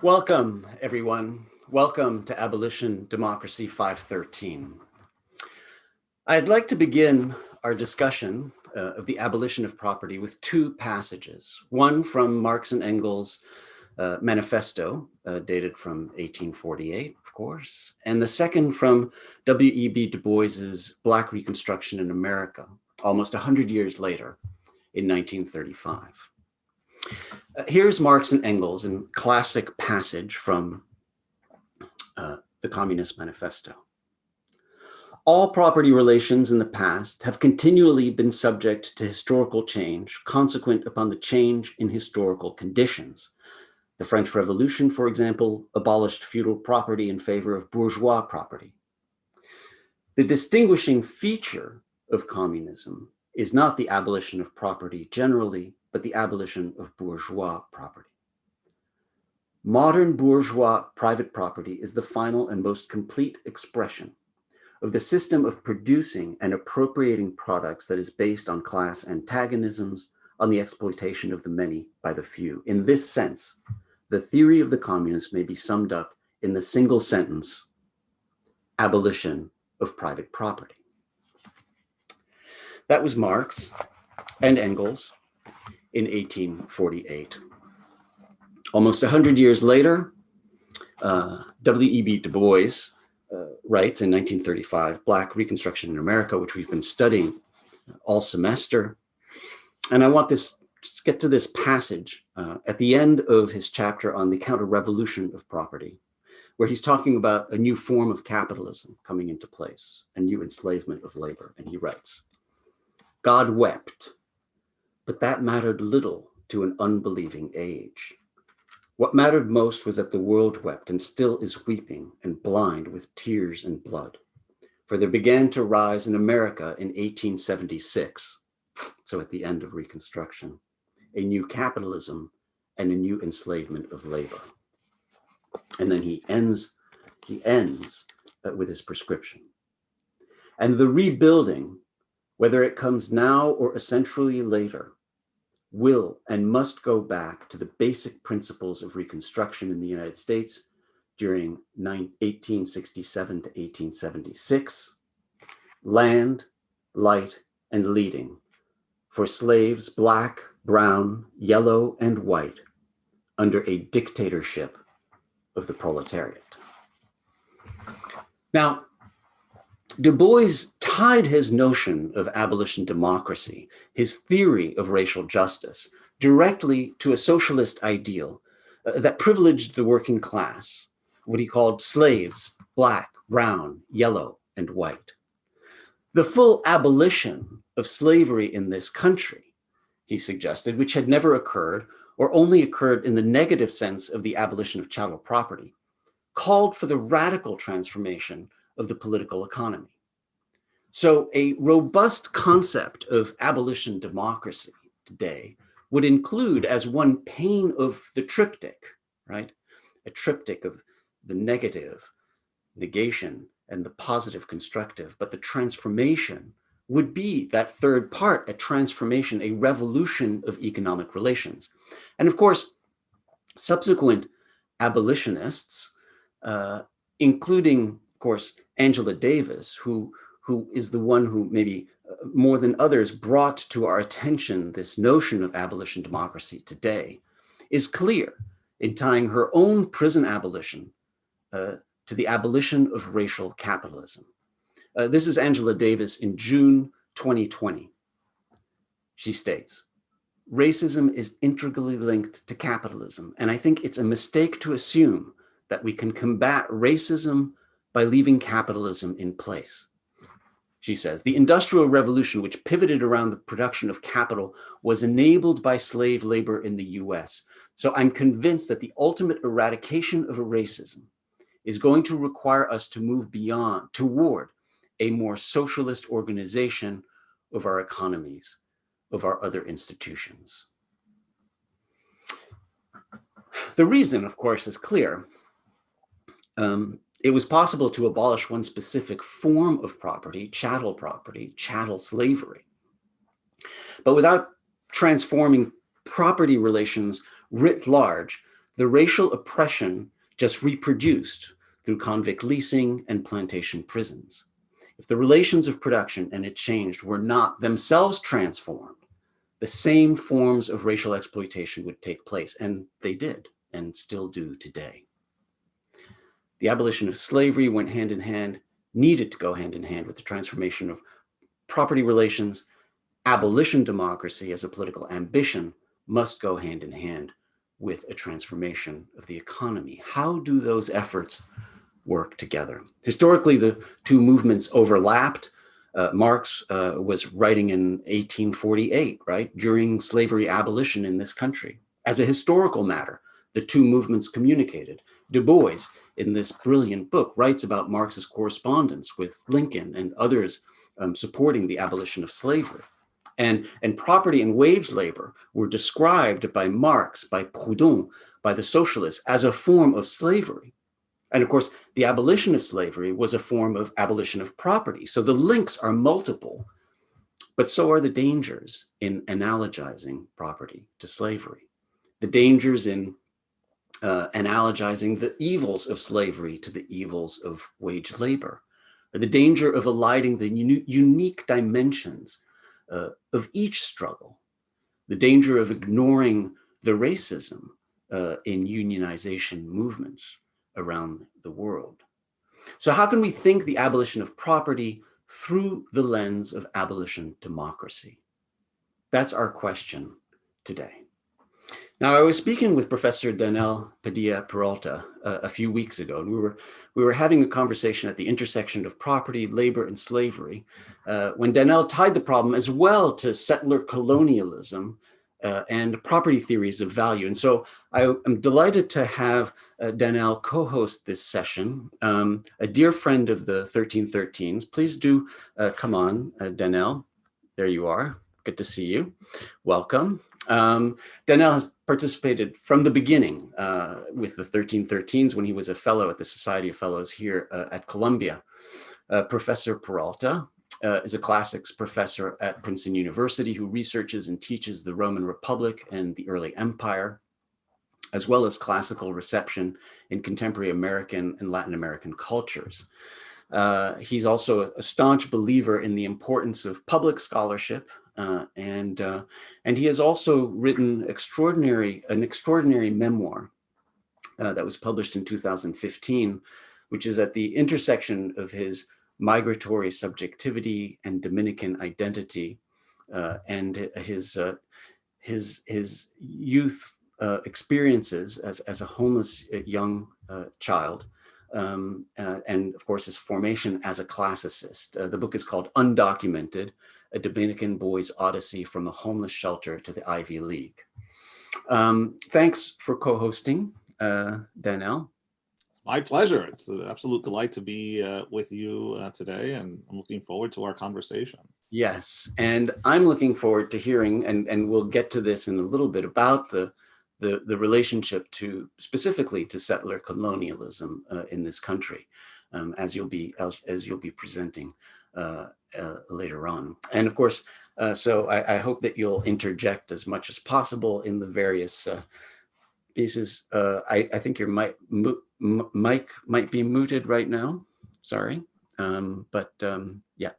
Welcome, everyone. Welcome to Abolition Democracy 513. I'd like to begin our discussion of the abolition of property with two passages, one from Marx and Engels' Manifesto, dated from 1848, of course, and the second from W.E.B. Du Bois's Black Reconstruction in America, almost 100 years later, in 1935. Here's Marx and Engels in classic passage from the Communist Manifesto. All property relations in the past have continually been subject to historical change, consequent upon the change in historical conditions. The French Revolution, for example, abolished feudal property in favor of bourgeois property. The distinguishing feature of communism is not the abolition of property generally, but the abolition of bourgeois property. Modern bourgeois private property is the final and most complete expression of the system of producing and appropriating products that is based on class antagonisms, on the exploitation of the many by the few. In this sense, the theory of the communists may be summed up in the single sentence, abolition of private property. That was Marx and Engels in 1848. Almost 100 years later, W.E.B. Du Bois writes in 1935, Black Reconstruction in America, which we've been studying all semester. And I want to get to this passage at the end of his chapter on the counter-revolution of property, where he's talking about a new form of capitalism coming into place, a new enslavement of labor. And he writes, God wept, but that mattered little to an unbelieving age. What mattered most was that the world wept and still is weeping and blind with tears and blood. For there began to rise in America in 1876, so at the end of Reconstruction, a new capitalism and a new enslavement of labor. And then he ends with his prescription. And the rebuilding, whether it comes now or a century later, will and must go back to the basic principles of Reconstruction in the United States during 1867 to 1876, land, light, and leading for slaves black, brown, yellow, and white under a dictatorship of the proletariat. Now, Du Bois tied his notion of abolition democracy, his theory of racial justice, directly to a socialist ideal that privileged the working class, what he called slaves, black, brown, yellow, and white. The full abolition of slavery in this country, he suggested, which had never occurred or only occurred in the negative sense of the abolition of chattel property, called for the radical transformation of the political economy. So a robust concept of abolition democracy today would include as one pane of the triptych, right? A triptych of the negative, negation, and the positive constructive, but the transformation would be that third part, a transformation, a revolution of economic relations. And of course, subsequent abolitionists, including, of course, Angela Davis, who is the one who maybe more than others brought to our attention this notion of abolition democracy today, is clear in tying her own prison abolition to the abolition of racial capitalism. This is Angela Davis in June 2020. She states, racism is integrally linked to capitalism, and I think it's a mistake to assume that we can combat racism by leaving capitalism in place. She says, the Industrial Revolution, which pivoted around the production of capital, was enabled by slave labor in the US. So I'm convinced that the ultimate eradication of racism is going to require us to move toward a more socialist organization of our economies, of our other institutions. The reason, of course, is clear. It was possible to abolish one specific form of property, chattel slavery. But without transforming property relations writ large, the racial oppression just reproduced through convict leasing and plantation prisons. If the relations of production and exchange were not themselves transformed, the same forms of racial exploitation would take place, and they did, and still do today. The abolition of slavery went hand in hand, needed to go hand in hand with the transformation of property relations. Abolition democracy as a political ambition must go hand in hand with a transformation of the economy. How do those efforts work together? Historically, the two movements overlapped. Marx was writing in 1848, right, during slavery abolition in this country. As a historical matter, the two movements communicated. Du Bois, in this brilliant book, writes about Marx's correspondence with Lincoln and others supporting the abolition of slavery. And property and wage labor were described by Marx, by Proudhon, by the socialists as a form of slavery. And of course, the abolition of slavery was a form of abolition of property. So the links are multiple, but so are the dangers in analogizing property to slavery. The dangers in analogizing the evils of slavery to the evils of wage labor, or the danger of eliding the unique dimensions of each struggle, the danger of ignoring the racism in unionization movements around the world. So how can we think the abolition of property through the lens of abolition democracy? That's our question today. Now, I was speaking with Professor Daniel Padilla Peralta a few weeks ago, and we were having a conversation at the intersection of property, labor, and slavery, when Daniel tied the problem as well to settler colonialism and property theories of value. And so I'm delighted to have Daniel co-host this session, a dear friend of the 1313s. Please do come on, Daniel. There you are. Good to see you. Welcome. Daniel has participated from the beginning with the 1313s when he was a fellow at the Society of Fellows here at Columbia. Professor Peralta is a classics professor at Princeton University who researches and teaches the Roman Republic and the early empire, as well as classical reception in contemporary American and Latin American cultures. He's also a staunch believer in the importance of public scholarship, and he has also written an extraordinary memoir that was published in 2015, which is at the intersection of his migratory subjectivity and Dominican identity, and his youth experiences as a homeless young child. And of course, his formation as a classicist. The book is called Undocumented, A Dominican Boy's Odyssey from a Homeless Shelter to the Ivy League. Thanks for co-hosting, Daniel. My pleasure. It's an absolute delight to be with you today, and I'm looking forward to our conversation. Yes, and I'm looking forward to hearing, and we'll get to this in a little bit, about the relationship specifically to settler colonialism in this country, as you'll be presenting later on. And of course, so I hope that you'll interject as much as possible in the various pieces. I think your mic might be muted right now. Sorry. Yeah.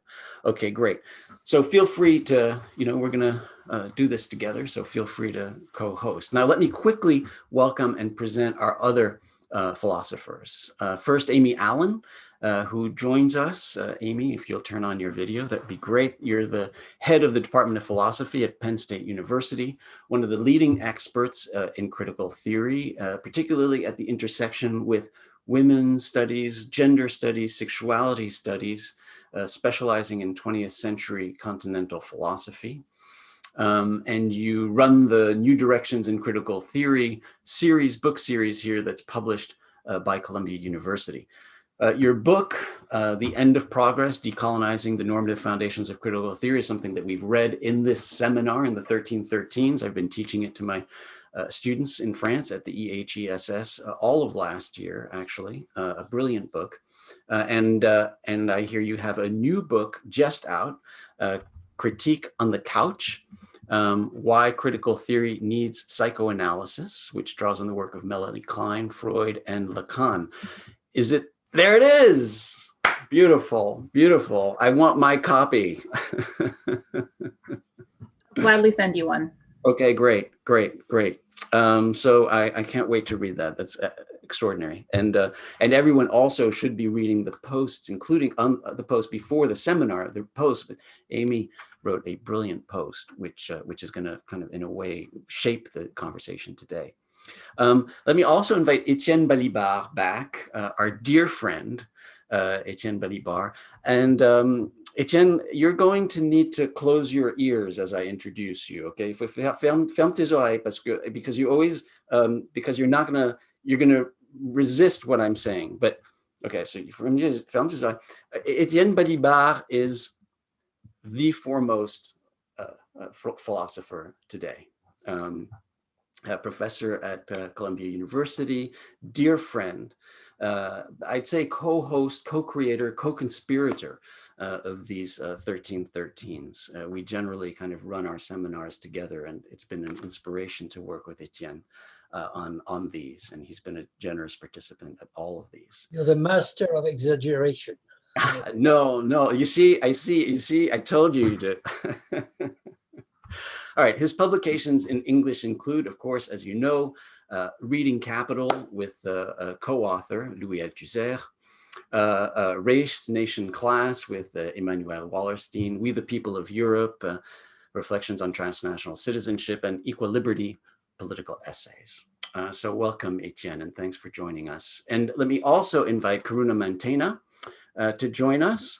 Okay, great. So feel free to, we're going to do this together. So feel free to co-host. Now, let me quickly welcome and present our other philosophers. First, Amy Allen, who joins us. Amy, if you'll turn on your video, that'd be great. You're the head of the Department of Philosophy at Penn State University, one of the leading experts in critical theory, particularly at the intersection with women's studies, gender studies, sexuality studies, specializing in 20th century continental philosophy. And you run the New Directions in Critical Theory book series here that's published by Columbia University. Your book, The End of Progress, Decolonizing the Normative Foundations of Critical Theory, is something that we've read in this seminar in the 1313s. I've been teaching it to my students in France at the EHESS all of last year, actually. A brilliant book. And I hear you have a new book just out, Critique on the Couch, Why critical theory needs psychoanalysis, which draws on the work of Melanie Klein, Freud, and Lacan. Is it? There it is. Beautiful, beautiful. I want my copy. Gladly send you one. Okay, great, great, great. So I can't wait to read that. That's extraordinary. And everyone also should be reading the posts, including the post before the seminar, the post. But Amy wrote a brilliant post, which is going to kind of, in a way, shape the conversation today. Let me also invite Étienne Balibar back, our dear friend, Étienne Balibar. And Étienne, you're going to need to close your ears as I introduce you, okay? Ferme tes oreilles, because you always, because you're gonna resist what I'm saying. But okay, so ferme tes oreilles. Étienne Balibar is the foremost philosopher today. A professor at Columbia University, dear friend, I'd say co-host, co-creator, co-conspirator of these 1313s. We generally kind of run our seminars together, and it's been an inspiration to work with Étienne on these, and he's been a generous participant at all of these. You're the master of exaggeration. No, you see, I told you to. All right, his publications in English include, of course, as you know, Reading Capital with co-author Louis Althusser, Race, Nation, Class with Emmanuel Wallerstein, We the People of Europe, Reflections on Transnational Citizenship, and Equal Liberty, Political Essays. So welcome, Étienne, and thanks for joining us. And let me also invite Karuna Mantena to join us.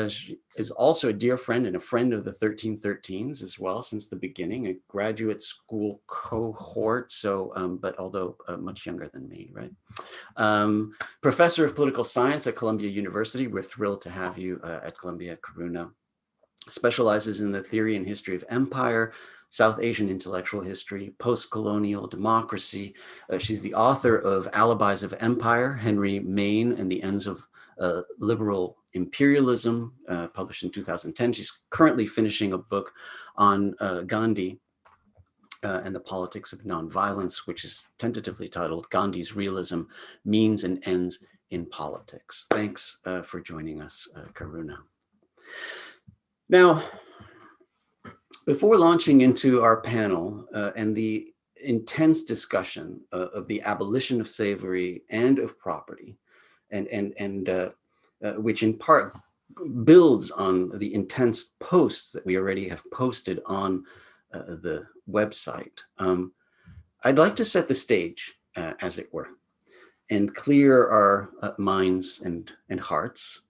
She is also a dear friend and a friend of the 1313s as well since the beginning, a graduate school cohort, so, but although much younger than me, right? Professor of Political Science at Columbia University. We're thrilled to have you at Columbia, Karuna. Specializes in the theory and history of empire, South Asian intellectual history, post-colonial democracy. She's the author of Alibis of Empire, Henry Maine and the Ends of Liberal Imperialism, published in 2010. She's currently finishing a book on Gandhi and the Politics of Nonviolence, which is tentatively titled Gandhi's Realism, Means and Ends in Politics. Thanks for joining us, Karuna. Now, before launching into our panel and the intense discussion of the abolition of slavery and of property, and which in part builds on the intense posts that we already have posted on the website, I'd like to set the stage, as it were, and clear our minds and hearts.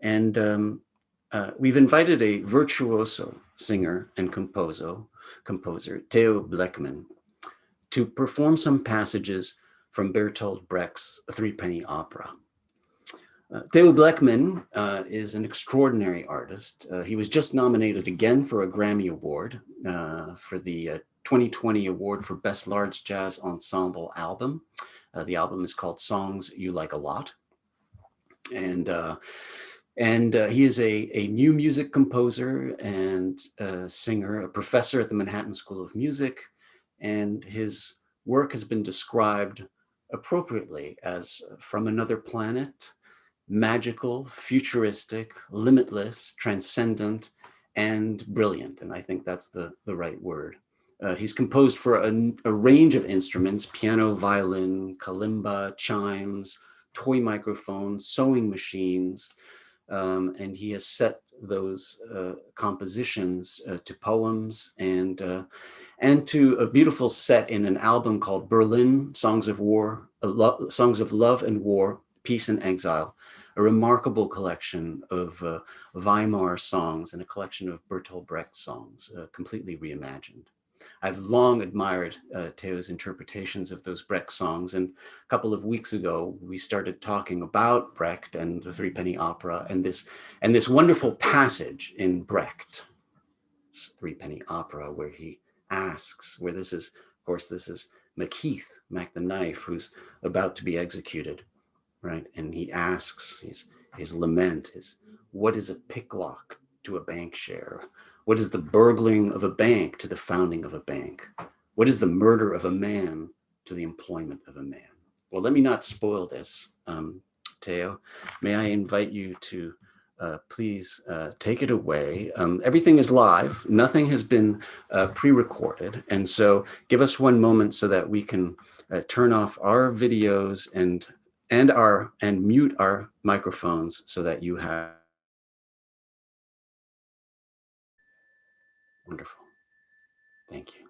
And we've invited a virtuoso singer and composer, Theo Bleckmann, to perform some passages from Bertolt Brecht's Threepenny Opera. Theo Bleckmann is an extraordinary artist. He was just nominated again for a Grammy Award for the 2020 award for Best Large Jazz Ensemble Album. The album is called Songs You Like a Lot. And he is a new music composer and singer, a professor at the Manhattan School of Music. And his work has been described appropriately as from another planet, magical, futuristic, limitless, transcendent, and brilliant. And I think that's the right word. He's composed for a range of instruments: piano, violin, kalimba, chimes, toy microphones, sewing machines, and he has set those compositions to poems and to a beautiful set in an album called Berlin: Songs of War, Songs of Love and War, Peace and Exile, a remarkable collection of Weimar songs and a collection of Bertolt Brecht songs, completely reimagined. I've long admired Theo's interpretations of those Brecht songs, and a couple of weeks ago we started talking about Brecht and the Threepenny Opera and this wonderful passage in Brecht's Threepenny Opera where he asks, where this is, of course, this is Macheath, Mac the Knife, who's about to be executed, right? And he asks his lament is, what is a picklock to a bank share? What is the burgling of a bank to the founding of a bank? What is the murder of a man to the employment of a man? Well, let me not spoil this. Theo, may I invite you to please take it away. Everything is live. Nothing has been pre-recorded. And so give us one moment so that we can turn off our videos and mute our microphones so that you have. Wonderful. Thank you.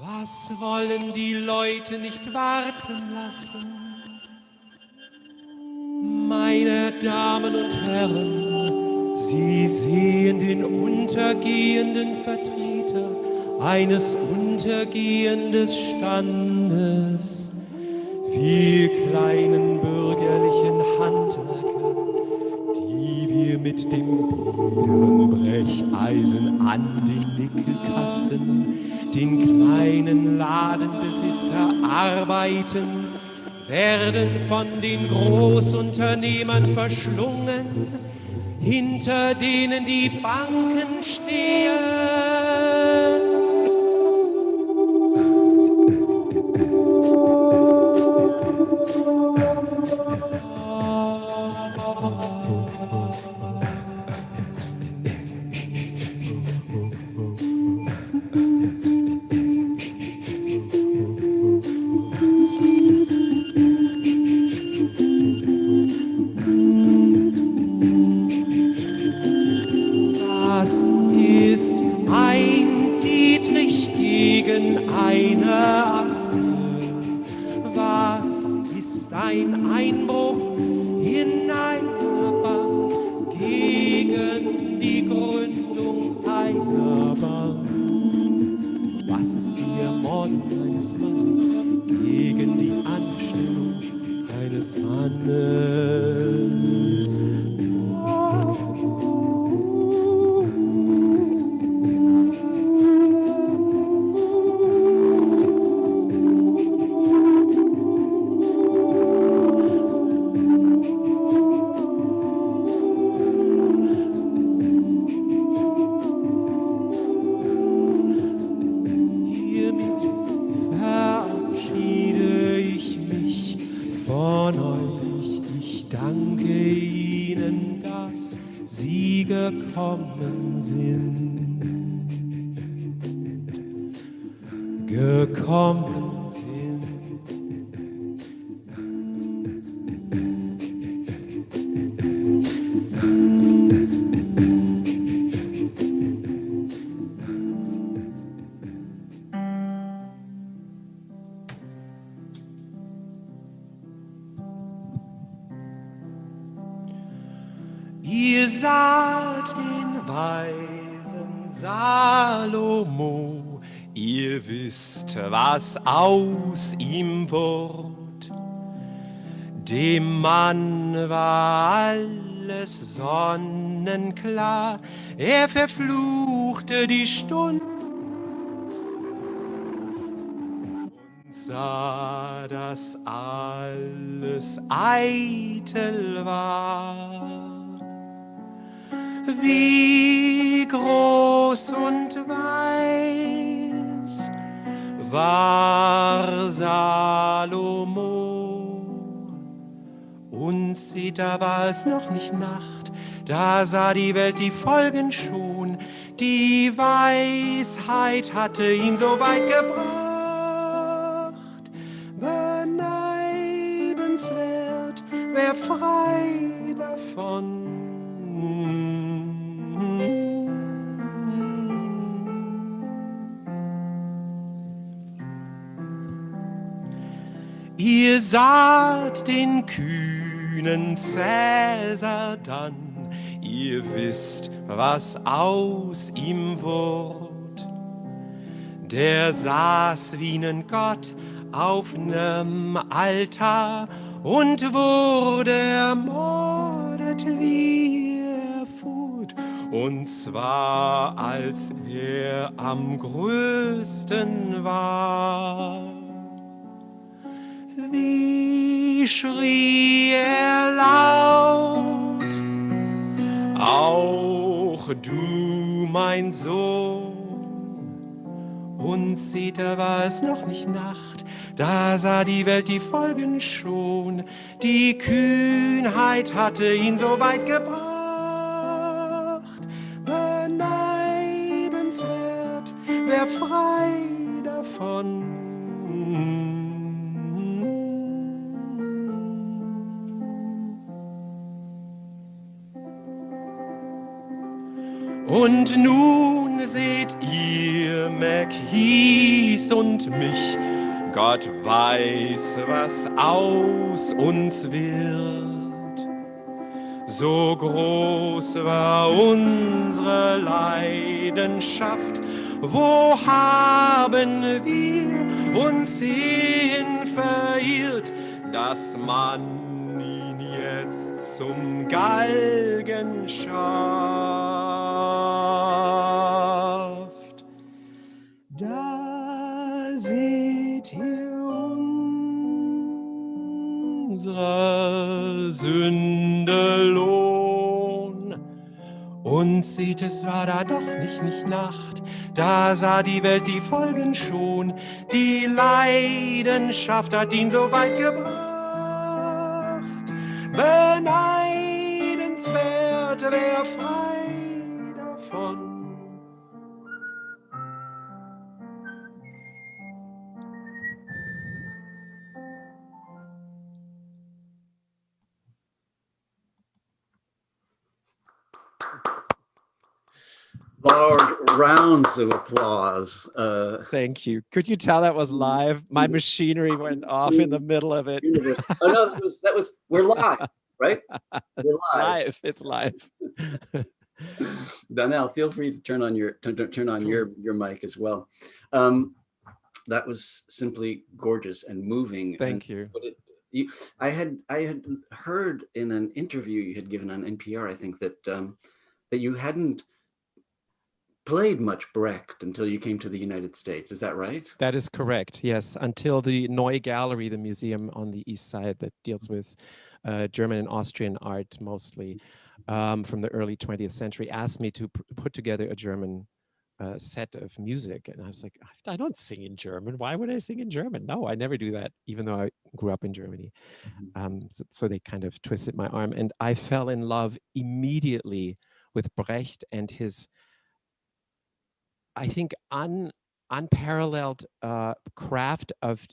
Was wollen die Leute nicht warten lassen? Meine Damen und Herren, Sie sehen den untergehenden Vertreter eines untergehenden Standes. Wir kleinen bürgerlichen Handwerker, die wir mit dem biederen Brecheisen an den Nickelkassen den kleinen Ladenbesitzer arbeiten, werden von den Großunternehmern verschlungen, hinter denen die Banken stehen. Ihr saht den weisen Salomo, ihr wisst, was aus ihm wurde. Dem Mann war alles sonnenklar, er verfluchte die Stunde und sah, dass alles eitel war. Wie groß und weiß war Salomo, Und seht, da war es noch nicht Nacht, da sah die Welt die Folgen schon. Die Weisheit hatte ihn so weit gebracht. Beneidenswert, wer frei davon. Ihr saht den kühnen Cäsar dann, ihr wisst, was aus ihm wurd. Der saß wie nen Gott auf nem Altar und wurde ermordet, wie er furt. Und zwar, als er am größten war. Wie schrie er laut, auch du, mein Sohn. Und seht, da war es noch nicht Nacht, da sah die Welt die Folgen schon. Die Kühnheit hatte ihn so weit gebracht. Beneidenswert, wer frei davon. Und nun seht ihr Macheath und mich, Gott weiß, was aus uns wird. So groß war unsere Leidenschaft, wo haben wir uns hin verirrt, dass man ihn jetzt zum Galgen schafft. Da seht ihr unsere Sünde Lohn. Und seht, es war da doch nicht Nacht, da sah die Welt die Folgen schon. Die Leidenschaft hat ihn so weit gebracht. Beneidenswert, wer frei davon. Large rounds of applause. Thank you. Could you tell that was live? My machinery went off in the middle of it. Oh no, that was we're live, right? We're live. It's live. Donnell, feel free to turn on your mic as well. That was simply gorgeous and moving. Thank you. I had heard in an interview you had given on NPR, I think that you hadn't played much Brecht until you came to the United States. Is that right? That is correct, yes. Until the Neue Gallery, the museum on the east side that deals with German and Austrian art mostly from the early 20th century, asked me to put together a German set of music. And I was like, I don't sing in German. Why would I sing in German? No, I never do that, even though I grew up in Germany. So they kind of twisted my arm. And I fell in love immediately with Brecht and his, I think, unparalleled craft of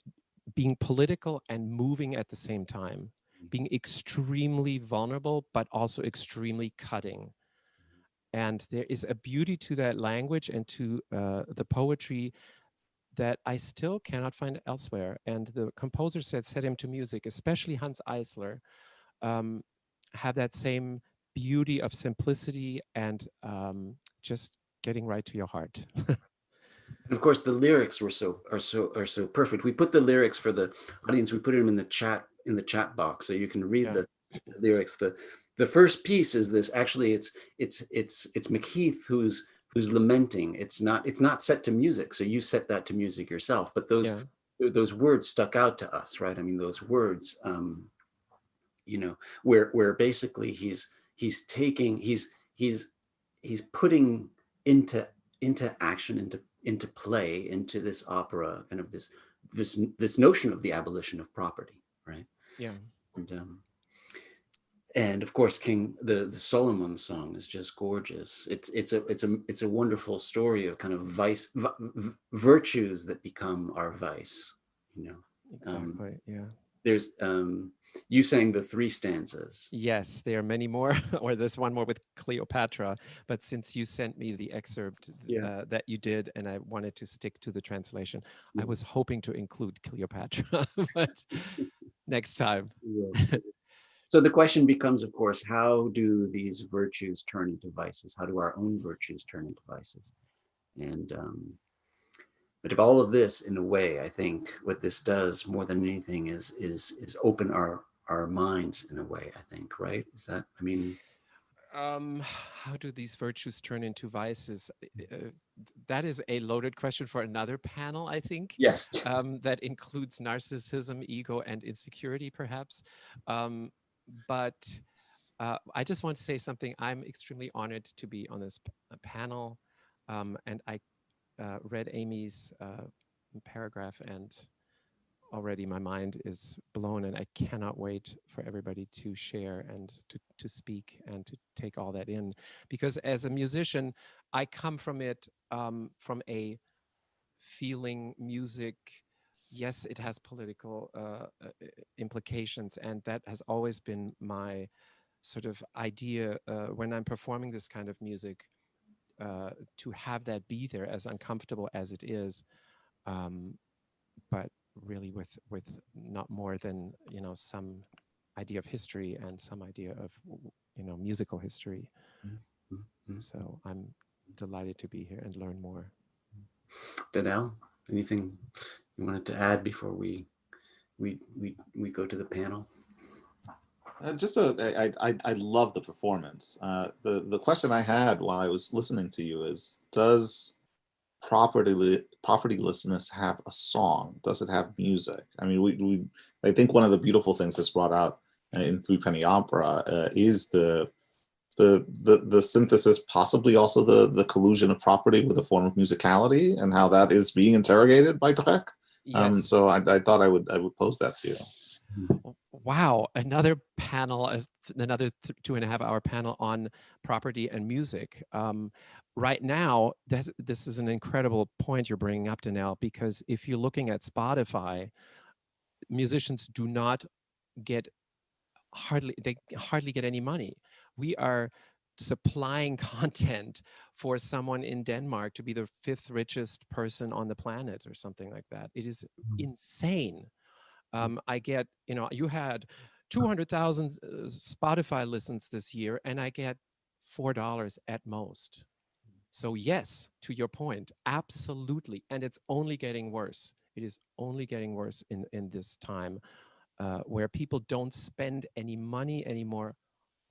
being political and moving at the same time, being extremely vulnerable, but also extremely cutting. And there is a beauty to that language and to the poetry that I still cannot find elsewhere. And the composers that set him to music, especially Hans Eisler, have that same beauty of simplicity and just getting right to your heart. And of course, the lyrics are so perfect. We put the lyrics for the audience. We put them in the chat box, so you can read the lyrics. The first piece is this. Actually, it's Macheath who's lamenting. It's not set to music, so you set that to music yourself. But those words stuck out to us, right? I mean, those words, where basically he's putting into action, into play, into this opera, kind of this notion of the abolition of property, right? Yeah. And And of course, the Solomon-Song is just gorgeous. It's a wonderful story of kind of virtues that become our vice. You know, Exactly. Yeah. there's you sang the 3 stanzas. Yes, there are many more, or there's one more with Cleopatra. But since you sent me the excerpt that you did, and I wanted to stick to the translation, I was hoping to include Cleopatra, but next time. So the question becomes, of course, how do these virtues turn into vices? How do our own virtues turn into vices? And but if all of this, in a way, I think what this does more than anything is open our minds in a way. I think, right? Is that? I mean, how do these virtues turn into vices? That is a loaded question for another panel, I think. Yes. That includes narcissism, ego, and insecurity, perhaps. But I just want to say something. I'm extremely honored to be on this panel, and I read Amy's paragraph, and already my mind is blown, and I cannot wait for everybody to share and to speak and to take all that in. Because as a musician, I come from it from a feeling music. Yes, it has political implications, and that has always been my sort of idea when I'm performing this kind of music, to have that be there, as uncomfortable as it is, but really with not more than, you know, some idea of history and some idea of, you know, musical history. So I'm delighted to be here and learn more. Danelle, anything you wanted to add before we go to the panel? I love the performance. The question I had while I was listening to you is, does propertylessness have a song? Does it have music? I mean, I think one of the beautiful things that's brought out in Threepenny Opera is the synthesis, possibly also the collusion of property with a form of musicality, and how that is being interrogated by Brecht. Yes. So I thought I would pose that to you. Wow, another panel, another 2.5-hour panel on property and music. Right now, this is an incredible point you're bringing up, Danelle, because if you're looking at Spotify, musicians do not get hardly get any money. We are supplying content for someone in Denmark to be the 5th richest person on the planet or something like that. It is insane. I get, you know, you had 200,000 Spotify listens this year, and I get $4 at most. So yes, to your point, absolutely. And it's only getting worse. It is only getting worse in this time where people don't spend any money anymore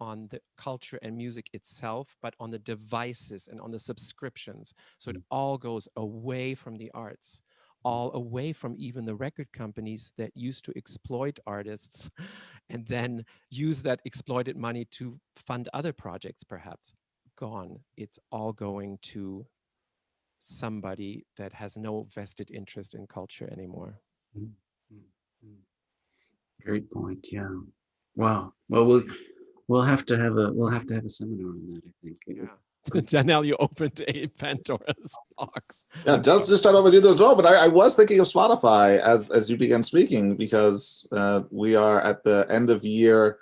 on the culture and music itself, but on the devices and on the subscriptions. So it all goes away from the arts, all away from even the record companies that used to exploit artists and then use that exploited money to fund other projects, perhaps. Gone. It's all going to somebody that has no vested interest in culture anymore. Great point. Yeah. Wow. Well, we'll have to have a seminar on that, I think. Yeah. Janelle, you opened a Pandora's box. Yeah, just trying to open those doors. But I was thinking of Spotify as you began speaking, because we are at the end of year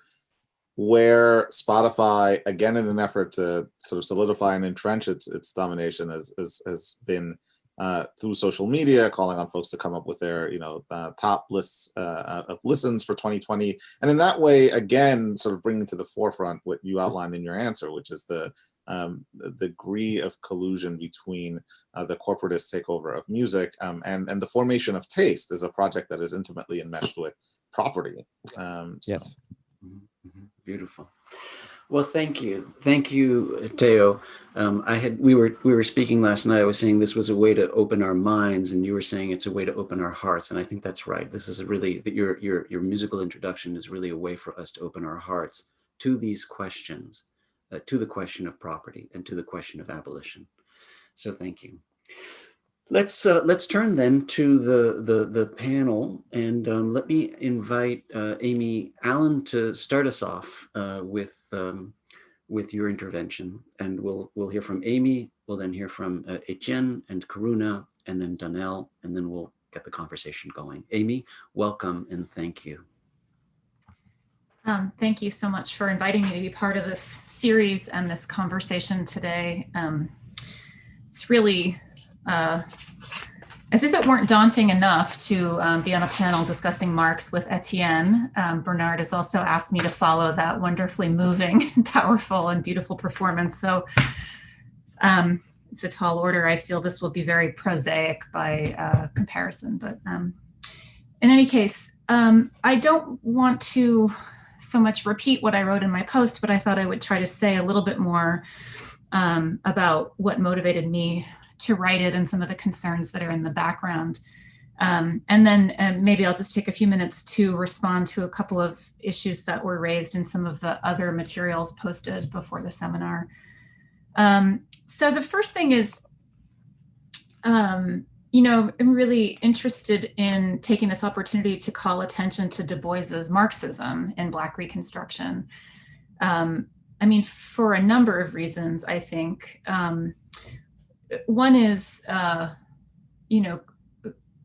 where Spotify, again, in an effort to sort of solidify and entrench its domination, has been through social media, calling on folks to come up with their, top lists of listens for 2020. And in that way, again, sort of bringing to the forefront what you outlined in your answer, which is the degree of collusion between the corporatist takeover of music and the formation of taste as a project that is intimately enmeshed with property. Yes. Beautiful. Well, thank you, Theo. We were speaking last night. I was saying this was a way to open our minds, and you were saying it's a way to open our hearts. And I think that's right. This is really your musical introduction is really a way for us to open our hearts to these questions, to the question of property and to the question of abolition. So thank you. Let's turn then to the panel, and let me invite Amy Allen to start us off with your intervention, and we'll hear from Amy. We'll then hear from Étienne and Karuna, and then Donnell, and then we'll get the conversation going. Amy, welcome and thank you. Thank you so much for inviting me to be part of this series and this conversation today. It's really as if it weren't daunting enough to be on a panel discussing Marx with Étienne. Bernard has also asked me to follow that wonderfully moving, powerful, and beautiful performance. So it's a tall order. I feel this will be very prosaic by comparison. But in any case, I don't want to so much repeat what I wrote in my post, but I thought I would try to say a little bit more about what motivated me to write it and some of the concerns that are in the background. And then maybe I'll just take a few minutes to respond to a couple of issues that were raised in some of the other materials posted before the seminar. So the first thing is, you know, I'm really interested in taking this opportunity to call attention to Du Bois's Marxism in Black Reconstruction. I mean, for a number of reasons, I think. One is, you know,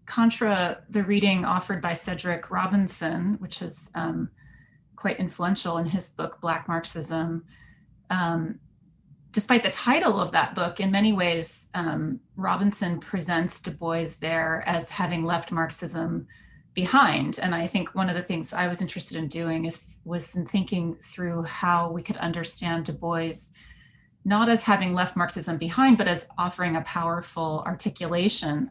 contra the reading offered by Cedric Robinson, which is quite influential in his book, Black Marxism. Despite the title of that book, in many ways, Robinson presents Du Bois there as having left Marxism behind. And I think one of the things I was interested in doing was in thinking through how we could understand Du Bois not as having left Marxism behind, but as offering a powerful re-articulation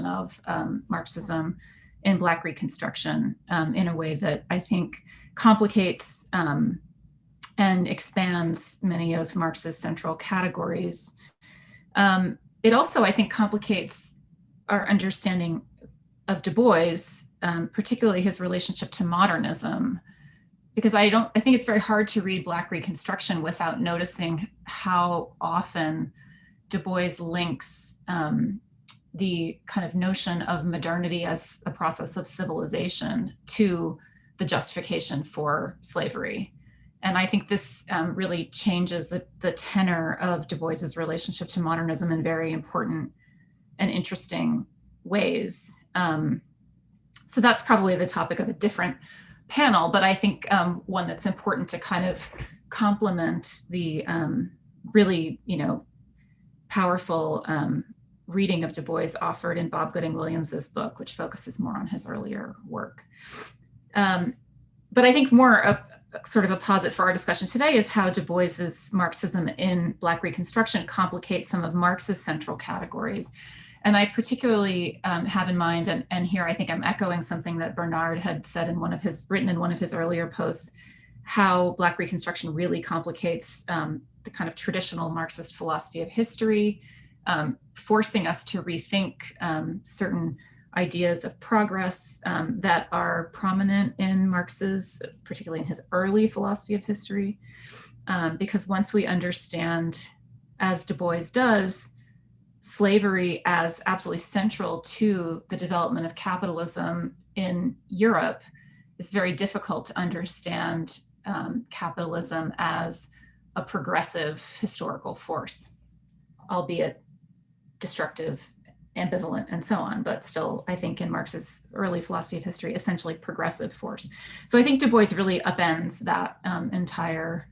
of Marxism in Black Reconstruction in a way that I think complicates and expands many of Marx's central categories. It also, I think, complicates our understanding of Du Bois, particularly his relationship to modernism, because I think it's very hard to read Black Reconstruction without noticing how often Du Bois links the kind of notion of modernity as a process of civilization to the justification for slavery. And I think this really changes the tenor of Du Bois's relationship to modernism in very important and interesting ways. So that's probably the topic of a different panel, but I think one that's important to kind of complement the really, you know, powerful reading of Du Bois offered in Bob Gooding Williams's book, which focuses more on his earlier work. But I think more sort of a posit for our discussion today is how Du Bois's Marxism in Black Reconstruction complicates some of Marx's central categories. And I particularly have in mind, and here I think I'm echoing something that Bernard had said written in one of his earlier posts, how Black Reconstruction really complicates the kind of traditional Marxist philosophy of history, forcing us to rethink certain ideas of progress that are prominent in Marx's, particularly in his early philosophy of history. Because once we understand, as Du Bois does, slavery as absolutely central to the development of capitalism in Europe, it's very difficult to understand capitalism as a progressive historical force, albeit destructive, ambivalent, and so on, but still, I think in Marx's early philosophy of history, essentially progressive force. So I think Du Bois really upends that entire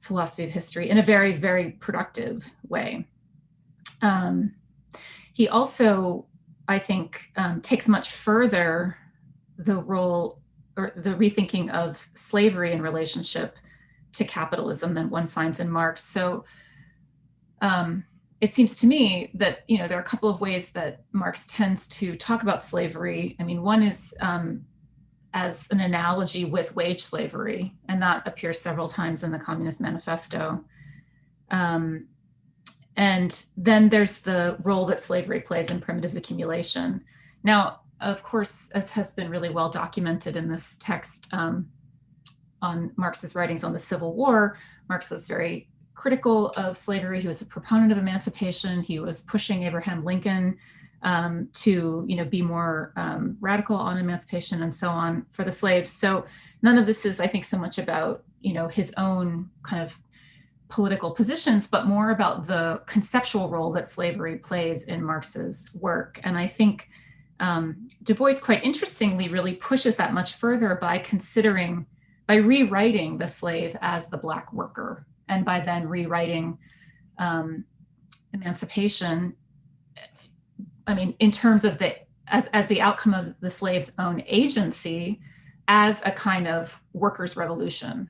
philosophy of history in a very, very productive way. He also, I think, takes much further the role or the rethinking of slavery in relationship to capitalism than one finds in Marx. So it seems to me that, you know, there are a couple of ways that Marx tends to talk about slavery. I mean, one is as an analogy with wage slavery, and that appears several times in the Communist Manifesto. And then there's the role that slavery plays in primitive accumulation. Now, of course, as has been really well documented in this text on Marx's writings on the Civil War, Marx was very critical of slavery. He was a proponent of emancipation. He was pushing Abraham Lincoln to, be more radical on emancipation and so on for the slaves. So none of this is, I think, so much about, his own kind of political positions, but more about the conceptual role that slavery plays in Marx's work. And I think Du Bois, quite interestingly, really pushes that much further by rewriting the slave as the Black worker, and by then rewriting emancipation, in terms of as the outcome of the slave's own agency, as a kind of workers' revolution.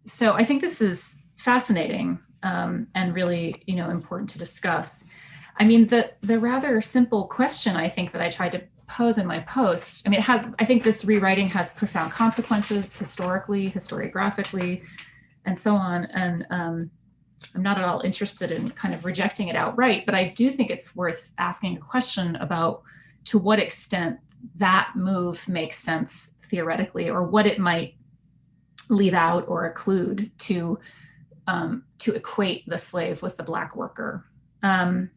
So I think this is fascinating and really, important to discuss. The rather simple question, I think, that I tried to pose in my post, I think this rewriting has profound consequences historically, historiographically, and so on. And I'm not at all interested in kind of rejecting it outright, but I do think it's worth asking a question about to what extent that move makes sense theoretically, or what it might leave out or occlude to equate the slave with the Black worker. And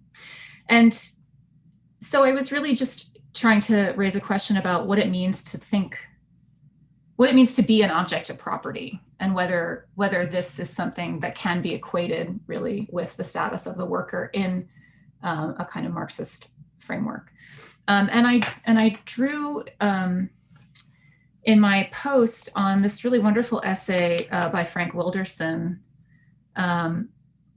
so I was really just trying to raise a question about what it means to be an object of property, and whether this is something that can be equated really with the status of the worker in a kind of Marxist framework. And I drew in my post on this really wonderful essay by Frank Wilderson,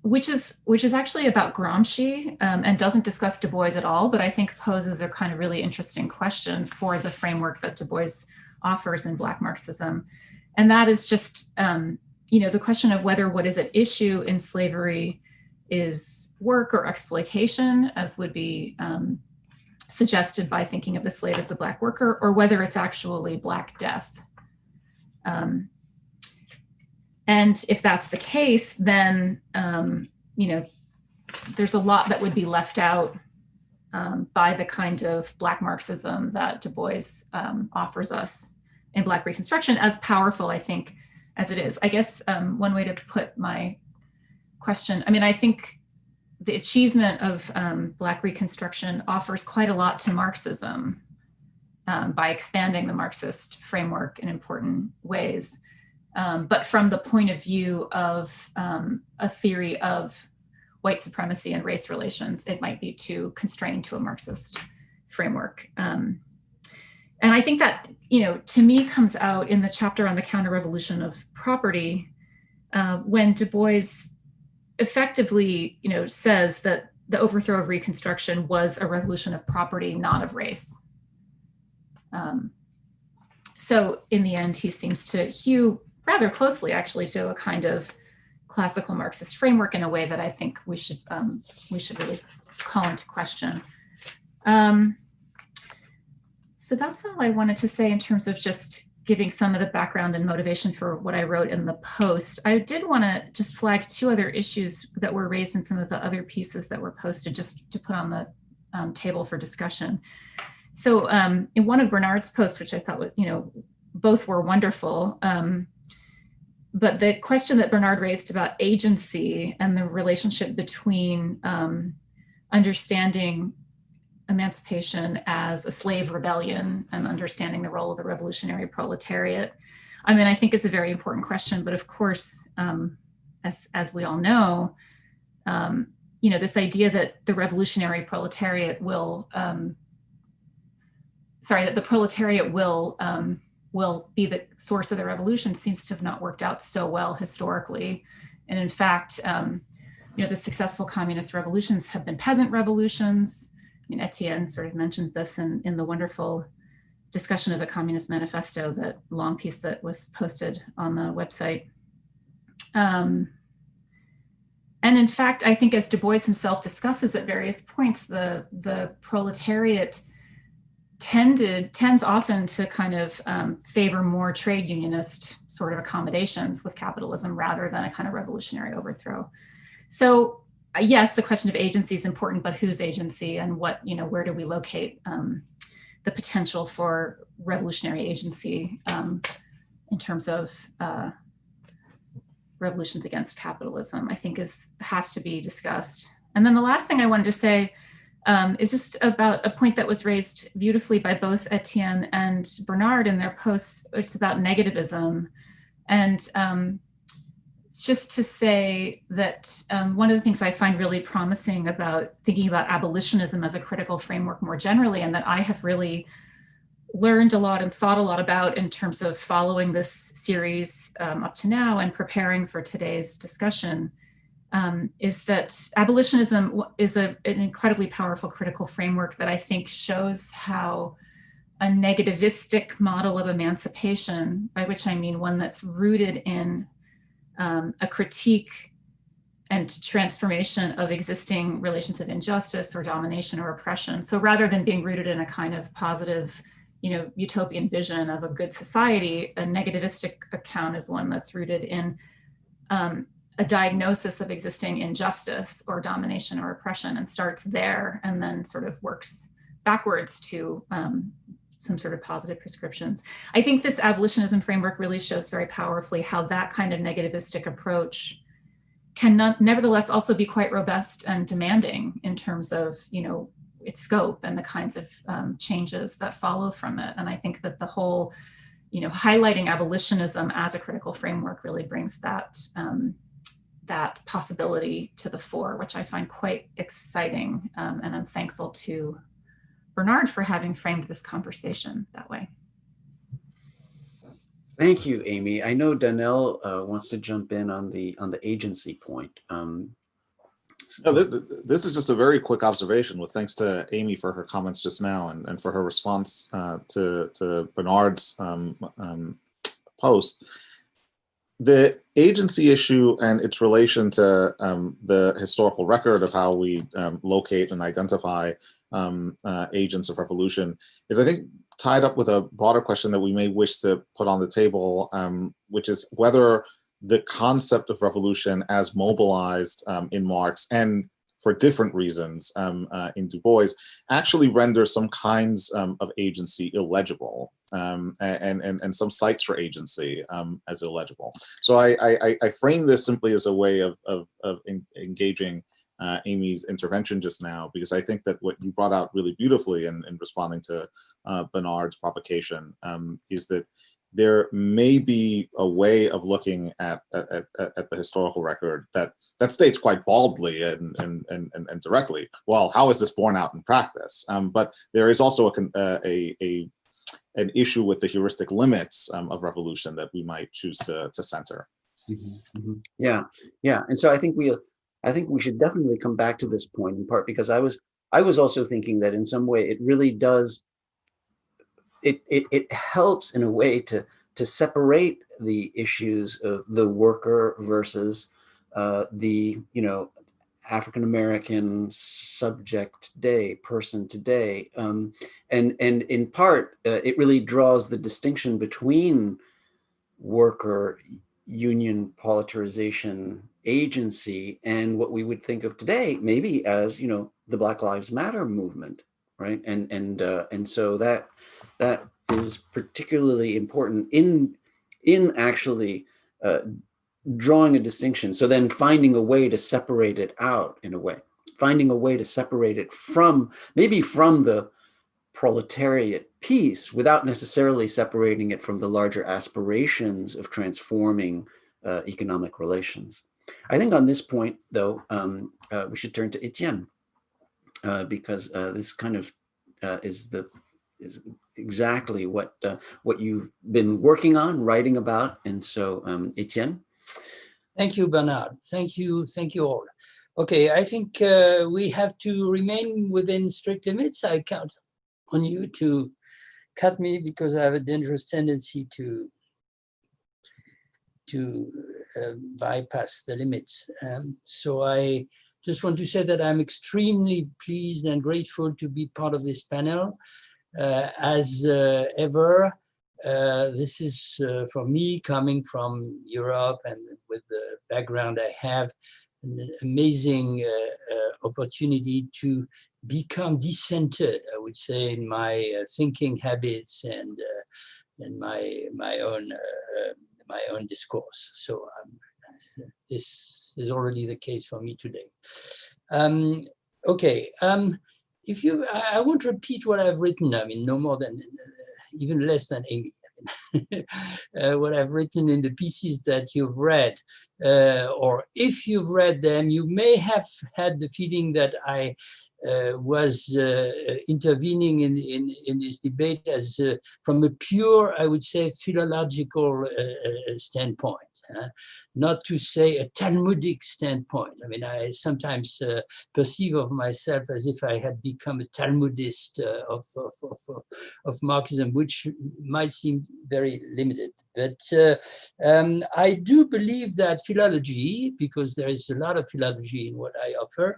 which is actually about Gramsci and doesn't discuss Du Bois at all, but I think poses a kind of really interesting question for the framework that Du Bois offers in Black Marxism. And that is just, the question of whether what is at issue in slavery is work or exploitation, as would be suggested by thinking of the slave as the Black worker, or whether it's actually Black death. And if that's the case, then, there's a lot that would be left out by the kind of Black Marxism that Du Bois offers us in Black Reconstruction, as powerful, I think, as it is. I guess one way to put my question, I think the achievement of Black Reconstruction offers quite a lot to Marxism by expanding the Marxist framework in important ways. But from the point of view of a theory of white supremacy and race relations, it might be too constrained to a Marxist framework. And I think that, to me, comes out in the chapter on the counter-revolution of property, when Du Bois effectively, says that the overthrow of Reconstruction was a revolution of property, not of race. So in the end, he seems to hew rather closely, actually, to a kind of classical Marxist framework in a way that I think we should really call into question. So that's all I wanted to say in terms of just giving some of the background and motivation for what I wrote in the post. I did want to just flag two other issues that were raised in some of the other pieces that were posted, just to put on the table for discussion. So in one of Bernard's posts, which I thought, both were wonderful, but the question that Bernard raised about agency and the relationship between understanding emancipation as a slave rebellion and understanding the role of the revolutionary proletariat, I think is a very important question. But of course, as we all know, this idea that the revolutionary proletariat will, that the proletariat will be the source of the revolution seems to have not worked out so well historically. And in fact, the successful communist revolutions have been peasant revolutions. Étienne sort of mentions this in the wonderful discussion of the Communist Manifesto, that long piece that was posted on the website. And in fact, I think, as Du Bois himself discusses at various points, the proletariat tends often to kind of favor more trade unionist sort of accommodations with capitalism rather than a kind of revolutionary overthrow. So yes, the question of agency is important, but whose agency, and what, where do we locate the potential for revolutionary agency in terms of revolutions against capitalism, I think has to be discussed. And then the last thing I wanted to say is just about a point that was raised beautifully by both Étienne and Bernard in their posts. It's about negativism. And just to say that one of the things I find really promising about thinking about abolitionism as a critical framework more generally, and that I have really learned a lot and thought a lot about in terms of following this series up to now and preparing for today's discussion, is that abolitionism is an incredibly powerful critical framework that I think shows how a negativistic model of emancipation, by which I mean one that's rooted in a critique and transformation of existing relations of injustice or domination or oppression. So rather than being rooted in a kind of positive, utopian vision of a good society, a negativistic account is one that's rooted in a diagnosis of existing injustice or domination or oppression, and starts there and then sort of works backwards to some sort of positive prescriptions. I think this abolitionism framework really shows very powerfully how that kind of negativistic approach can nevertheless also be quite robust and demanding in terms of, its scope and the kinds of changes that follow from it. And I think that the whole, highlighting abolitionism as a critical framework really brings that that possibility to the fore, which I find quite exciting. And I'm thankful to Bernard for having framed this conversation that way. Thank you, Amy. I know Danielle wants to jump in on the agency point. No, this is just a very quick observation. With thanks to Amy for her comments just now and for her response to Bernard's post. The agency issue and its relation to the historical record of how we locate and identify agents of revolution is, I think, tied up with a broader question that we may wish to put on the table, which is whether the concept of revolution as mobilized in Marx and for different reasons in Du Bois actually renders some kinds of agency illegible and some sites for agency as illegible. So I frame this simply as a way of engaging Amy's intervention just now, because I think that what you brought out really beautifully in responding to Bernard's provocation is that there may be a way of looking at the historical record that states quite baldly and directly, well, how is this borne out in practice? But there is also an issue with the heuristic limits of revolution that we might choose to center. Mm-hmm, mm-hmm. Yeah. And so I think we should definitely come back to this point, in part because I was also thinking that in some way it really does. It helps in a way to separate the issues of the worker versus the African American subject today, person today, and in part it really draws the distinction between worker union politicization agency and what we would think of today maybe as the Black Lives Matter movement, right? And so that is particularly important in actually drawing a distinction. So then finding a way to separate it out in a way, finding a way to separate it from the proletariat piece without necessarily separating it from the larger aspirations of transforming economic relations. I think on this point, though, we should turn to Étienne because this kind of is exactly what you've been working on, writing about. And so, Étienne. Thank you, Bernard. Thank you all. Okay, I think we have to remain within strict limits. I count on you to cut me because I have a dangerous tendency to bypass the limits. So I just want to say that I'm extremely pleased and grateful to be part of this panel. As ever, this is for me, coming from Europe and with the background I have, an amazing opportunity to become decentered, I would say, in my thinking habits and my own discourse. So this is already the case for me today. Okay, if you, I won't repeat what I've written. I mean, no more than, even less than Amy. What I've written in the pieces that you've read, or if you've read them, you may have had the feeling that I was intervening in this debate as from a pure, I would say, philological standpoint. Not to say a Talmudic standpoint. I mean, I sometimes perceive of myself as if I had become a Talmudist of Marxism, which might seem very limited. But I do believe that philology, because there is a lot of philology in what I offer,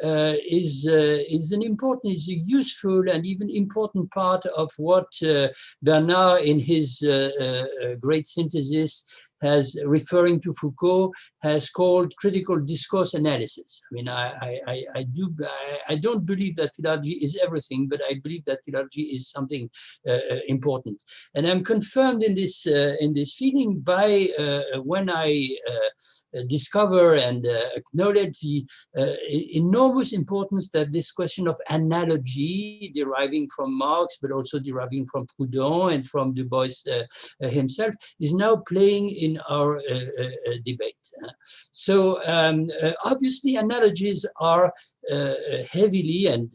is an important, is a useful and even important part of what Bernard in his great synthesis has, referring to Foucault, has called critical discourse analysis. I mean, I don't believe that philology is everything, but I believe that philology is something important. And I'm confirmed in this feeling by when I discover and acknowledge the enormous importance that this question of analogy deriving from Marx, but also deriving from Proudhon and from Du Bois himself, is now playing in our debate. So obviously analogies are heavily and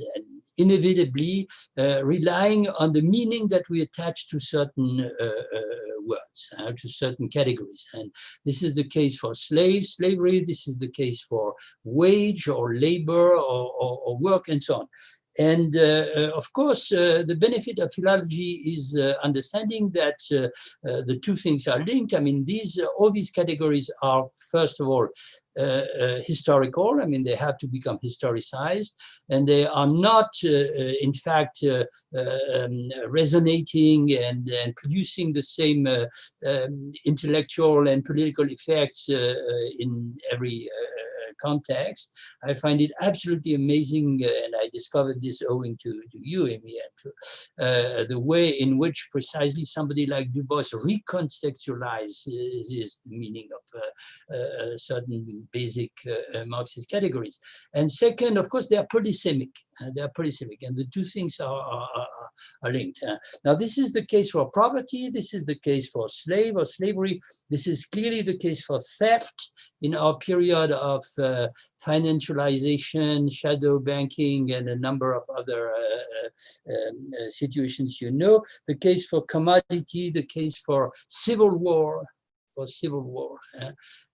inevitably relying on the meaning that we attach to certain words, to certain categories. And this is the case for slavery, this is the case for wage or labor or work and so on. And of course, the benefit of philology is understanding that the two things are linked. I mean, all these categories are, first of all, historical. I mean, they have to become historicized, and they are not, in fact, resonating and producing the same intellectual and political effects in every context. I find it absolutely amazing, and I discovered this owing to you, Amy, and the way in which precisely somebody like Du Bois recontextualizes the meaning of certain basic Marxist categories. And second, of course, they are polysemic. And the two things are linked. Now, this is the case for property. This is the case for slave or slavery. This is clearly the case for theft in our period of financialization, shadow banking, and a number of other situations, you know. The case for commodity, the case for civil war,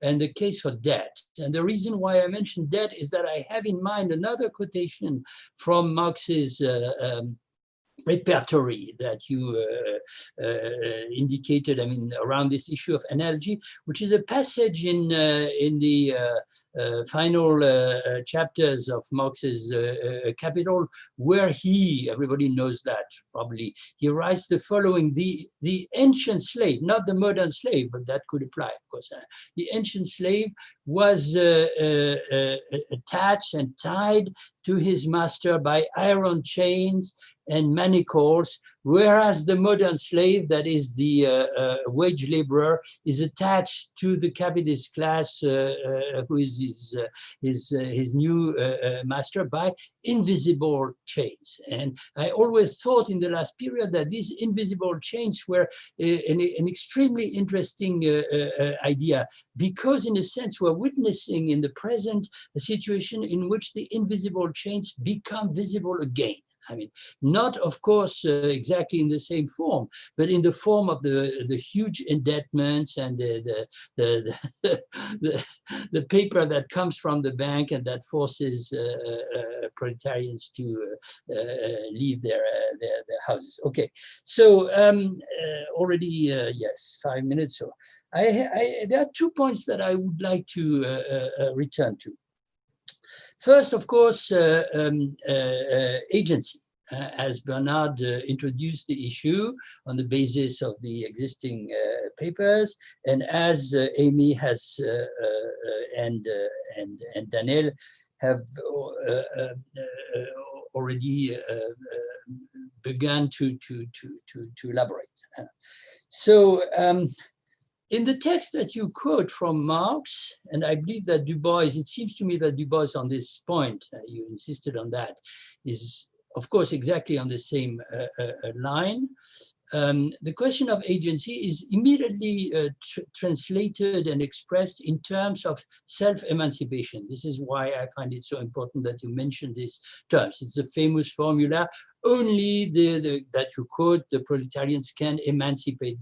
and the case for debt. And the reason why I mentioned debt is that I have in mind another quotation from Marx's repertory that you indicated, I mean, around this issue of analogy, which is a passage in the final chapters of Marx's Capital, where he, everybody knows that probably, he writes the following: the ancient slave, not the modern slave, but that could apply, of course. The ancient slave was attached and tied to his master by iron chains and manacles, whereas the modern slave, that is the wage laborer, is attached to the capitalist class, who is his new master, by invisible chains. And I always thought in the last period that these invisible chains were an extremely interesting idea, because in a sense we're witnessing in the present a situation in which the invisible chains become visible again. I mean, not, of course, exactly in the same form, but in the form of the huge indebtments and the paper that comes from the bank and that forces proletarians to leave their houses. Okay, so already, yes, 5 minutes. So there are 2 points that I would like to return to. First, of course, agency. As Bernard introduced the issue on the basis of the existing papers, and as Amy has and Daniel have already begun to elaborate. So In the text that you quote from Marx, and I believe that Du Bois, it seems to me that Du Bois on this point, you insisted on that, is of course exactly on the same line. The question of agency is immediately translated and expressed in terms of self-emancipation. This is why I find it so important that you mention these terms. It's a famous formula, only that you quote, the proletarians can emancipate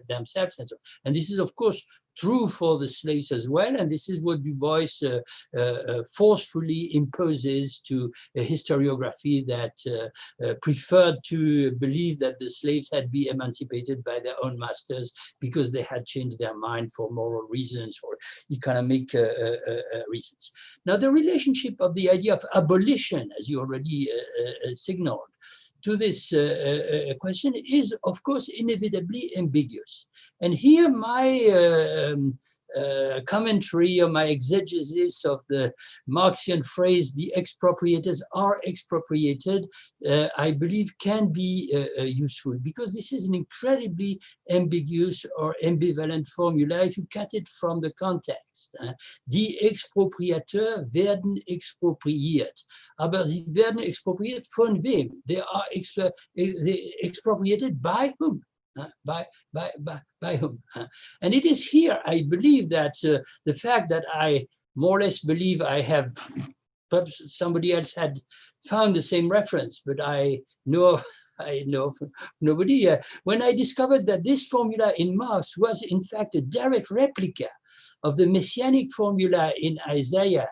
themselves and so on. And this is of course true for the slaves as well, and this is what Du Bois forcefully imposes to a historiography that preferred to believe that the slaves had been emancipated by their own masters because they had changed their mind for moral reasons or economic reasons. Now, the relationship of the idea of abolition, as you already signaled, to this question is, of course, inevitably ambiguous. And here my commentary or my exegesis of the Marxian phrase, the expropriators are expropriated, I believe can be useful, because this is an incredibly ambiguous or ambivalent formula if you cut it from the context. Die Expropriateur werden expropriiert. Aber sie werden expropriiert von wem? They are expropriated by whom? By whom? And it is here, I believe, that the fact that I more or less believe I have, perhaps somebody else had found the same reference, but I know of nobody. When I discovered that this formula in Marx was in fact a direct replica of the messianic formula in Isaiah's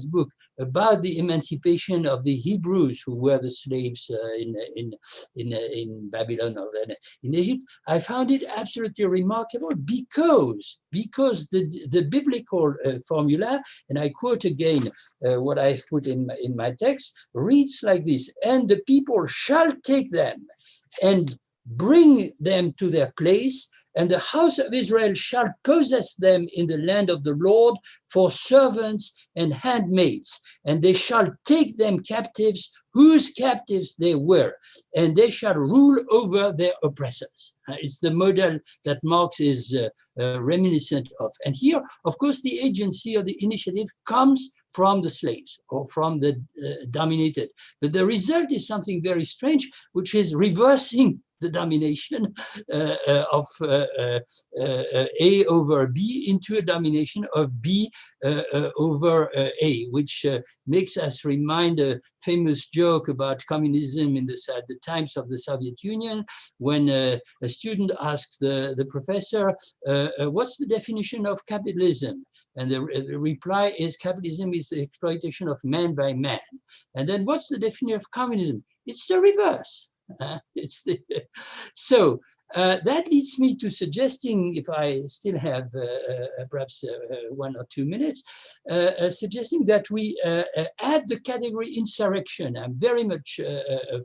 book about the emancipation of the Hebrews who were the slaves in Babylon or in Egypt, I found it absolutely remarkable because the biblical formula, and I quote again what I put in my text, reads like this: "And the people shall take them and bring them to their place, and the house of Israel shall possess them in the land of the Lord for servants and handmaids, and they shall take them captives, whose captives they were, and they shall rule over their oppressors." It's the model that Marx is reminiscent of. And here, of course, the agency or the initiative comes from the slaves or from the dominated. But the result is something very strange, which is reversing the domination of A over B into a domination of B over A, which makes us remind a famous joke about communism in at the times of the Soviet Union, when a student asks the professor, what's the definition of capitalism? And the reply is, capitalism is the exploitation of man by man. And then what's the definition of communism? It's the reverse. So that leads me to suggesting, if I still have perhaps 1 or 2 minutes, suggesting that we add the category insurrection. I'm very much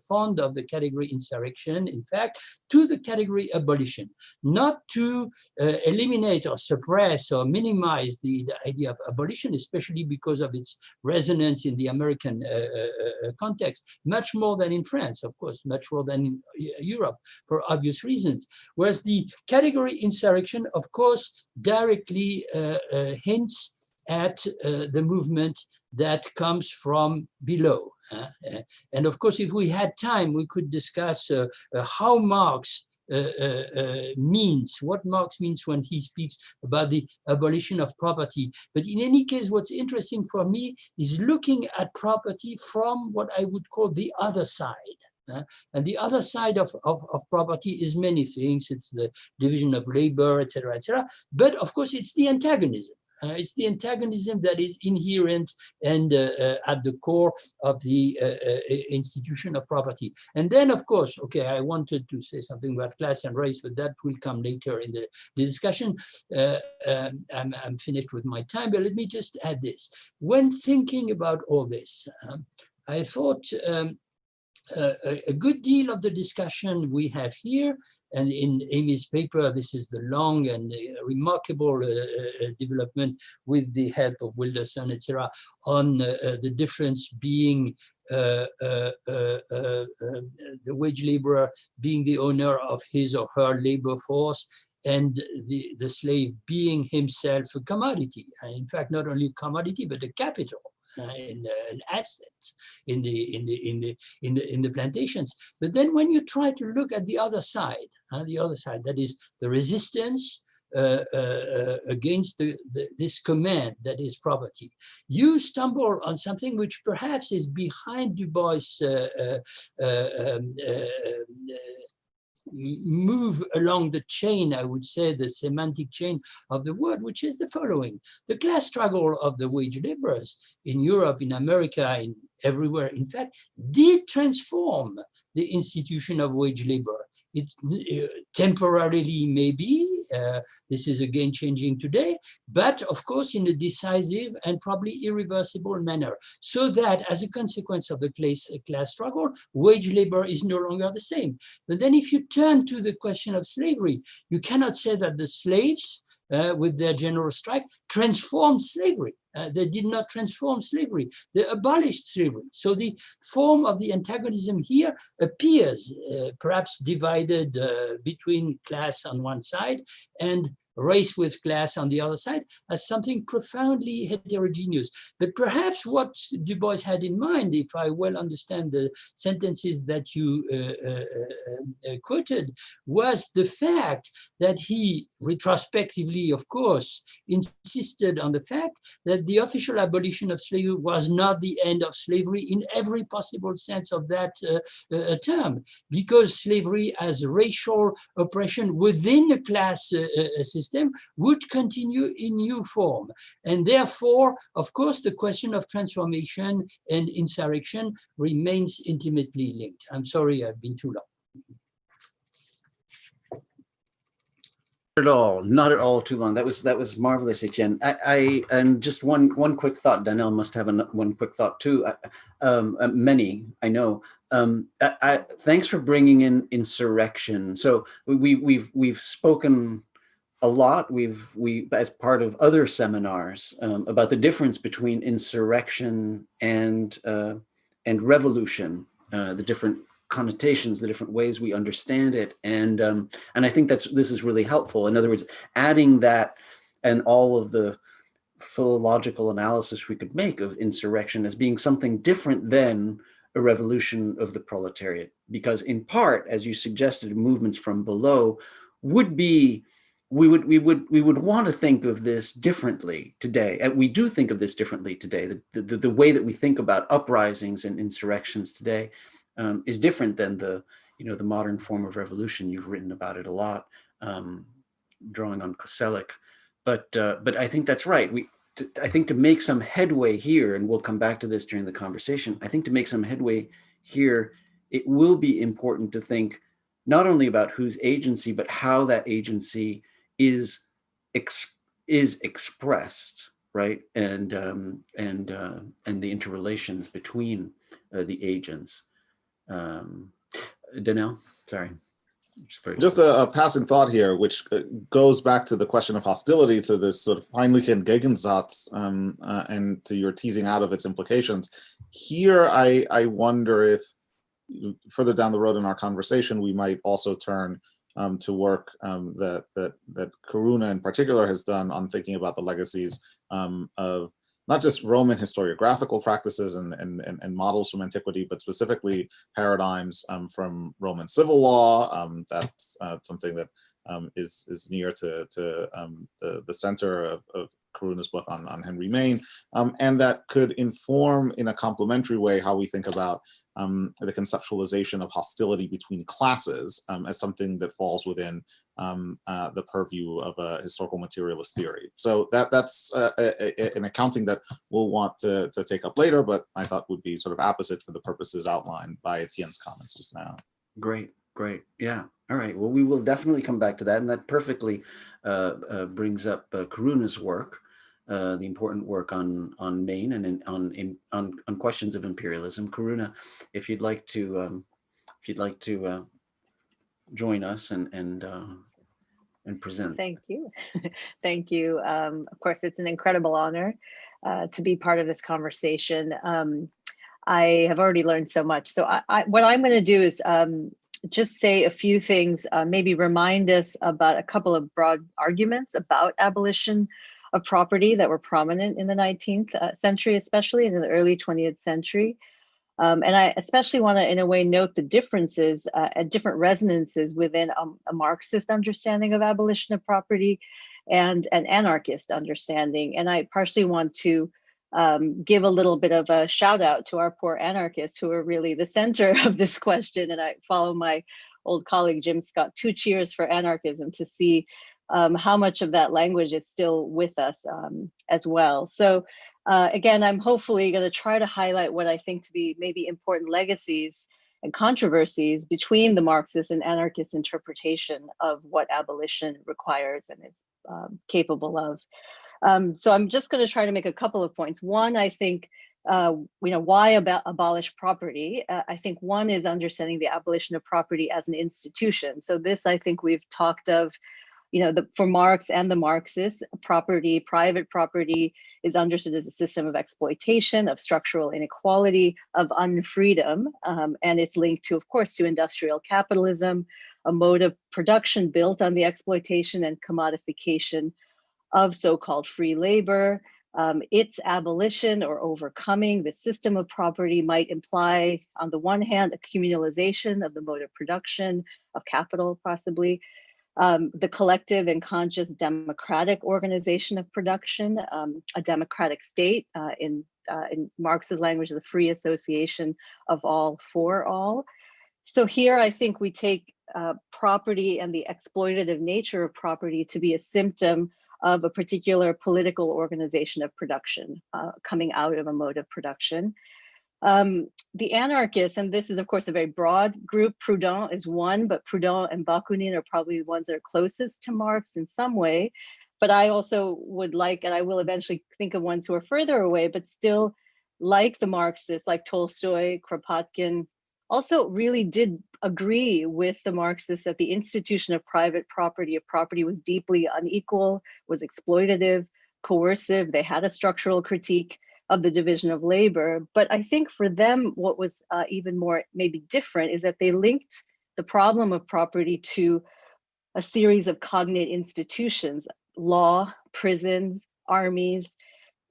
fond of the category insurrection, in fact, to the category abolition, not to eliminate or suppress or minimize the idea of abolition, especially because of its resonance in the American context, much more than in France, of course, much more than in Europe, for obvious reasons. Whereas the category insurrection, of course, directly hints at the movement that comes from below. And of course, if we had time, we could discuss how Marx means, what Marx means when he speaks about the abolition of property. But in any case, what's interesting for me is looking at property from what I would call the other side. And the other side of property is many things. It's the division of labor, etc., etc. But of course, it's the antagonism. It's the antagonism that is inherent and at the core of the institution of property. And then, of course, okay, I wanted to say something about class and race, but that will come later in the discussion. I'm finished with my time, but let me just add this. When thinking about all this, I thought a good deal of the discussion we have here, and in Amy's paper, this is the long and remarkable development with the help of Wilderson, etc., on the difference being the wage laborer being the owner of his or her labor force, and the slave being himself a commodity, and in fact not only a commodity but a capital, an asset in the plantations. But then when you try to look at the other side, that is the resistance against this command that is property, you stumble on something which perhaps is behind Du Bois' move along the chain, I would say, the semantic chain of the word, which is the following. The class struggle of the wage laborers in Europe, in America, in everywhere, in fact, did transform the institution of wage labor. It temporarily, maybe, this is again changing today, but of course in a decisive and probably irreversible manner, so that as a consequence of the class struggle, wage labor is no longer the same. But then if you turn to the question of slavery, you cannot say that the slaves, with their general strike, transformed slavery. They did not transform slavery. They abolished slavery. So the form of the antagonism here appears perhaps divided between class on one side and race with class on the other side as something profoundly heterogeneous. But perhaps what Du Bois had in mind, if I well understand the sentences that you quoted, was the fact that he retrospectively, of course, insisted on the fact that the official abolition of slavery was not the end of slavery in every possible sense of that term, because slavery as racial oppression within a class system would continue in new form. And therefore, of course, the question of transformation and insurrection remains intimately linked. I'm sorry, I've been too long. Not at all too long. That was marvelous, Étienne. And just one quick thought. Daniel must have one quick thought too. Many, I know. Thanks for bringing in insurrection. So we've spoken a lot. We as part of other seminars about the difference between insurrection and revolution, the different connotations, the different ways we understand it, and I think this is really helpful. In other words, adding that and all of the philological analysis we could make of insurrection as being something different than a revolution of the proletariat, because in part, as you suggested, movements from below would be. We would want to think of this differently today, and we do think of this differently today. The way that we think about uprisings and insurrections today is different than the modern form of revolution. You've written about it a lot, drawing on Koselleck, but I think that's right. I think to make some headway here, and we'll come back to this during the conversation. I think to make some headway here, it will be important to think not only about whose agency, but how that agency is expressed, right, and the interrelations between the agents. Daniel, sorry. Just a passing thought here, which goes back to the question of hostility, to this sort of Feindlichen Gegensatz, and to your teasing out of its implications. Here, I wonder if further down the road in our conversation, we might also turn to work that Karuna in particular has done on thinking about the legacies of not just Roman historiographical practices and models from antiquity, but specifically paradigms from Roman civil law. That's something that is near to the center of Karuna's book on Henry Maine, and that could inform in a complementary way how we think about the conceptualization of hostility between classes as something that falls within the purview of a historical materialist theory. So that's an accounting that we'll want to take up later, but I thought would be sort of opposite for the purposes outlined by Étienne's comments just now. Great. Yeah. All right. Well, we will definitely come back to that, and that perfectly brings up Karuna's work. The important work on Maine and on questions of imperialism. Karuna, if you'd like to join us and present. Thank you, thank you. Of course, it's an incredible honor to be part of this conversation. I have already learned so much. So what I'm going to do is just say a few things, maybe remind us about a couple of broad arguments about abolition of property that were prominent in the 19th century, especially in the early 20th century. And I especially want to, in a way, note the differences and different resonances within a Marxist understanding of abolition of property and an anarchist understanding. And I partially want to give a little bit of a shout out to our poor anarchists who are really the center of this question. And I follow my old colleague, Jim Scott, 2 cheers for anarchism, to see how much of that language is still with us as well. So again, I'm hopefully going to try to highlight what I think to be maybe important legacies and controversies between the Marxist and anarchist interpretation of what abolition requires and is capable of. So I'm just going to try to make a couple of points. One, I think, why abolish property? I think one is understanding the abolition of property as an institution. So this, I think we've talked of, for Marx and the Marxists, private property is understood as a system of exploitation, of structural inequality, of unfreedom, and it's linked to, of course, to industrial capitalism, a mode of production built on the exploitation and commodification of so-called free labor. Its abolition or overcoming the system of property might imply, on the one hand, a communalization of the mode of production, of capital possibly, the collective and conscious democratic organization of production, a democratic state, in Marx's language, the free association of all for all. So here I think we take property and the exploitative nature of property to be a symptom of a particular political organization of production coming out of a mode of production. The anarchists, and this is of course a very broad group, Proudhon is one, but Proudhon and Bakunin are probably the ones that are closest to Marx in some way. But I also would like, and I will eventually think of ones who are further away, but still like the Marxists, like Tolstoy, Kropotkin, also really did agree with the Marxists that the institution of private property, was deeply unequal, was exploitative, coercive. They had a structural critique of the division of labor. But I think for them, what was even more maybe different is that they linked the problem of property to a series of cognate institutions, law, prisons, armies,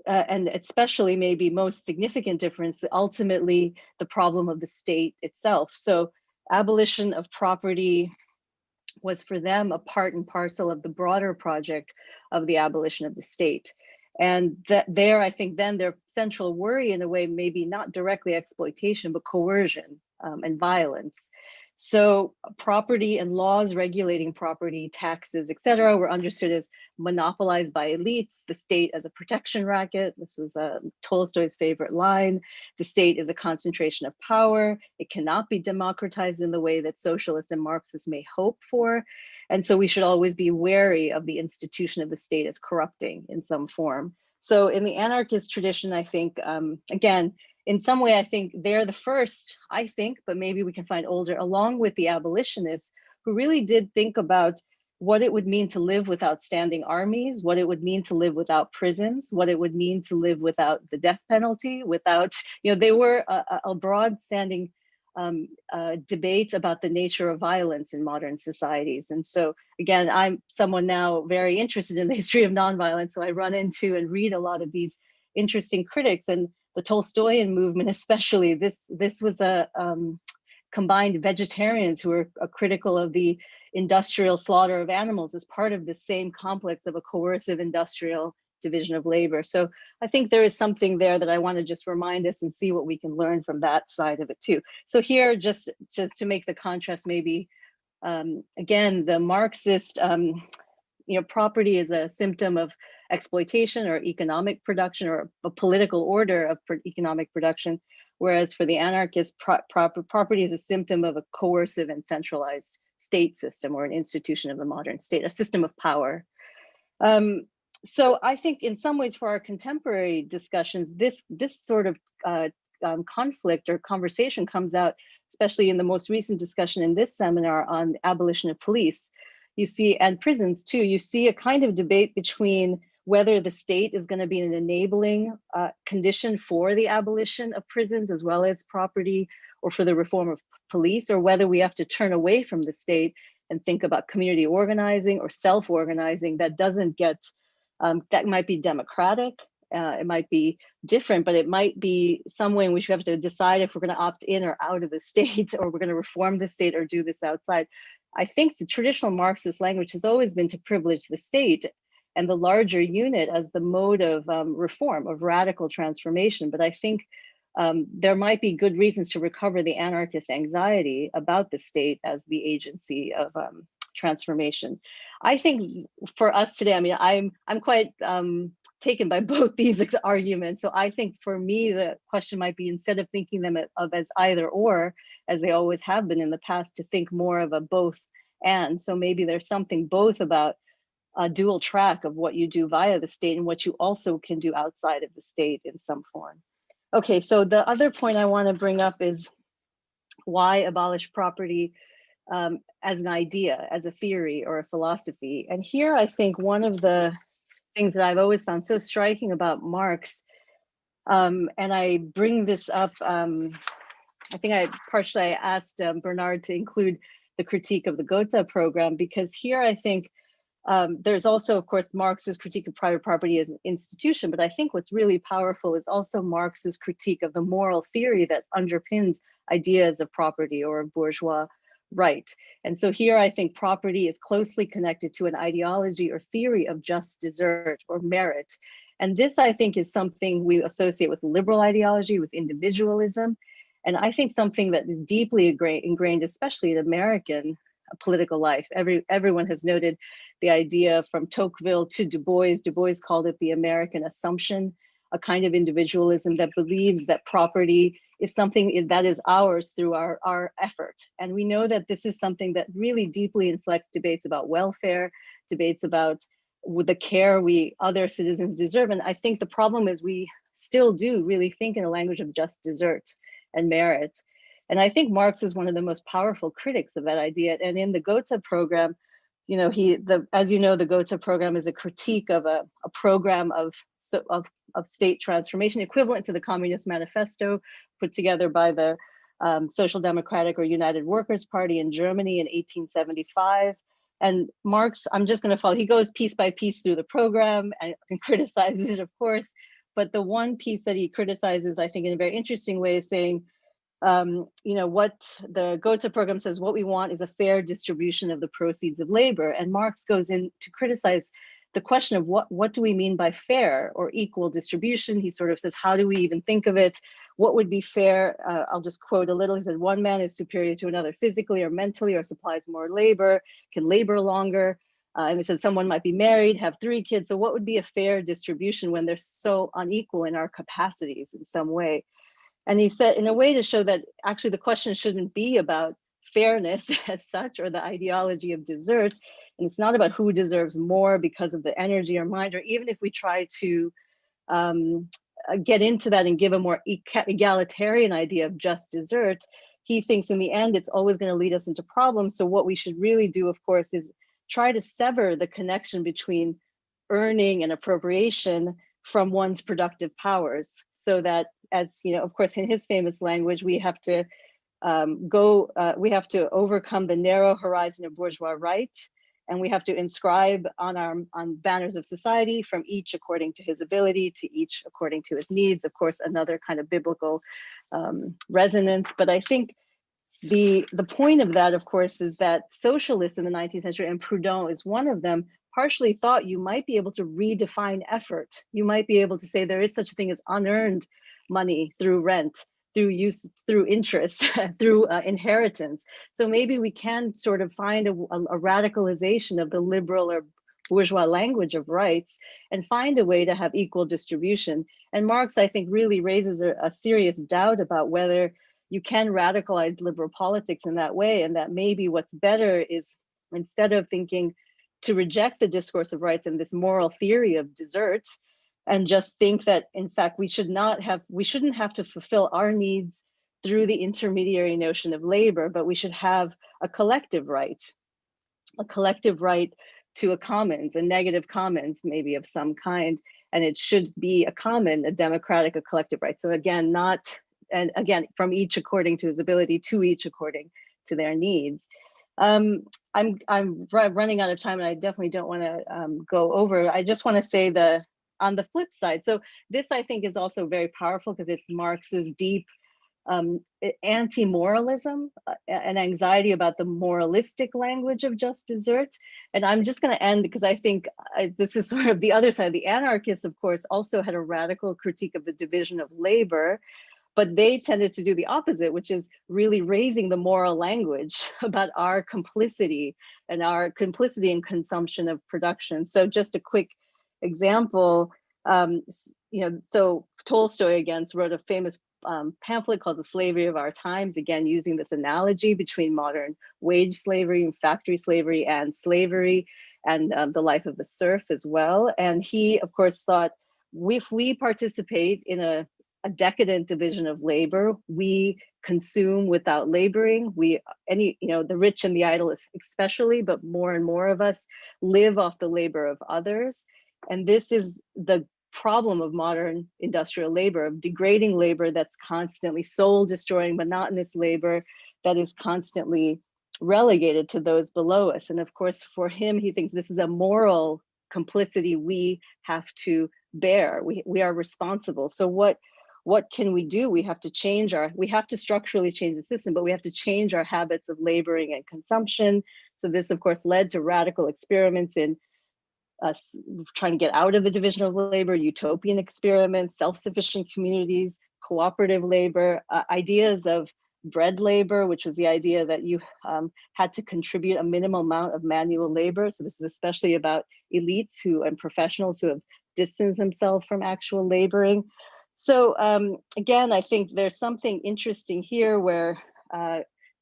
and especially maybe most significant difference, ultimately the problem of the state itself. So abolition of property was for them a part and parcel of the broader project of the abolition of the state. And that there, I think then their central worry in a way, maybe not directly exploitation, but coercion and violence. So property and laws regulating property, taxes, et cetera, were understood as monopolized by elites, the state as a protection racket. This was Tolstoy's favorite line. The state is a concentration of power. It cannot be democratized in the way that socialists and Marxists may hope for. And so we should always be wary of the institution of the state as corrupting in some form. So in the anarchist tradition, I think, again, in some way, I think they're the first, I think, but maybe we can find older, along with the abolitionists, who really did think about what it would mean to live without standing armies, what it would mean to live without prisons, what it would mean to live without the death penalty, without, they were a broad standing debate about the nature of violence in modern societies. And so again, I'm someone now very interested in the history of nonviolence, so I run into and read a lot of these interesting critics, and the Tolstoyan movement especially, this was a combined vegetarians who were critical of the industrial slaughter of animals as part of the same complex of a coercive industrial division of labor. So I think there is something there that I want to just remind us and see what we can learn from that side of it too. So here, just to make the contrast, maybe again, the Marxist, property is a symptom of exploitation or economic production, or a political order of economic production, whereas for the anarchists, property is a symptom of a coercive and centralized state system, or an institution of the modern state, a system of power. So I think in some ways for our contemporary discussions, this sort of conflict or conversation comes out, especially in the most recent discussion in this seminar on abolition of police. You see, and prisons too, you see a kind of debate between whether the state is going to be an enabling condition for the abolition of prisons as well as property, or for the reform of police, or whether we have to turn away from the state and think about community organizing or self-organizing that doesn't get, that might be democratic, it might be different, but it might be some way in which we have to decide if we're going to opt in or out of the state, or we're going to reform the state or do this outside. I think the traditional Marxist language has always been to privilege the state and the larger unit as the mode of reform, of radical transformation. But I think there might be good reasons to recover the anarchist anxiety about the state as the agency of transformation. I think for us today, I mean, I'm quite taken by both these arguments. So I think for me, the question might be, instead of thinking them of as either or, as they always have been in the past, to think more of a both and. So maybe there's something both about a dual track of what you do via the state and what you also can do outside of the state in some form. Okay, so the other point I want to bring up is why abolish property as an idea, as a theory or a philosophy. And here I think one of the things that I've always found so striking about Marx, and I bring this up, I think I partially asked Bernard to include the critique of the Gotha program, because here I think there's also, of course, Marx's critique of private property as an institution, but I think what's really powerful is also Marx's critique of the moral theory that underpins ideas of property or of bourgeois right. And so here I think property is closely connected to an ideology or theory of just desert or merit. And this, I think, is something we associate with liberal ideology, with individualism. And I think something that is deeply ingrained, especially in American political life. Everyone has noted the idea from Tocqueville to Du Bois. Du Bois called it the American assumption, a kind of individualism that believes that property is something that is ours through our effort. And we know that this is something that really deeply inflects debates about welfare, debates about the care we other citizens deserve. And I think the problem is we still do really think in a language of just desert and merit. And I think Marx is one of the most powerful critics of that idea. And in the Gotha program, you know, as you know, the Gotha program is a critique of a program of state transformation, equivalent to the Communist Manifesto put together by the Social Democratic or United Workers' Party in Germany in 1875. And Marx, I'm just going to follow, he goes piece by piece through the program and criticizes it, of course. But the one piece that he criticizes, I think, in a very interesting way, is saying, you know, what the Gotha program says, what we want is a fair distribution of the proceeds of labor. And Marx goes in to criticize the question of what do we mean by fair or equal distribution. He sort of says, how do we even think of it? What would be fair? I'll just quote a little. He said, one man is superior to another physically or mentally, or supplies more labor, can labor longer. And he said someone might be married, have 3 kids. So what would be a fair distribution when they're so unequal in our capacities in some way? And he said, in a way, to show that actually the question shouldn't be about fairness as such, or the ideology of desert. And it's not about who deserves more because of the energy or mind, or even if we try to get into that and give a more egalitarian idea of just desert, he thinks in the end, it's always going to lead us into problems. So what we should really do, of course, is try to sever the connection between earning and appropriation from one's productive powers, so that, as you know, of course, in his famous language, we have to we have to overcome the narrow horizon of bourgeois right, and we have to inscribe on banners of society, from each according to his ability to each according to his needs. Of course, another kind of biblical resonance. But I think the point of that, of course, is that socialists in the 19th century, and Proudhon is one of them, partially thought you might be able to redefine effort. You might be able to say there is such a thing as unearned money through rent, through use, through interest, through inheritance. So maybe we can sort of find a radicalization of the liberal or bourgeois language of rights and find a way to have equal distribution. And Marx, I think, really raises a serious doubt about whether you can radicalize liberal politics in that way, and that maybe what's better is, instead of thinking to reject the discourse of rights and this moral theory of desert, and just think that, in fact, we shouldn't have to fulfill our needs through the intermediary notion of labor, but we should have a collective right to a commons, a negative commons maybe of some kind, and it should be a common, a democratic, a collective right. So again, not and again, from each according to his ability, to each according to their needs. I'm running out of time, and I definitely don't want to go over. I just want to say on the flip side. So this, I think, is also very powerful because it's Marx's deep anti-moralism, an anxiety about the moralistic language of just desert. And I'm just going to end because I think this is sort of the other side. The anarchists, of course, also had a radical critique of the division of labor, but they tended to do the opposite, which is really raising the moral language about our complicity in consumption of production. So just a quick example, so Tolstoy again wrote a famous pamphlet called The Slavery of Our Times, again, using this analogy between modern wage slavery and factory slavery and the life of the serf as well. And he, of course, thought if we participate in a decadent division of labor, we consume without laboring. The rich and the idle especially, but more and more of us live off the labor of others. And this is the problem of modern industrial labor, of degrading labor that's constantly soul destroying, monotonous labor that is constantly relegated to those below us. And of course, for him, he thinks this is a moral complicity we have to bear. We are responsible. So what can we do? We have to structurally change the system, but we have to change our habits of laboring and consumption. So this, of course, led to radical experiments in trying to get out of the division of labor, utopian experiments, self-sufficient communities, cooperative labor, ideas of bread labor, which was the idea that you had to contribute a minimal amount of manual labor. So this is especially about elites and professionals who have distanced themselves from actual laboring. So again, I think there's something interesting here where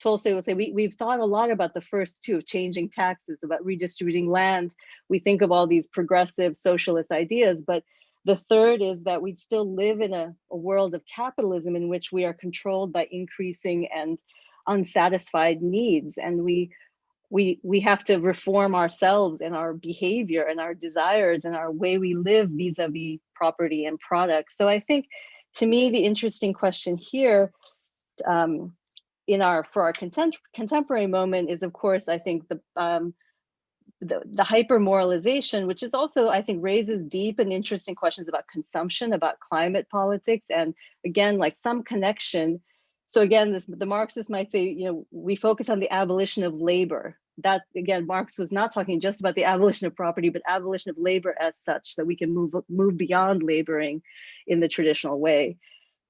Tolstoy will say, we've thought a lot about the first two, changing taxes, about redistributing land. We think of all these progressive socialist ideas, but the third is that we still live in a world of capitalism in which we are controlled by increasing and unsatisfied needs. And we have to reform ourselves and our behavior and our desires and our way we live vis-a-vis property and products. So I think, to me, the interesting question here for our contemporary moment is, of course, I think the hyper moralization, which is also, I think, raises deep and interesting questions about consumption, about climate politics, and again, like some connection. So again, the Marxists might say, we focus on the abolition of labor. That, again, Marx was not talking just about the abolition of property, but abolition of labor as such, that we can move beyond laboring in the traditional way.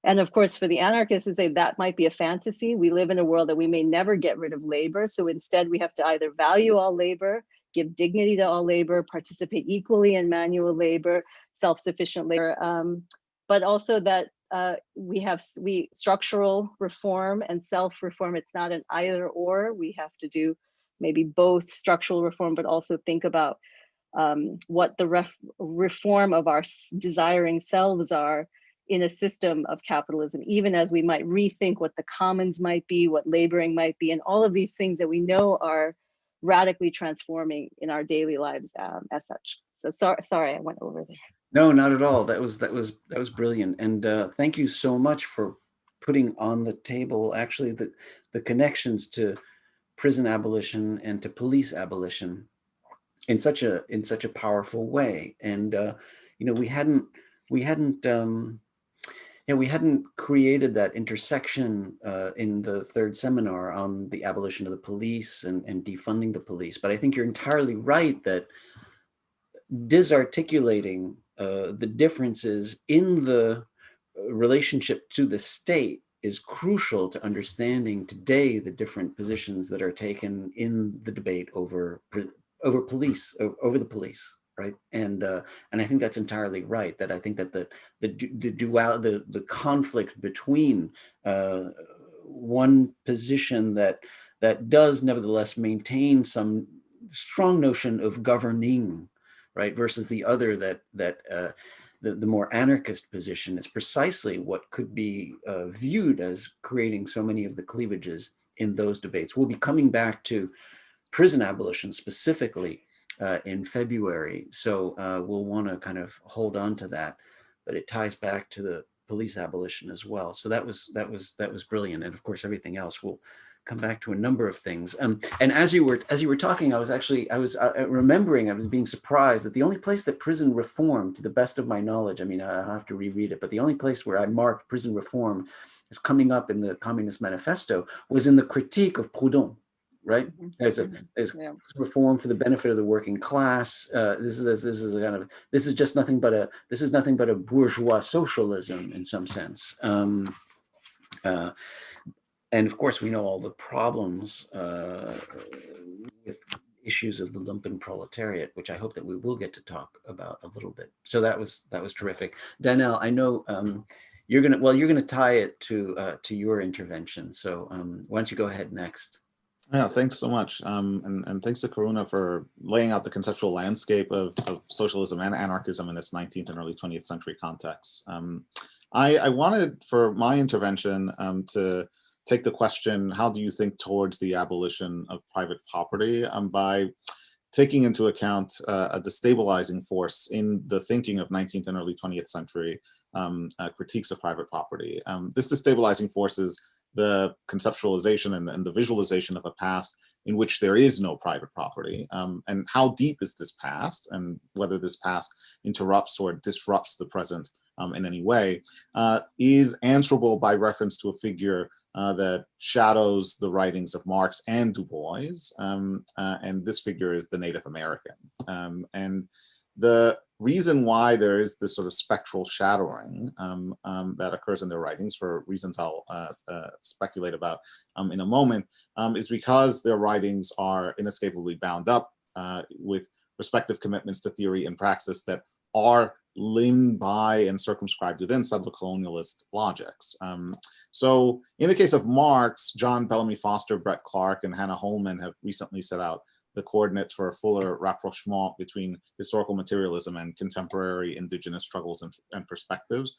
And of course, for the anarchists who say that might be a fantasy, we live in a world that we may never get rid of labor. So instead, we have to either value all labor, give dignity to all labor, participate equally in manual labor, self-sufficient labor, but also that we structural reform and self-reform. It's not an either or. We have to do maybe both structural reform, but also think about what the reform of our desiring selves are in a system of capitalism, even as we might rethink what the commons might be, what laboring might be, and all of these things that we know are radically transforming in our daily lives as such. So sorry, I went over there. No, not at all. That was brilliant, and thank you so much for putting on the table actually the connections to prison abolition and to police abolition in such a powerful way. And we hadn't created that intersection in the third seminar on the abolition of the police and defunding the police. But I think you're entirely right that disarticulating the differences in the relationship to the state is crucial to understanding today the different positions that are taken in the debate over the police, right? And I think that's entirely right. That I think that the conflict between one position that does nevertheless maintain some strong notion of governing, right, versus the other that the more anarchist position is precisely what could be viewed as creating so many of the cleavages in those debates. We'll be coming back to prison abolition specifically in February, so we'll want to kind of hold on to that, but it ties back to police abolition as well. So that was brilliant. And of course, everything else will come back to a number of things. And as you were talking, I was remembering, I was being surprised that the only place that prison reform, to the best of my knowledge, I mean, I'll have to reread it, but the only place where I marked prison reform as coming up in the Communist Manifesto was in the critique of Proudhon, right? As reform for the benefit of the working class. This is just nothing but a bourgeois socialism in some sense. And of course, we know all the problems with issues of the lumpen proletariat, which I hope that we will get to talk about a little bit. So that was terrific. Danelle, I know you're gonna tie it to your intervention. So why don't you go ahead next? Yeah, thanks so much. And thanks to Karuna for laying out the conceptual landscape of socialism and anarchism in its 19th and early 20th century context. I wanted for my intervention to take the question, how do you think towards the abolition of private property, by taking into account a destabilizing force in the thinking of 19th and early 20th century critiques of private property. This destabilizing force is the conceptualization and the visualization of a past in which there is no private property. And how deep is this past, and whether this past interrupts or disrupts the present in any way, is answerable by reference to a figure that shadows the writings of Marx and Du Bois, and this figure is the Native American. And the reason why there is this sort of spectral shadowing that occurs in their writings, for reasons I'll speculate about in a moment, is because their writings are inescapably bound up with respective commitments to theory and praxis that are limbed by and circumscribed within settler colonialist logics. So in the case of Marx, John Bellamy Foster, Brett Clark, and Hannah Holman have recently set out the coordinates for a fuller rapprochement between historical materialism and contemporary indigenous struggles and perspectives.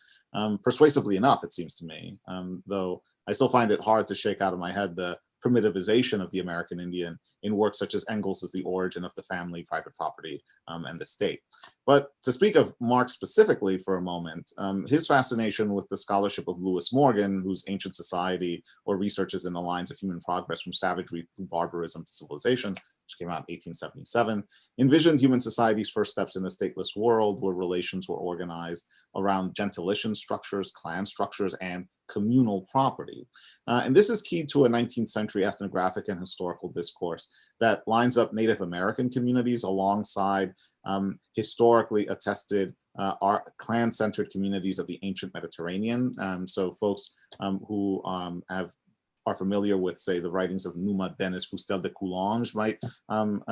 Persuasively enough, it seems to me, though I still find it hard to shake out of my head the primitivization of the American Indian in works such as Engels' The Origin of the Family, Private Property, and the State. But to speak of Marx specifically for a moment, his fascination with the scholarship of Lewis Morgan, whose Ancient Society, or Researches in the Lines of Human Progress from Savagery through Barbarism to Civilization, which came out in 1877, envisioned human society's first steps in a stateless world where relations were organized around gentilition structures, clan structures, and communal property. And this is key to a 19th century ethnographic and historical discourse that lines up Native American communities alongside historically attested clan-centered communities of the ancient Mediterranean. So folks who are familiar with, say, the writings of Numa Denis Fustel de Coulanges might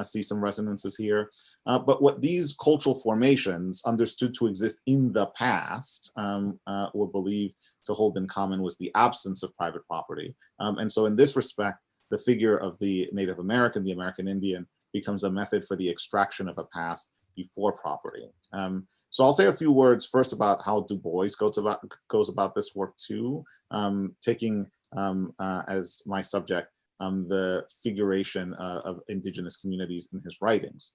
see some resonances here. But what these cultural formations understood to exist in the past were believed to hold in common was the absence of private property. And so in this respect, the figure of the Native American, the American Indian, becomes a method for the extraction of a past before property. So I'll say a few words first about how Du Bois goes about this work too, taking as my subject the figuration of indigenous communities in his writings.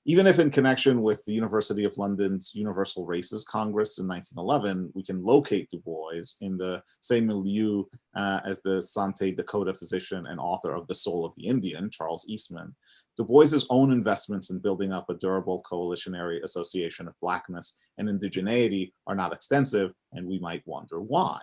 Even if in connection with the University of London's Universal Races Congress in 1911, we can locate Du Bois in the same milieu as the Sante Dakota physician and author of The Soul of the Indian, Charles Eastman, Du Bois's own investments in building up a durable coalitionary association of Blackness and indigeneity are not extensive, and we might wonder why.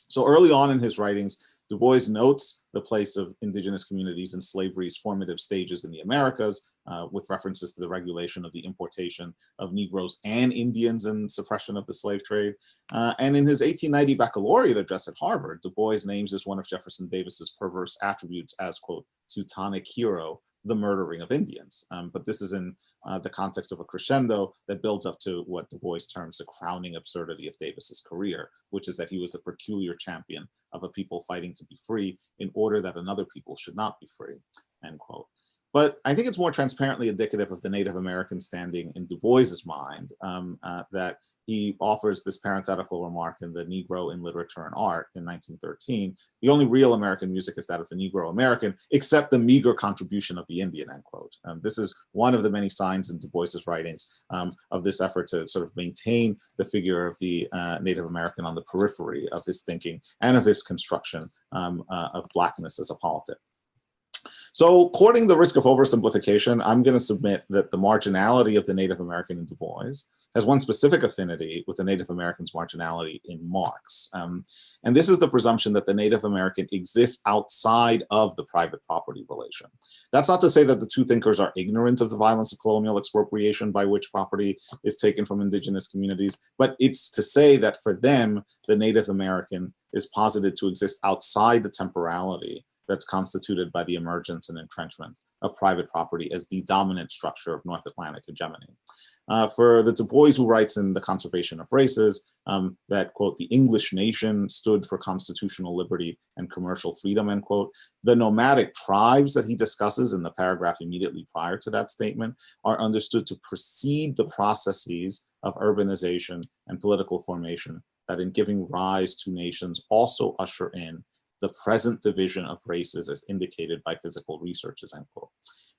So early on in his writings, Du Bois notes the place of indigenous communities in slavery's formative stages in the Americas, with references to the regulation of the importation of Negroes and Indians and suppression of the slave trade. And in his 1890 baccalaureate address at Harvard, Du Bois names as one of Jefferson Davis's perverse attributes as, quote, Teutonic hero, the murdering of Indians. But this is in the context of a crescendo that builds up to what Du Bois terms the crowning absurdity of Davis's career, which is that he was the peculiar champion of a people fighting to be free in order that another people should not be free, end quote. But I think it's more transparently indicative of the Native American standing in Du Bois's mind that he offers this parenthetical remark in The Negro in Literature and Art in 1913, the only real American music is that of the Negro American, except the meager contribution of the Indian, end quote. This is one of the many signs in Du Bois's writings of this effort to sort of maintain the figure of the Native American on the periphery of his thinking and of his construction of Blackness as a politic. So, courting the risk of oversimplification, I'm going to submit that the marginality of the Native American in Du Bois has one specific affinity with the Native American's marginality in Marx. And this is the presumption that the Native American exists outside of the private property relation. That's not to say that the two thinkers are ignorant of the violence of colonial expropriation by which property is taken from indigenous communities, but it's to say that for them, the Native American is posited to exist outside the temporality that's constituted by the emergence and entrenchment of private property as the dominant structure of North Atlantic hegemony. For the Du Bois, who writes in The Conservation of Races that, quote, the English nation stood for constitutional liberty and commercial freedom, end quote, the nomadic tribes that he discusses in the paragraph immediately prior to that statement are understood to precede the processes of urbanization and political formation that in giving rise to nations also usher in the present division of races as indicated by physical researches, end quote.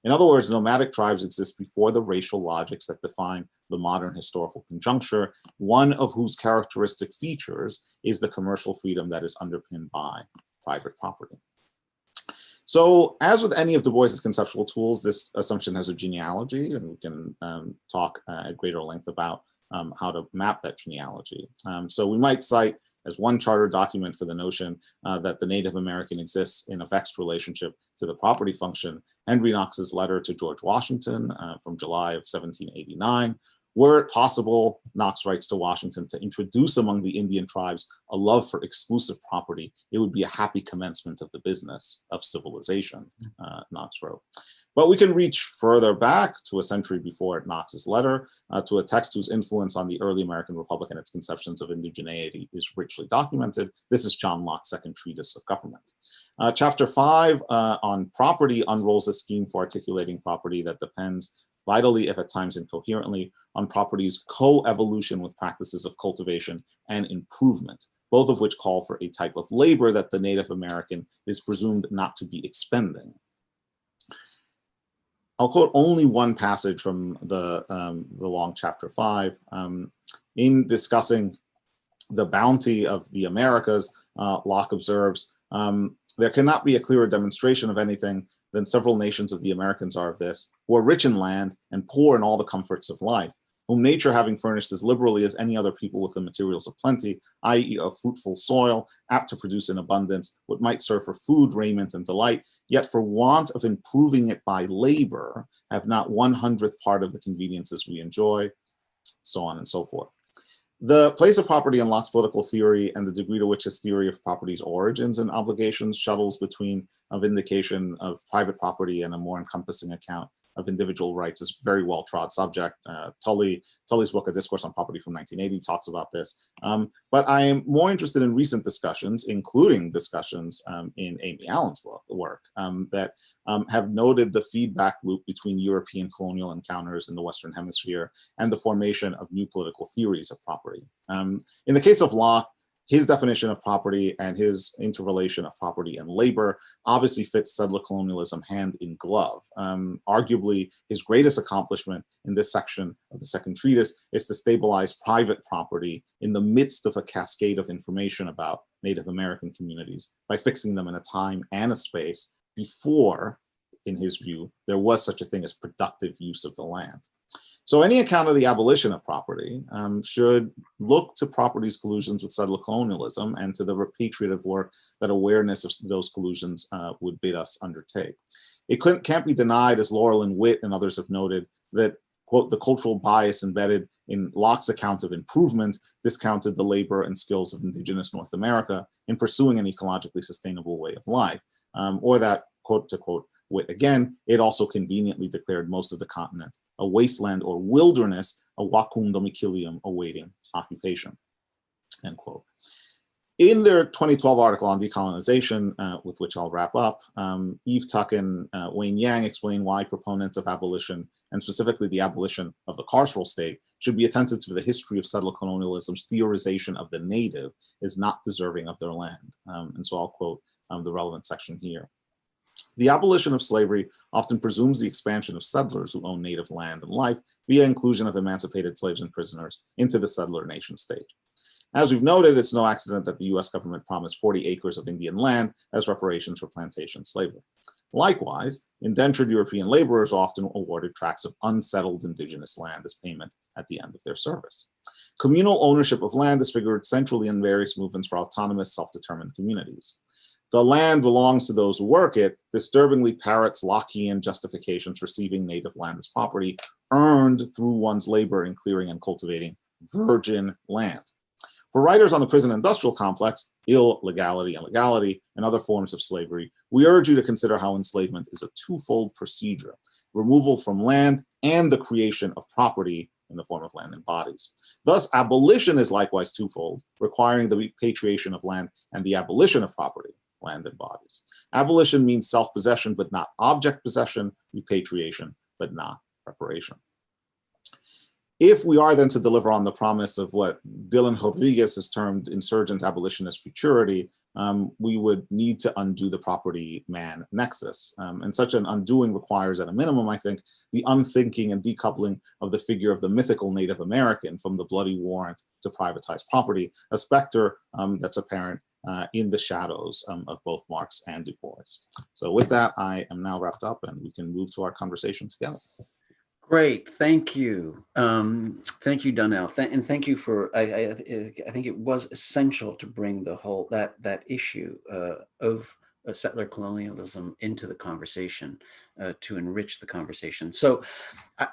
In other words, nomadic tribes exist before the racial logics that define the modern historical conjuncture, one of whose characteristic features is the commercial freedom that is underpinned by private property. So, as with any of Du Bois's conceptual tools, this assumption has a genealogy, and we can talk at greater length about how to map that genealogy. So we might cite as one charter document for the notion that the Native American exists in a vexed relationship to the property function, Henry Knox's letter to George Washington from July of 1789. Were it possible, Knox writes to Washington, to introduce among the Indian tribes a love for exclusive property, it would be a happy commencement of the business of civilization, Knox wrote. But we can reach further back to a century before Knox's letter, to a text whose influence on the early American Republic and its conceptions of indigeneity is richly documented. This is John Locke's second treatise of government. Chapter 5 on property unrolls a scheme for articulating property that depends vitally, if at times incoherently, on property's co-evolution with practices of cultivation and improvement, both of which call for a type of labor that the Native American is presumed not to be expending. I'll quote only one passage from the long chapter 5. In discussing the bounty of the Americas, Locke observes, there cannot be a clearer demonstration of anything than several nations of the Americans are of this, who are rich in land and poor in all the comforts of life, whom nature having furnished as liberally as any other people with the materials of plenty, i.e. a fruitful soil, apt to produce in abundance what might serve for food, raiment, and delight, yet for want of improving it by labor, have not 1/100th part of the conveniences we enjoy, so on and so forth. The place of property in Locke's political theory and the degree to which his theory of property's origins and obligations shuttles between a vindication of private property and a more encompassing account of individual rights is a very well-trod subject. Tully's book, A Discourse on Property from 1980, talks about this. But I am more interested in recent discussions, including discussions in Amy Allen's work that have noted the feedback loop between European colonial encounters in the Western Hemisphere and the formation of new political theories of property. In the case of Locke, his definition of property and his interrelation of property and labor obviously fits settler colonialism hand in glove. Arguably, his greatest accomplishment in this section of the second treatise is to stabilize private property in the midst of a cascade of information about Native American communities by fixing them in a time and a space before, in his view, there was such a thing as productive use of the land. So any account of the abolition of property should look to property's collusions with settler colonialism and to the repatriative work that awareness of those collusions would bid us undertake. It can't be denied, as Laurel and Witt and others have noted, that, quote, the cultural bias embedded in Locke's account of improvement discounted the labor and skills of indigenous North America in pursuing an ecologically sustainable way of life, or that, quote to quote, Witt again, it also conveniently declared most of the continent a wasteland or wilderness, a vacum domicilium awaiting occupation, end quote. In their 2012 article on decolonization, with which I'll wrap up, Eve Tucken, Wayne Yang explain why proponents of abolition, and specifically the abolition of the carceral state, should be attentive to the history of settler colonialism's theorization of the native is not deserving of their land. And so I'll quote the relevant section here. The abolition of slavery often presumes the expansion of settlers who own native land and life via inclusion of emancipated slaves and prisoners into the settler nation state. As we've noted, it's no accident that the US government promised 40 acres of Indian land as reparations for plantation slavery. Likewise, indentured European laborers are often awarded tracts of unsettled indigenous land as payment at the end of their service. Communal ownership of land is figured centrally in various movements for autonomous, self-determined communities. The land belongs to those who work it disturbingly parrots Lockean justifications for receiving native land as property earned through one's labor in clearing and cultivating virgin land. For writers on the prison industrial complex, illegality and legality, and other forms of slavery, we urge you to consider how enslavement is a twofold procedure: removal from land and the creation of property in the form of land and bodies. Thus, abolition is likewise twofold, requiring the repatriation of land and the abolition of property, land and bodies. Abolition means self-possession, but not object possession, repatriation, but not reparation. If we are then to deliver on the promise of what Dylan Rodriguez has termed insurgent abolitionist futurity, we would need to undo the property man nexus. And such an undoing requires, at a minimum, I think, the unthinking and decoupling of the figure of the mythical Native American from the bloody warrant to privatize property, a specter that's apparent in the shadows of both Marx and Du Bois. So with that, I am now wrapped up and we can move to our conversation together. Great, thank you. Thank you, Donnell. And thank you for, I think it was essential to bring the whole, that issue of settler colonialism into the conversation to enrich the conversation. So I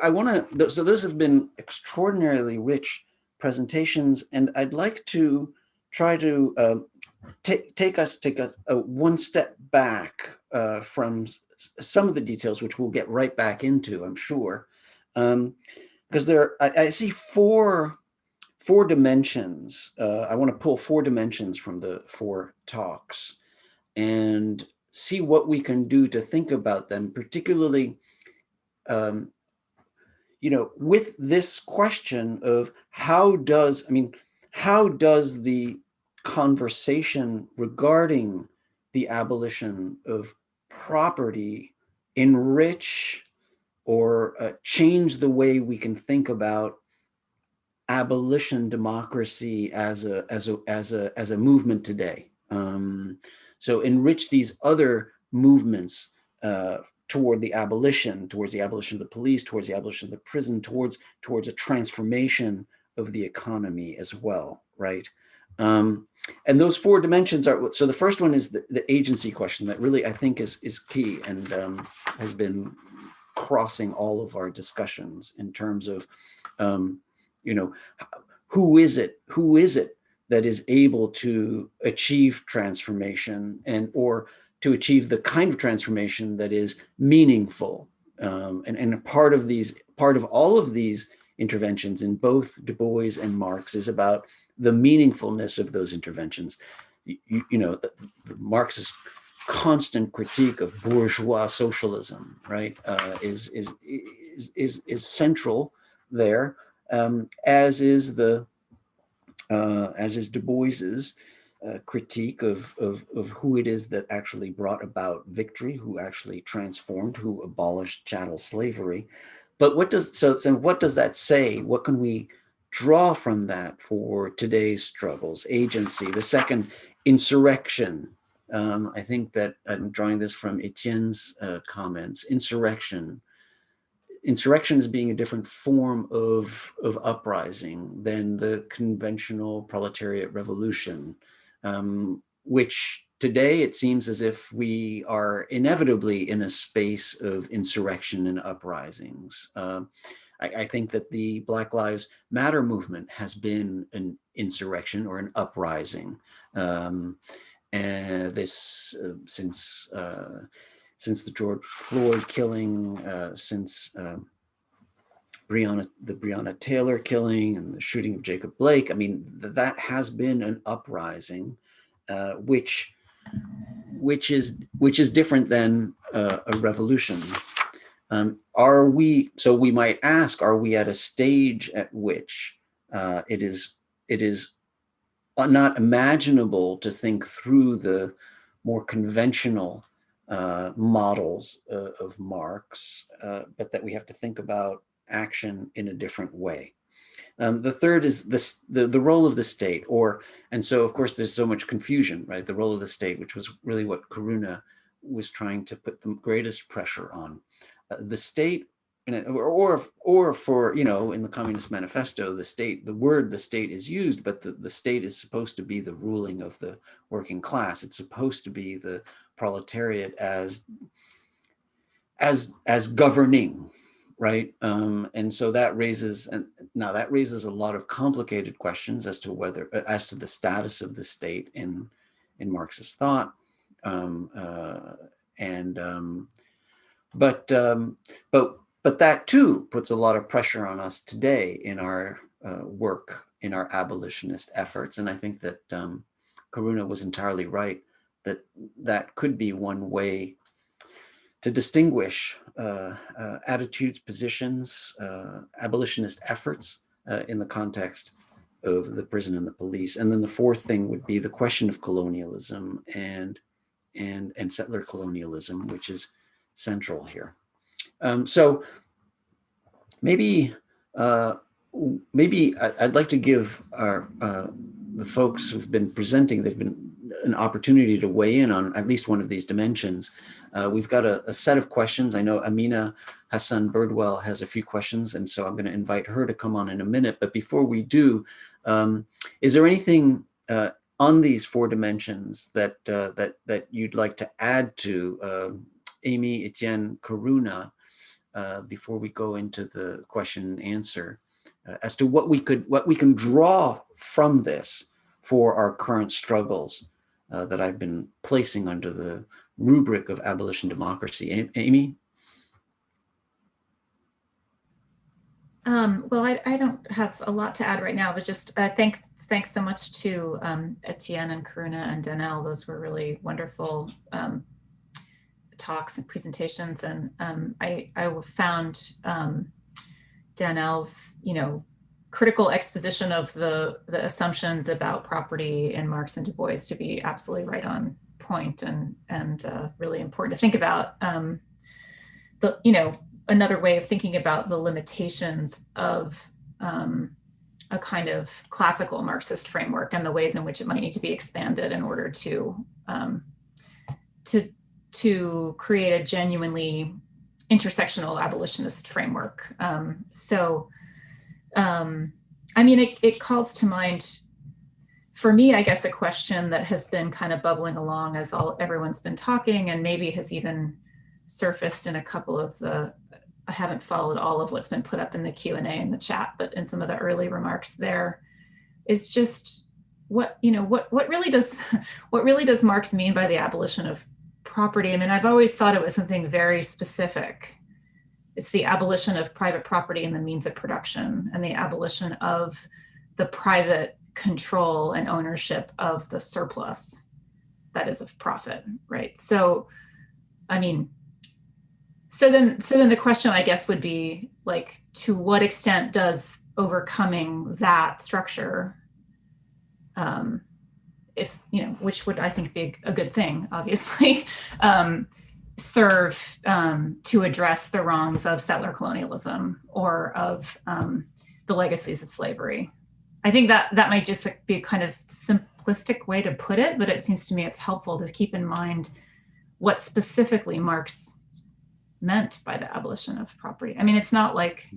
want to, so those have been extraordinarily rich presentations, and I'd like to try to take a one step back from some of the details, which we'll get right back into, I'm sure, because I see four dimensions. I want to pull 4 dimensions from the 4 talks and see what we can do to think about them, particularly, with this question of how does the conversation regarding the abolition of property enrich or change the way we can think about abolition democracy as a movement today. So enrich these other movements towards the abolition of the police, towards the abolition of the prison, towards a transformation of the economy as well, right? And those 4 dimensions are, so the first one is the agency question that really I think is key and has been crossing all of our discussions in terms of, who is it that is able to achieve transformation or to achieve the kind of transformation that is meaningful. And a part of all of these interventions in both Du Bois and Marx is about the meaningfulness of those interventions. The Marxist constant critique of bourgeois socialism, right, is central there, as is Du Bois's critique of who it is that actually brought about victory, who actually transformed, who abolished chattel slavery. But what does that say? What can we draw from that for today's struggles? Agency. The second, insurrection. I think that I'm drawing this from Étienne's comments. Insurrection as being a different form of uprising than the conventional proletariat revolution, which today it seems as if we are inevitably in a space of insurrection and uprisings. I think that the Black Lives Matter movement has been an insurrection or an uprising, and this since the George Floyd killing, since the Breonna Taylor killing and the shooting of Jacob Blake. I mean, that has been an uprising, which is different than a revolution. So we might ask, are we at a stage at which it is not imaginable to think through the more conventional models of Marx, but that we have to think about action in a different way? The third is the role of the state, and so of course there's so much confusion, right? The role of the state, which was really what Karuna was trying to put the greatest pressure on. The state, or for, in the Communist Manifesto, the word the state is used, but the state is supposed to be the ruling of the working class. It's supposed to be the proletariat as governing, right? And so that raises a lot of complicated questions as to the status of the state in Marxist thought, but that too puts a lot of pressure on us today in our work, in our abolitionist efforts. And I think that Karuna was entirely right that could be one way to distinguish attitudes, positions, abolitionist efforts in the context of the prison and the police. And then the fourth thing would be the question of colonialism and settler colonialism, which is central here. So maybe I'd like to give the folks who've been presenting, they've been an opportunity to weigh in on at least one of these dimensions. We've got a set of questions. I know Amina Hassan Birdwell has a few questions, and so I'm going to invite her to come on in a minute. But before we do, is there anything on these four dimensions that you'd like to add to, Amy, Etienne, Karuna, before we go into the question and answer, as to what we can draw from this for our current struggles that I've been placing under the rubric of abolition democracy? Amy? Well, I don't have a lot to add right now, but just thanks so much to Etienne and Karuna and Danelle. Those were really wonderful talks and presentations, and I found Danelle's critical exposition of the assumptions about property in Marx and Du Bois to be absolutely right on point, and really important to think about. Another way of thinking about the limitations of a kind of classical Marxist framework and the ways in which it might need to be expanded in order to create a genuinely intersectional abolitionist framework. It calls to mind, for me, I guess, a question that has been kind of bubbling along as everyone's been talking, and maybe has even surfaced in a couple of I haven't followed all of what's been put up in the Q&A in the chat, but in some of the early remarks there, is just what really does Marx mean by the abolition of property? I mean, I've always thought it was something very specific. It's the abolition of private property and the means of production, and the abolition of the private control and ownership of the surplus that is of profit, right? So, so then the question, I guess, would be, like, to what extent does overcoming that structure, which would, I think, be a good thing, obviously, serve to address the wrongs of settler colonialism or of the legacies of slavery? I think that might just be a kind of simplistic way to put it, but it seems to me it's helpful to keep in mind what specifically Marx meant by the abolition of property. I mean, it's not like,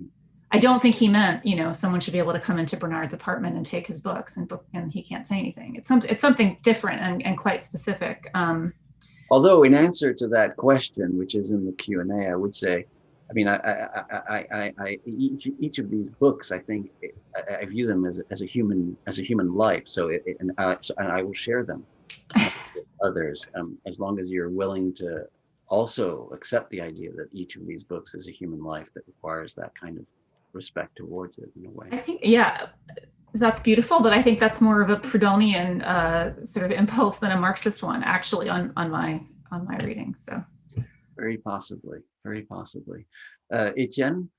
I don't think he meant, someone should be able to come into Bernard's apartment and take his books and he can't say anything. It's something different and quite specific. Although, in answer to that question, which is in the Q&A, I would say, each of these books, I think, I view them as a human life. So, and I will share them with others, as long as you're willing to also accept the idea that each of these books is a human life that requires that kind of respect towards it in a way. I think, yeah, that's beautiful, but I think that's more of a Proudhonian sort of impulse than a Marxist one, actually, on my reading. So, very possibly, very possibly. Étienne,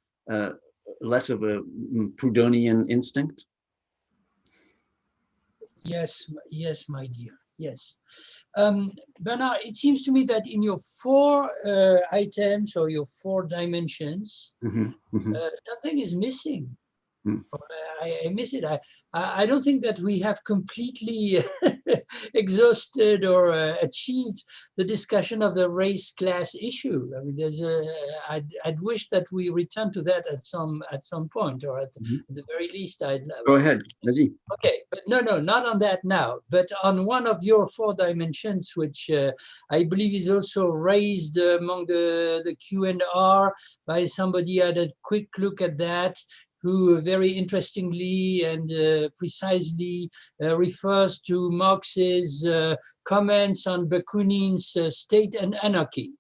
less of a Proudhonian instinct. Yes, yes, my dear. Yes. Bernard, it seems to me that in your 4 items or your 4 dimensions, something is missing. I miss it. I don't think that we have completely exhausted or achieved the discussion of the race-class issue. I mean, I'd wish that we return to that at some point, or at the very least, Go ahead, vas-y. Okay, but no, not on that now, but on one of your 4 dimensions, which I believe is also raised among the Q&R by somebody who had a quick look at that, who very interestingly and precisely refers to Marx's comments on Bakunin's State and Anarchy.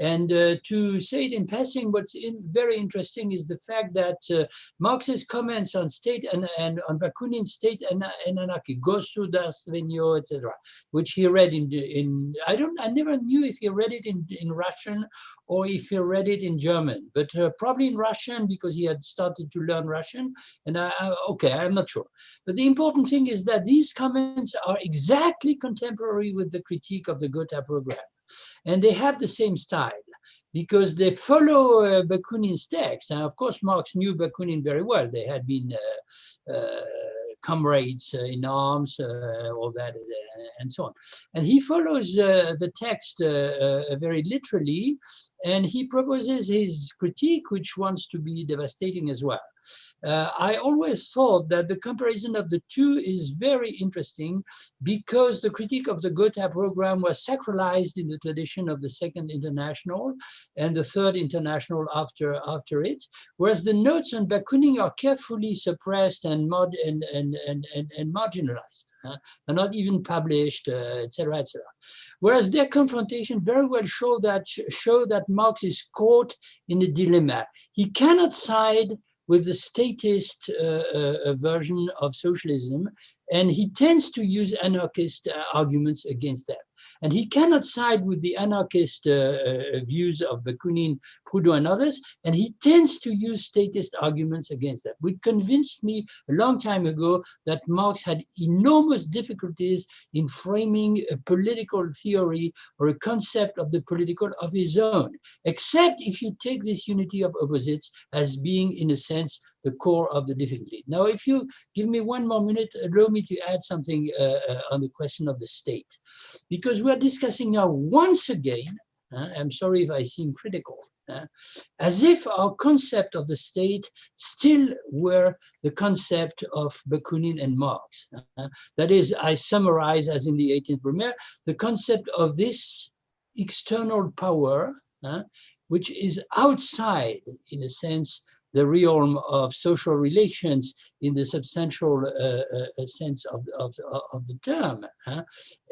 And to say it in passing, what's very interesting is the fact that Marx's comments on state and on Bakunin's State and Anarchy goes through Das Venio, etc., which he read in I never knew if he read it in Russian or if he read it in German, but probably in Russian because he had started to learn Russian. And okay, I'm not sure. But the important thing is that these comments are exactly contemporary with the critique of the Gotha program. And they have the same style because they follow Bakunin's text. And of course, Marx knew Bakunin very well. They had been comrades in arms, all that, and so on. And he follows the text very literally, and he proposes his critique, which wants to be devastating as well. I always thought that the comparison of the two is very interesting because the critique of the Gotha program was sacralized in the tradition of the Second International and the Third International after it, whereas the notes on Bakunin are carefully suppressed and marginalized. They're not even published, etc., etc. Whereas their confrontation very well show that Marx is caught in a dilemma. He cannot side with the statist version of socialism, and he tends to use anarchist arguments against them. And he cannot side with the anarchist views of Bakunin, Proudhon, and others, and he tends to use statist arguments against them, which convinced me a long time ago that Marx had enormous difficulties in framing a political theory or a concept of the political of his own, except if you take this unity of opposites as being, in a sense, the core of the difficulty. Now, if you give me one more minute, allow me to add something on the question of the state. Because we're discussing now once again, I'm sorry if I seem critical, as if our concept of the state still were the concept of Bakunin and Marx. That is, I summarize as in the 18th Brumaire, the concept of this external power, which is outside, in a sense, the realm of social relations in the substantial sense of the term,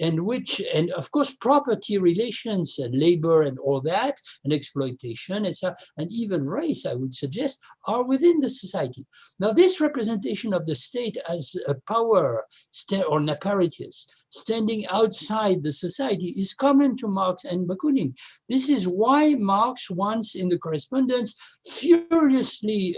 and of course property relations and labor and all that, and exploitation, etc., and even race, I would suggest, are within the society. Now, this representation of the state as a power or an apparatus standing outside the society is common to Marx and Bakunin. This is why Marx once in the correspondence furiously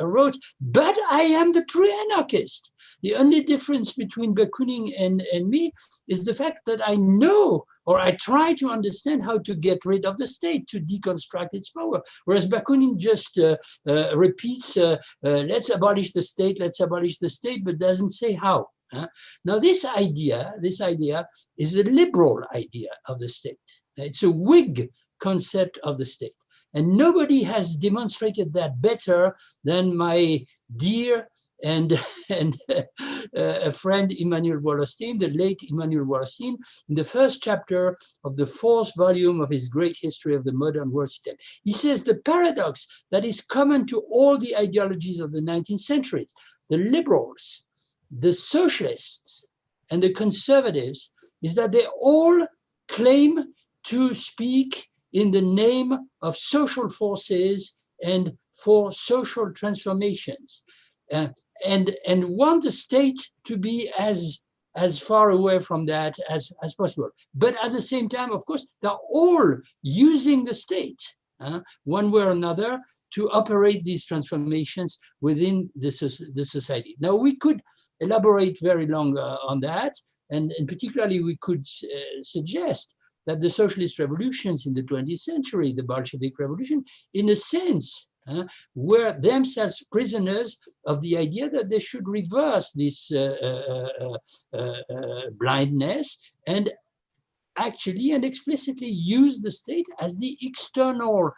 wrote, "But I am the true anarchist." The only difference between Bakunin and me is the fact that I know, or I try to understand how to get rid of the state, to deconstruct its power. Whereas Bakunin just repeats, let's abolish the state, but doesn't say how. Now, this idea is a liberal idea of the state. It's a Whig concept of the state. And nobody has demonstrated that better than my dear and a friend, Immanuel Wallerstein, the late Immanuel Wallerstein, in the first chapter of the 4th volume of his great history of the modern world system. He says the paradox that is common to all the ideologies of the 19th century, the liberals, the socialists, and the conservatives, is that they all claim to speak in the name of social forces and for social transformations, and want the state to be as far away from that as possible. But at the same time, of course, they're all using the state one way or another to operate these transformations within the society. Now, we could elaborate very long on that, and particularly we could suggest that the socialist revolutions in the 20th century, the Bolshevik Revolution, in a sense, were themselves prisoners of the idea that they should reverse this blindness and actually and explicitly use the state as the external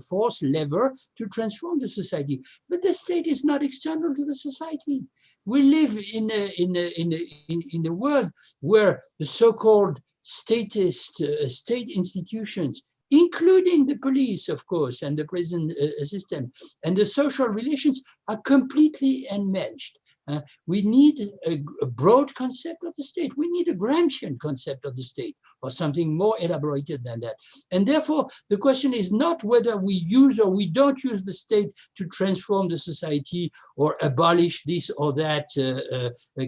force, lever, to transform the society. But the state is not external to the society. We live in a world where the so-called statist state institutions, including the police, of course, and the prison system, and the social relations are completely enmeshed. We need a broad concept of the state. We need a Gramscian concept of the state, or something more elaborated than that. And therefore, the question is not whether we use or we don't use the state to transform the society or abolish this or that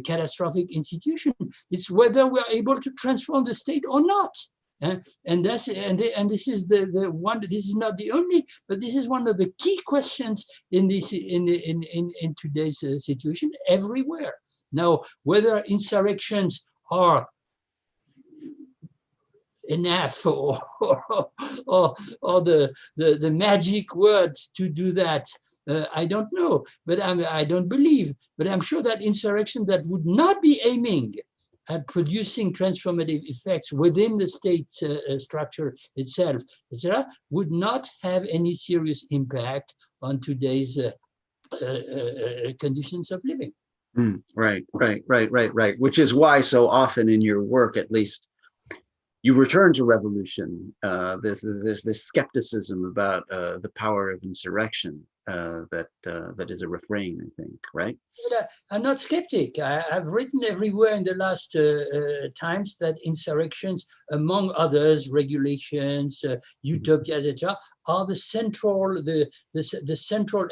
catastrophic institution. It's whether we're able to transform the state or not. And this is the one. This is not the only, but this is one of the key questions in this in today's situation everywhere. Now, whether insurrections are enough or the magic words to do that, I don't know, but I don't believe. But I'm sure that insurrection that would not be aiming at producing transformative effects within the state structure itself, etc., would not have any serious impact on today's conditions of living. Right. Which is why so often in your work, at least, you return to revolution. There's this skepticism about the power of insurrection that is a refrain, I think, right? But, I'm not skeptic. I've written everywhere in the last times that insurrections, among others, regulations, utopias, etc., are the central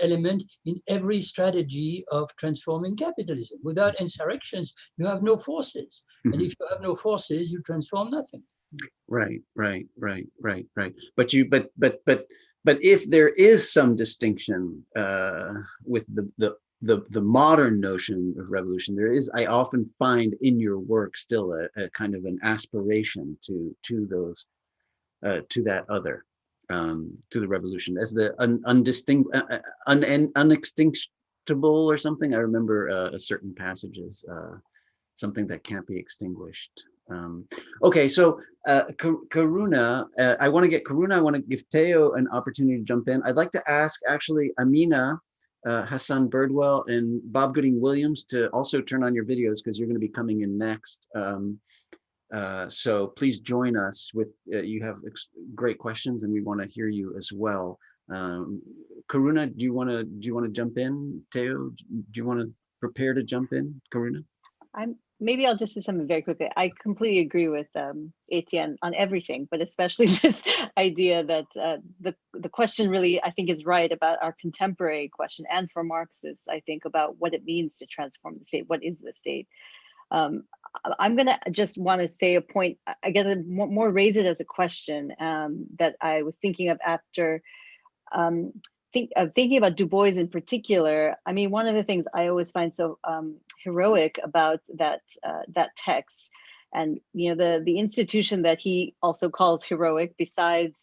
element in every strategy of transforming capitalism. Without insurrections, you have no forces, and if you have no forces, you transform nothing. Right. But if there is some distinction with the modern notion of revolution, there is, I often find in your work still a kind of an aspiration to those to that other, to the revolution as the unextinguishable or something. I remember a certain passages, something that can't be extinguished. Okay, so Karuna, I want to give Theo an opportunity to jump in. I'd like to ask actually Amina, Hassan Birdwell, and Bob Gooding-Williams to also turn on your videos because you're going to be coming in next. So please join us with, you have great questions and we want to hear you as well. Karuna, do you want to jump in? Theo, do you want to prepare to jump in, Karuna? Maybe I'll just say something very quickly. I completely agree with Étienne on everything, but especially this idea that the question really, I think, is right about our contemporary question, and for Marxists, I think, about what it means to transform the state. What is the state? I'm going to just want to say a point, I guess, more raise it as a question that I was thinking of after thinking about Du Bois in particular. I mean, one of the things I always find so heroic about that text, and the institution that he also calls heroic, besides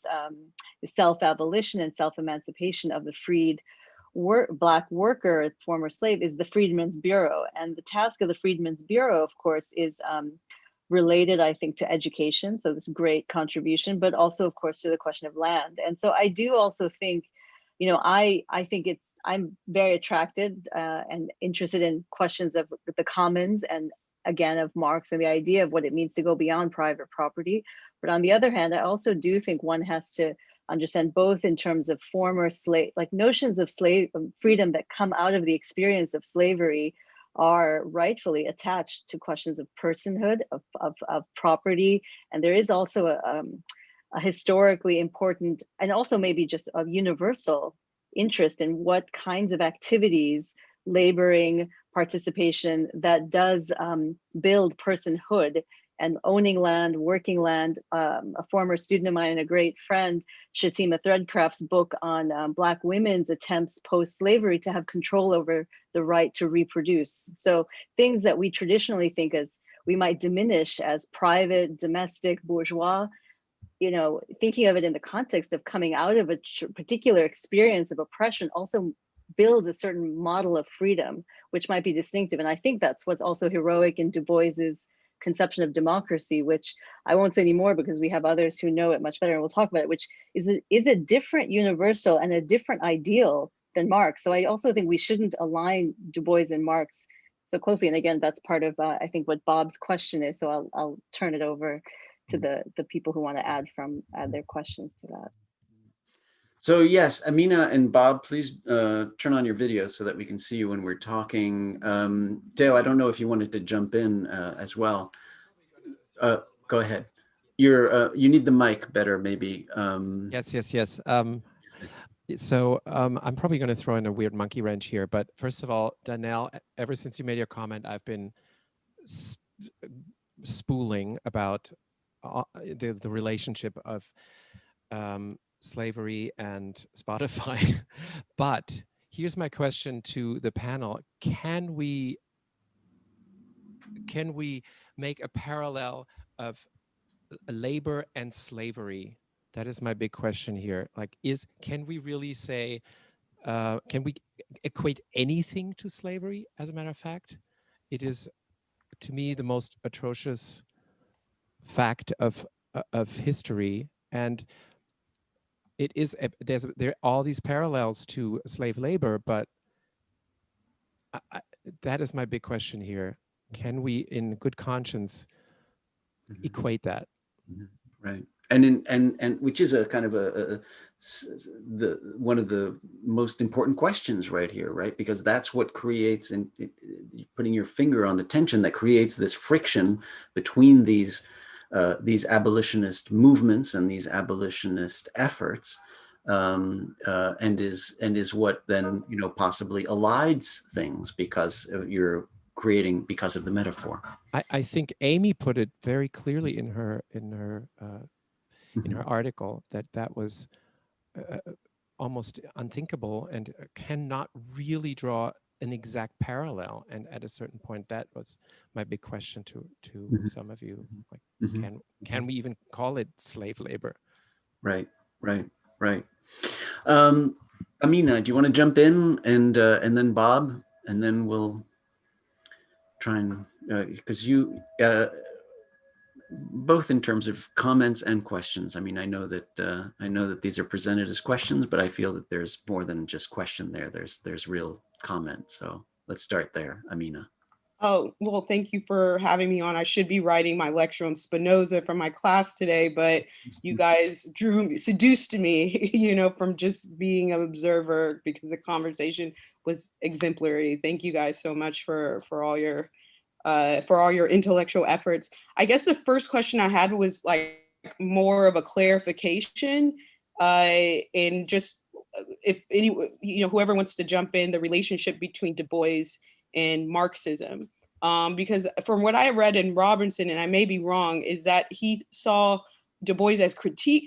the self-abolition and self-emancipation of the freed Black worker, former slave, is the Freedmen's Bureau. And the task of the Freedmen's Bureau, of course, is related, I think, to education. So this great contribution, but also, of course, to the question of land. And so I do also think, I think I'm very attracted and interested in questions of the commons, and again, of Marx and the idea of what it means to go beyond private property. But on the other hand, I also do think one has to understand both in terms of former slave, like notions of slave freedom that come out of the experience of slavery are rightfully attached to questions of personhood, of property. And there is also a historically important, and also maybe just a universal interest in what kinds of activities, laboring, participation that does build personhood and owning land, working land. A former student of mine and a great friend, Shatima Threadcraft's book on Black women's attempts post-slavery to have control over the right to reproduce. So things that we traditionally think as, we might diminish as private, domestic, bourgeois, you know, thinking of it in the context of coming out of a particular experience of oppression also builds a certain model of freedom, which might be distinctive. And I think that's what's also heroic in Du Bois's conception of democracy, which I won't say anymore because we have others who know it much better and we'll talk about it, which is a different universal and a different ideal than Marx. So I also think we shouldn't align Du Bois and Marx so closely. And again, that's part of, I think, what Bob's question is. So I'll turn it over to the people who want to add their questions to that. So yes, Amina and Bob, please turn on your video so that we can see you when we're talking. Theo, I don't know if you wanted to jump in as well. Go ahead. You need the mic better, maybe. Yes. So I'm probably going to throw in a weird monkey wrench here, but first of all, Danelle, ever since you made your comment, I've been spooling about the relationship of slavery and Spotify. But here's my question to the panel. Can we make a parallel of labor and slavery? That is my big question here. Like, can we really say, can we equate anything to slavery? As a matter of fact, it is, to me, the most atrocious fact of history, and it is there are all these parallels to slave labor, but that is my big question here. Can we, in good conscience, equate that? Right, and which is a kind of one of the most important questions right here, right? Because that's what creates, and putting your finger on the tension that creates this friction between these abolitionist movements and these abolitionist efforts, and is what then, you know, possibly elides things because you're creating, because of the metaphor. I think Amy put it very clearly in her article that was almost unthinkable and cannot really draw an exact parallel. And at a certain point, that was my big question to some of you. Like, can we even call it slave labor? Right. Amina, do you want to jump in, and then Bob, and then we'll try and, because you, both in terms of comments and questions. I mean, I know that these are presented as questions, but I feel that there's more than just question there. There's real comment. So let's start there, Amina. Oh, well, thank you for having me on. I should be writing my lecture on Spinoza from my class today, but you guys seduced me, you know, from just being an observer, because the conversation was exemplary. Thank you guys so much for all your intellectual efforts. I guess the first question I had was like more of a clarification, and just if any, you know, whoever wants to jump in, the relationship between Du Bois and Marxism, because from what I read in Robinson, and I may be wrong, is that he saw Du Bois as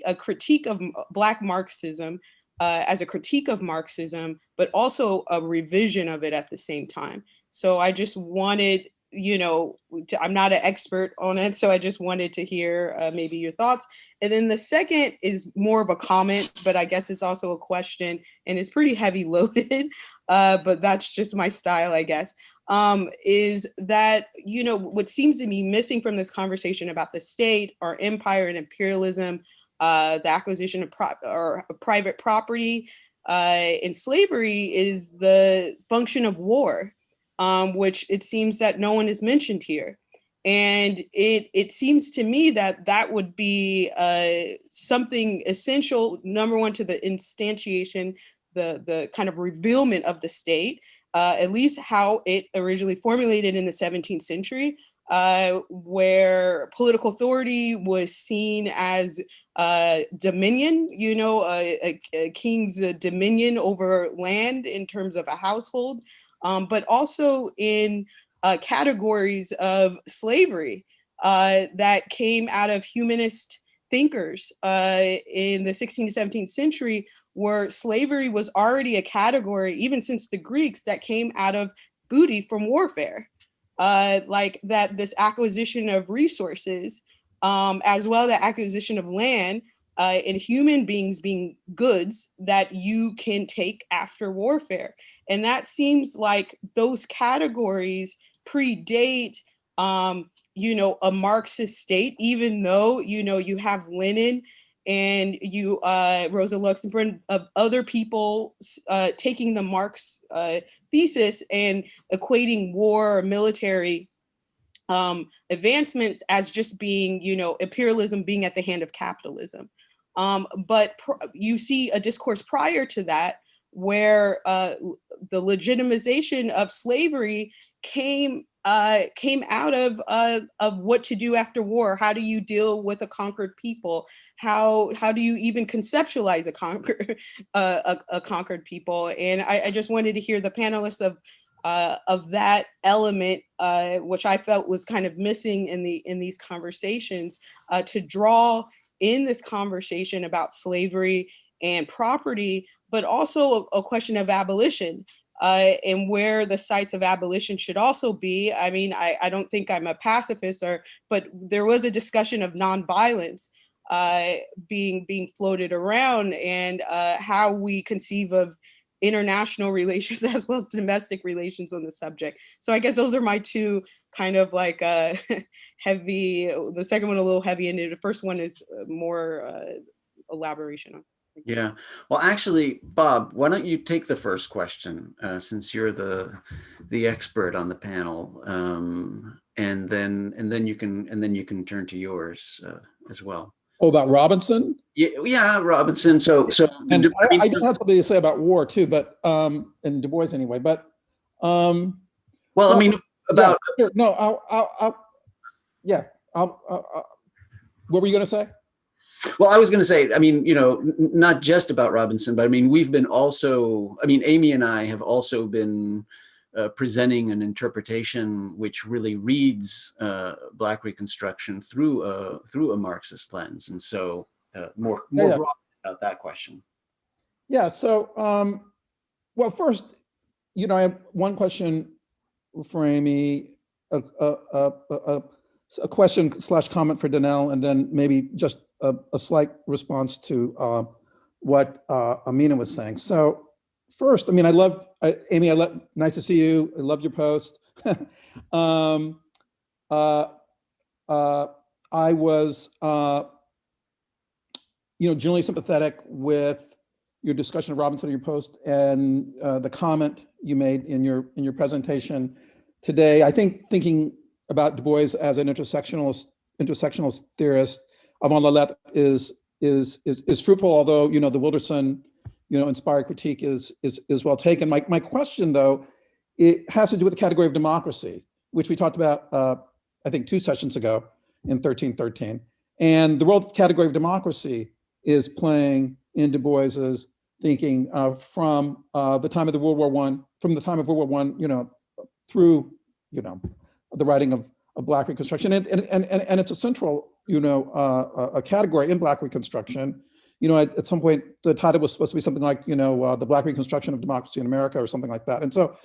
a critique of Black Marxism, as a critique of Marxism, but also a revision of it at the same time. So I just wanted, you know, I'm not an expert on it, so I just wanted to hear maybe your thoughts. And then the second is more of a comment, but I guess it's also a question, and it's pretty heavy loaded, but that's just my style, I guess, is that, you know, what seems to be missing from this conversation about the state or empire and imperialism, the acquisition of private property in slavery, is the function of war, which it seems that no one has mentioned here. And it seems to me that would be something essential, number one, to the instantiation, the kind of revealment of the state, at least how it originally formulated in the 17th century, where political authority was seen as dominion, a king's dominion over land in terms of a household, but also in categories of slavery that came out of humanist thinkers in the 16th to 17th century, where slavery was already a category, even since the Greeks, that came out of booty from warfare. Like that, this acquisition of resources, as well as the acquisition of land, and human beings being goods that you can take after warfare. And that seems like those categories predate, a Marxist state, even though, you have Lenin and Rosa Luxemburg, of other people taking the Marx thesis and equating war or military advancements as just being, imperialism being at the hand of capitalism. But you see a discourse prior to that where the legitimization of slavery came out of what to do after war. How do you deal with a conquered people? How do you even conceptualize a conquered people? And I just wanted to hear the panelists of that element, which I felt was kind of missing in these conversations, to draw in this conversation about slavery and property, but also a question of abolition. And where the sites of abolition should also be. I mean, I don't think I'm a pacifist, but there was a discussion of nonviolence being floated around, and how we conceive of international relations as well as domestic relations on the subject. So I guess those are my two kind of like heavy. The second one a little heavy, and the first one is more elaboration on. Yeah. Well, actually, Bob, why don't you take the first question, since you're the expert on the panel, and then you can turn to yours as well. Oh, about Robinson? Yeah, Robinson. So and I just have something to say about war too, but and Du Bois anyway. But well, I mean, about yeah, sure. No, what were you going to say? Well, I was going to say, I mean, not just about Robinson, but I mean, Amy and I have also been presenting an interpretation which really reads Black Reconstruction through a Marxist lens, and so more broadly about that question. Yeah. So, well, first, I have one question for Amy, a question / comment for Danelle, and then maybe just a slight response to what Amina was saying. So first, I mean, Amy, nice to see you. I love your post. I was, generally sympathetic with your discussion of Robinson in your post and the comment you made in your presentation today. I think thinking about Du Bois as an intersectionalist theorist avant la lettre is fruitful, although the Wilderson inspired critique is well taken. My question, though, it has to do with the category of democracy, which we talked about I think 2 sessions ago in 1313, and the role the category of democracy is playing in Du Bois's thinking from the time of World War I, through the writing of Black Reconstruction, and it's a central a category in Black Reconstruction. At some point the title was supposed to be something like the Black Reconstruction of Democracy in America or something like that. And so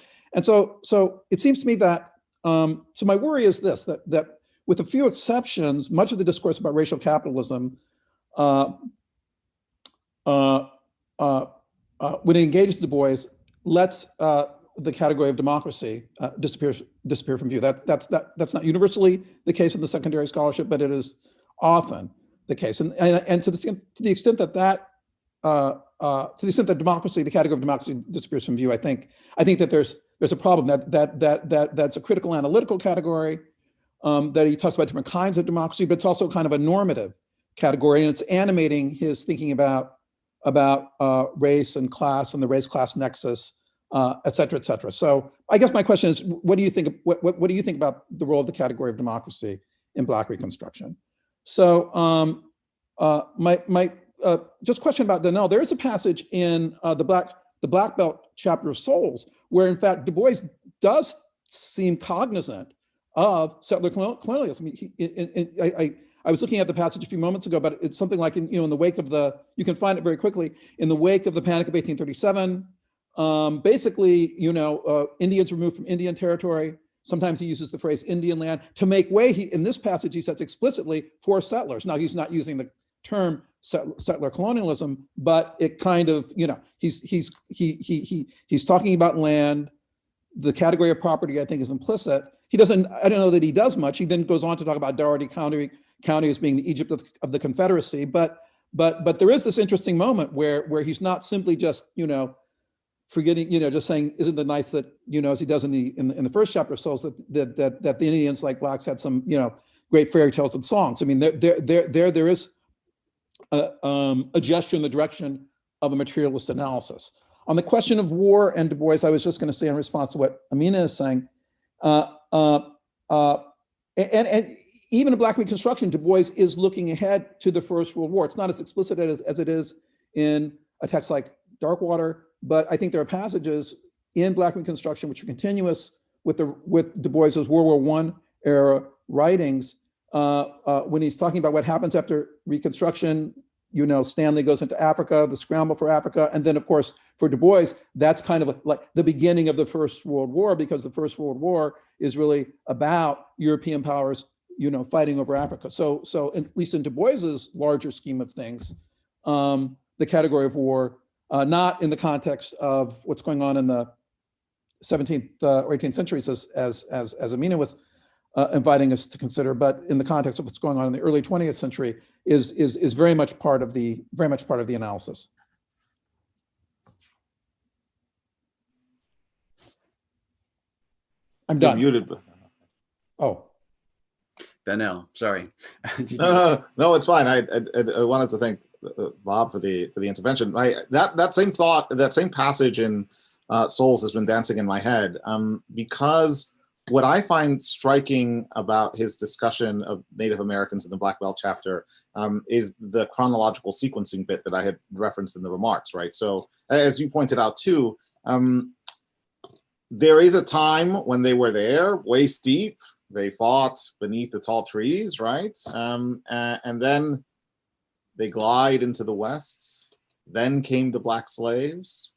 it seems to me that so my worry is this, that with a few exceptions, much of the discourse about racial capitalism when it engages Du Bois lets the category of democracy disappear from view. That's not universally the case in the secondary scholarship, but it is often the case. And to the extent that democracy, the category of democracy, disappears from view, I think that there's a problem. That's a critical analytical category, that he talks about different kinds of democracy, but it's also kind of a normative category, and it's animating his thinking about race and class and the race-class nexus et cetera, et cetera. So I guess my question is, what do you think? What do you think about the role of the category of democracy in Black Reconstruction? So just question about Donnell. There is a passage in the Black Belt chapter of Souls where, in fact, Du Bois does seem cognizant of settler colonialism. I was looking at the passage a few moments ago, but it's something like in the wake of you can find it very quickly, in the wake of the Panic of 1837. Basically, Indians removed from Indian territory. Sometimes he uses the phrase Indian land to make way. In this passage, he says explicitly for settlers. Now, he's not using the term settler colonialism, but it kind of, he's talking about land. The category of property, I think, is implicit. He doesn't. I don't know that he does much. He then goes on to talk about Dougherty County as being the Egypt of the Confederacy. But there is this interesting moment where he's not simply just forgetting, just saying, isn't it nice that, as he does in the first chapter of Souls, that the Indians, like Blacks, had some, great fairy tales and songs. I mean, there is a gesture in the direction of a materialist analysis. On the question of war and Du Bois, I was just going to say in response to what Amina is saying, and even in Black Reconstruction, Du Bois is looking ahead to the First World War. It's not as explicit as it is in a text like Darkwater, but I think there are passages in Black Reconstruction which are continuous with Du Bois's World War I era writings when he's talking about what happens after Reconstruction. Stanley goes into Africa, the scramble for Africa, and then, of course, for Du Bois, that's kind of like the beginning of the First World War, because the First World War is really about European powers, fighting over Africa. So at least in Du Bois's larger scheme of things, the category of war, not in the context of what's going on in the 17th or 18th centuries, as Amina was inviting us to consider, but in the context of what's going on in the early 20th century, is very much part of the analysis. I'm done. You're muted. Oh, Donnell, sorry. No, it's fine. I wanted to thank Bob for the intervention. That same passage in Souls has been dancing in my head because what I find striking about his discussion of Native Americans in the Black Belt chapter is the chronological sequencing bit that I had referenced in the remarks, right? So as you pointed out too, there is a time when they were there, waist deep. They fought beneath the tall trees, right? And then they glide into the West. Then came the Black slaves.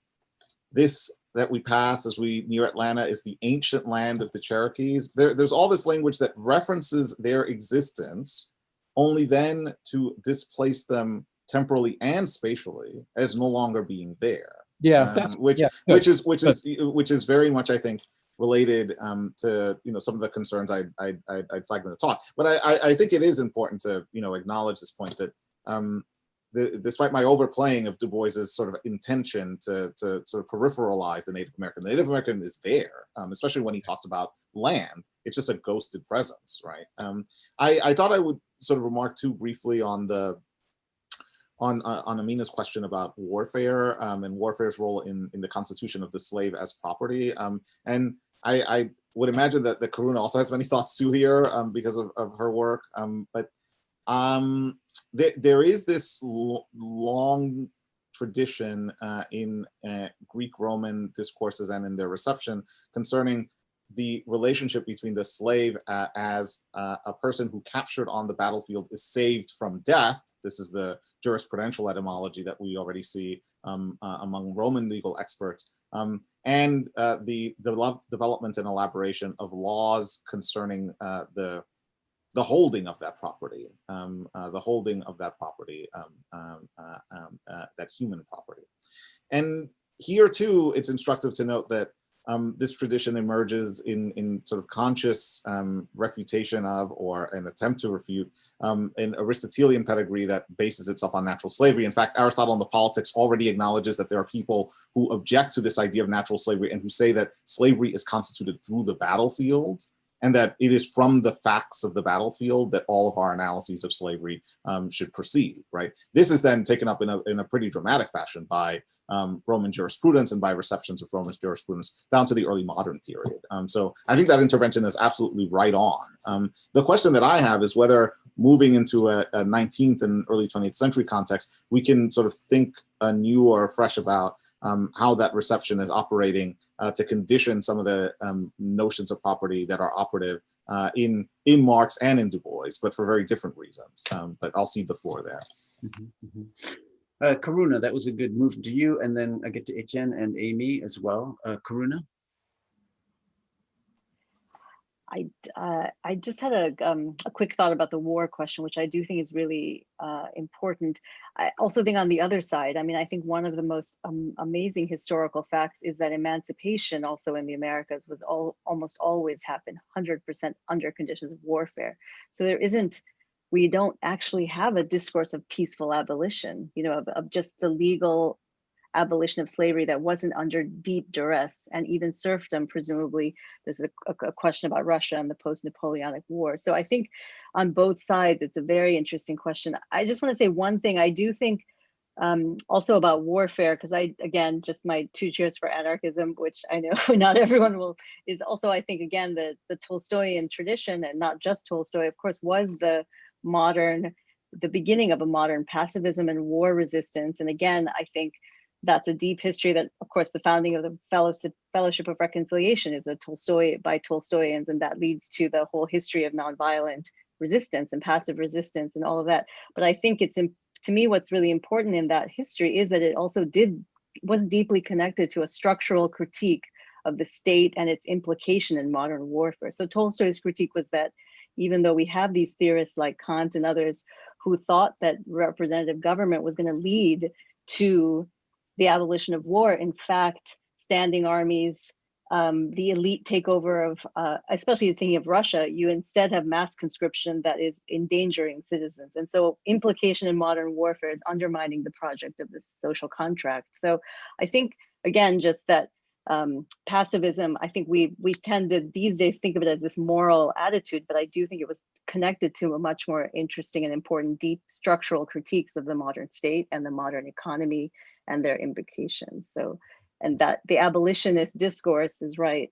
This that we pass as we near Atlanta is the ancient land of the Cherokees. There's all this language that references their existence, only then to displace them temporally and spatially as no longer being there. Yeah, which is very much, I think, related to some of the concerns I flagged in the talk. But I think it is important to acknowledge this point that despite my overplaying of Du Bois's sort of intention to sort of peripheralize the Native American is there, especially when he talks about land. It's just a ghosted presence, right? I thought I would sort of remark too briefly on Amina's question about warfare and warfare's role in the constitution of the slave as property. And I would imagine that Karuna also has many thoughts too here because of her work. But there is this long tradition in Greek-Roman discourses and in their reception concerning the relationship between the slave as a person who captured on the battlefield is saved from death. This is the jurisprudential etymology that we already see among Roman legal experts, and the development and elaboration of laws concerning the holding of that property, that human property. And here too, it's instructive to note that this tradition emerges in sort of conscious refutation of, or an attempt to refute, an Aristotelian pedigree that bases itself on natural slavery. In fact, Aristotle in the Politics already acknowledges that there are people who object to this idea of natural slavery and who say that slavery is constituted through the battlefield, and that it is from the facts of the battlefield that all of our analyses of slavery should proceed, right? This is then taken up in a pretty dramatic fashion by Roman jurisprudence and by receptions of Roman jurisprudence down to the early modern period. So I think that intervention is absolutely right on. The question that I have is whether moving into a 19th and early 20th century context, we can sort of think anew or afresh about how that reception is operating to condition some of the notions of property that are operative in Marx and in Du Bois, but for very different reasons. But I'll cede the floor there. Karuna, that was a good move to you, and then I get to Étienne and Amy as well. Karuna? I just had a quick thought about the war question, which I do think is really important. I also think on the other side, I mean, I think one of the most amazing historical facts is that emancipation also in the Americas was almost always happened 100% under conditions of warfare. So we don't actually have a discourse of peaceful abolition, you know, of just the legal abolition of slavery that wasn't under deep duress, and even serfdom. Presumably there's a question about Russia and the post-Napoleonic War. So I think on both sides it's a very interesting question. I just want to say one thing. I do think also about warfare, because again, just my 2 cheers for anarchism, which I know not everyone will, is also, I think, again, the Tolstoyan tradition, and not just Tolstoy, of course, was the beginning of a modern pacifism and war resistance. And again, I think that's a deep history that, of course, the founding of the Fellowship of Reconciliation is by Tolstoyans, and that leads to the whole history of nonviolent resistance and passive resistance and all of that. But I think to me, what's really important in that history is that it also was deeply connected to a structural critique of the state and its implication in modern warfare. So Tolstoy's critique was that even though we have these theorists like Kant and others who thought that representative government was going to lead to the abolition of war, in fact, standing armies, the elite takeover of, especially thinking of Russia, you instead have mass conscription that is endangering citizens. And so implication in modern warfare is undermining the project of this social contract. So I think, again, just that pacifism, I think we tend to these days think of it as this moral attitude, but I do think it was connected to a much more interesting and important deep structural critiques of the modern state and the modern economy and their implications. So, and that the abolitionist discourse is right.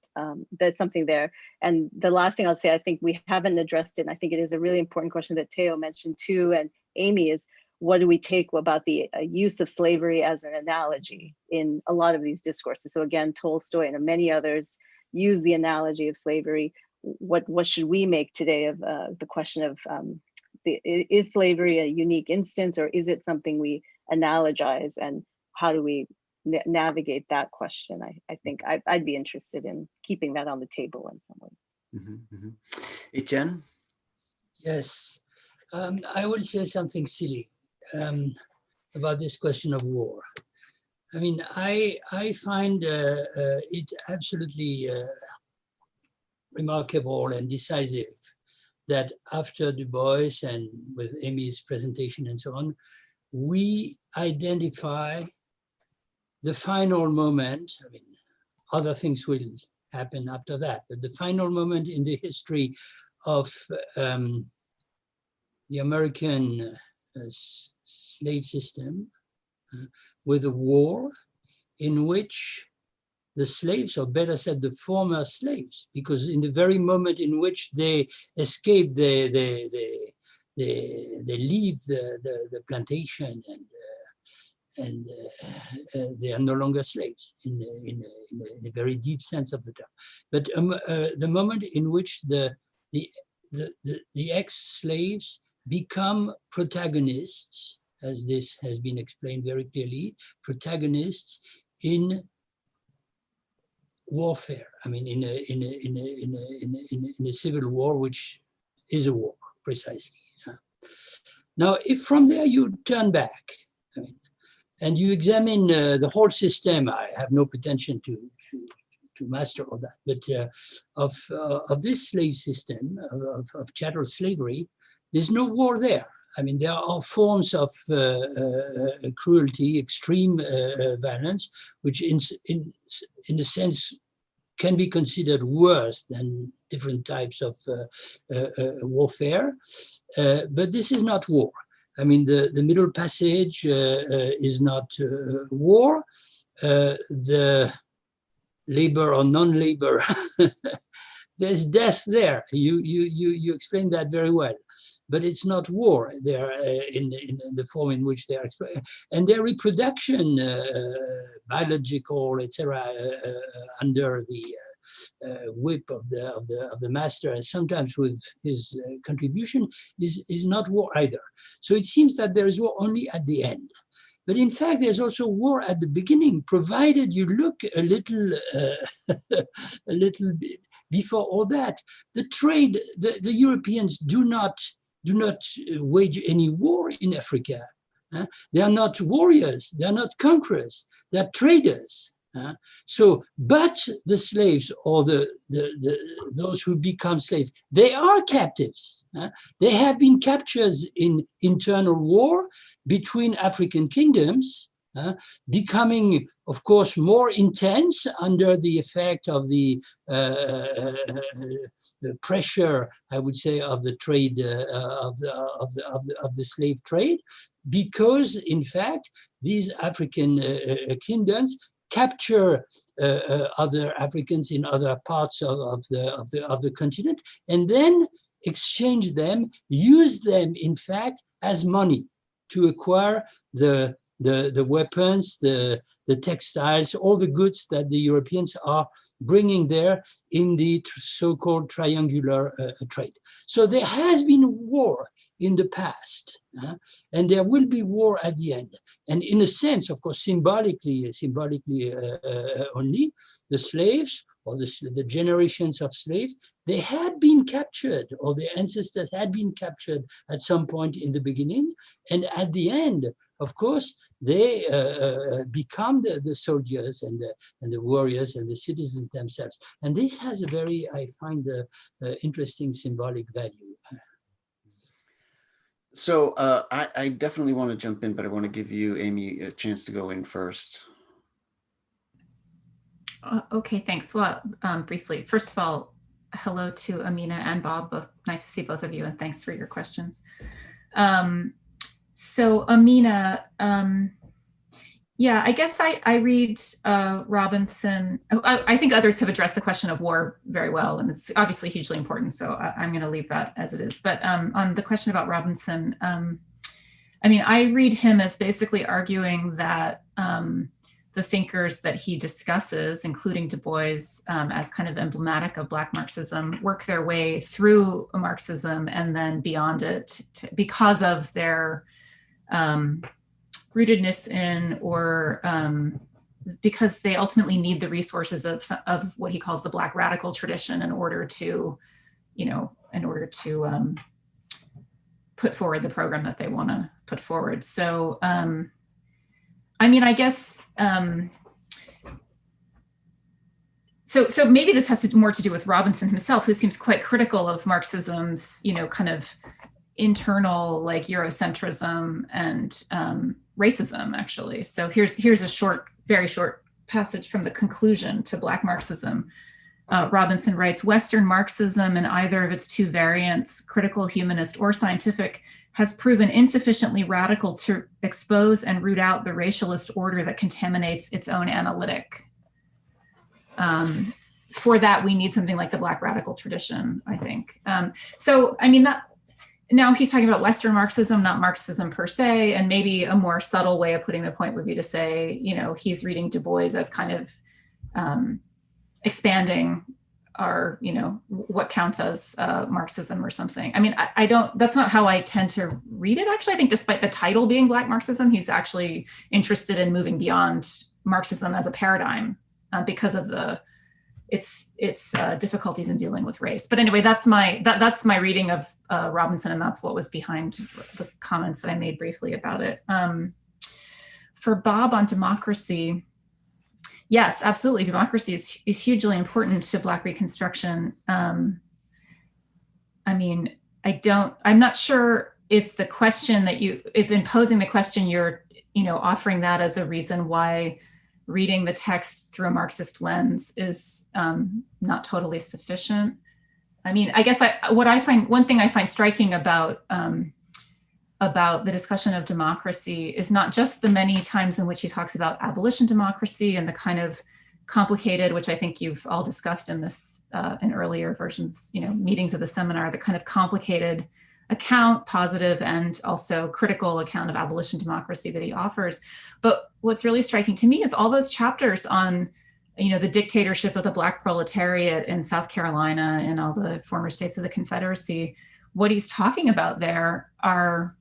That's something there. And the last thing I'll say, I think we haven't addressed it, and I think it is a really important question that Theo mentioned too, and Amy, is what do we take about the use of slavery as an analogy in a lot of these discourses? So again, Tolstoy and many others use the analogy of slavery. What should we make today of the question of is slavery a unique instance, or is it something we analogize, and how do we navigate that question? I think I'd be interested in keeping that on the table in some way. Étienne? Yes, I will say something silly about this question of war. I mean, I find it absolutely remarkable and decisive that after Du Bois and with Amy's presentation and so on, we identify the final moment. I mean, other things will happen after that, but the final moment in the history of the American slave system with a war in which the slaves, or better said, the former slaves, because in the very moment in which they escape, they leave the plantation, and they are no longer slaves in a very deep sense of the term. But the moment in which the ex-slaves become protagonists, as this has been explained very clearly, protagonists in warfare. I mean, in a civil war, which is a war precisely. Now, if from there you turn back, I mean, and you examine the whole system, I have no pretension to master all that, but of this slave system, of chattel slavery, there's no war there. I mean, there are forms of cruelty, extreme violence, which in a sense can be considered worse than different types of warfare. But this is not war. I mean, the Middle Passage is not war. The labor or non-labor, there's death there. You explained that very well. But it's not war there in the form in which they are, and their reproduction, biological, etc., under the whip of the master, and sometimes with his contribution, is not war either. So it seems that there is war only at the end. But in fact, there's also war at the beginning, provided you look a little, a little bit before all that. The trade, the Europeans do not wage any war in Africa. They are not warriors, they are not conquerors, they are traders. But the slaves, or those who become slaves, they are captives. They have been captured in internal war between African kingdoms, becoming, of course, more intense under the effect of the pressure, I would say, of the trade of the slave trade, because in fact these African kingdoms capture other Africans in other parts of the continent, and then exchange them, use them in fact as money to acquire the weapons, the textiles, all the goods that the Europeans are bringing there in the so-called triangular trade. So there has been war in the past, and there will be war at the end. And in a sense, of course, symbolically only, the slaves, or the generations of slaves, they had been captured, or their ancestors had been captured at some point in the beginning. And at the end, of course, they become the soldiers and the warriors and the citizens themselves. And this has a very, I find, interesting symbolic value. So I definitely want to jump in, but I want to give you, Amy, a chance to go in first. Okay, thanks. Well, briefly, first of all, hello to Amina and Bob. Both nice to see both of you, and thanks for your questions. So Amina, yeah, I guess I read Robinson. I think others have addressed the question of war very well, and it's obviously hugely important. So I'm going to leave that as it is. But on the question about Robinson, I mean, I read him as basically arguing that the thinkers that he discusses, including Du Bois, as kind of emblematic of Black Marxism, work their way through Marxism and then beyond it because of their rootedness in, or because they ultimately need the resources of what he calls the Black radical tradition in order to, put forward the program that they want to put forward. So, I mean, I guess, so maybe this has more to do with Robinson himself, who seems quite critical of Marxism's, kind of internal, like, Eurocentrism and racism, actually. So here's a very short passage from the conclusion to Black Marxism. Robinson writes, Western Marxism in either of its two variants, critical, humanist, or scientific, has proven insufficiently radical to expose and root out the racialist order that contaminates its own analytic. For that, we need something like the Black radical tradition, I think. So, I mean, now he's talking about Western Marxism, not Marxism per se, and maybe a more subtle way of putting the point would be to say, he's reading Du Bois as kind of expanding our, what counts as Marxism or something. I mean, that's not how I tend to read it, actually. I think despite the title being Black Marxism, he's actually interested in moving beyond Marxism as a paradigm because of its difficulties in dealing with race. But anyway, that's my reading of Robinson, and that's what was behind the comments that I made briefly about it. For Bob on democracy, yes, absolutely. Democracy is hugely important to Black Reconstruction. I mean, I'm not sure if the question if in posing the question, you're, offering that as a reason why reading the text through a Marxist lens is not totally sufficient. I mean, I guess one thing I find striking about the discussion of democracy is not just the many times in which he talks about abolition democracy and the kind of complicated, which I think you've all discussed in this in earlier versions, meetings of the seminar, the kind of complicated account, positive and also critical account of abolition democracy that he offers. But what's really striking to me is all those chapters on, the dictatorship of the Black proletariat in South Carolina and all the former states of the Confederacy. What he's talking about there are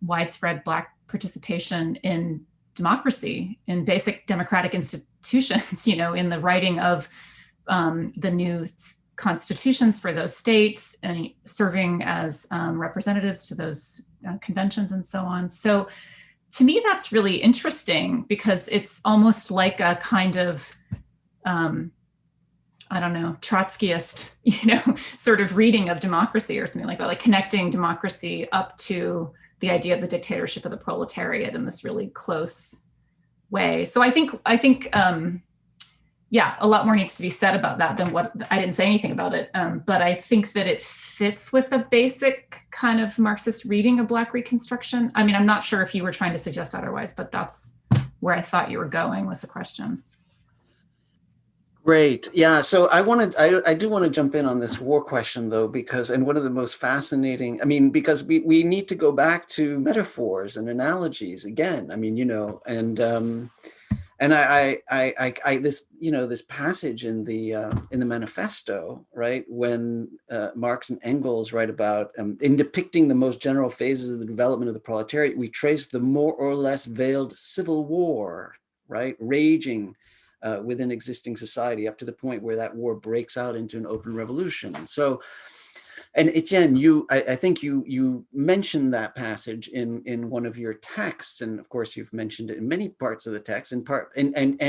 widespread Black participation in democracy, in basic democratic institutions, in the writing of the new constitutions for those states and serving as representatives to those conventions and so on. So to me, that's really interesting because it's almost like a kind of, Trotskyist, sort of reading of democracy or something like that, like connecting democracy up to the idea of the dictatorship of the proletariat in this really close way. So I think, a lot more needs to be said about that than what I didn't say anything about it. But I think that it fits with a basic kind of Marxist reading of Black Reconstruction. I mean, I'm not sure if you were trying to suggest otherwise, but that's where I thought you were going with the question. Great. Yeah. So I do want to jump in on this war question though, because one of the most fascinating, because we need to go back to metaphors and analogies again. This passage in the Manifesto, right, when Marx and Engels write about in depicting the most general phases of the development of the proletariat, we trace the more or less veiled civil war, right, raging within existing society up to the point where that war breaks out into an open revolution. So, and Étienne, I think you mentioned that passage in one of your texts, and of course you've mentioned it in many parts of the text. And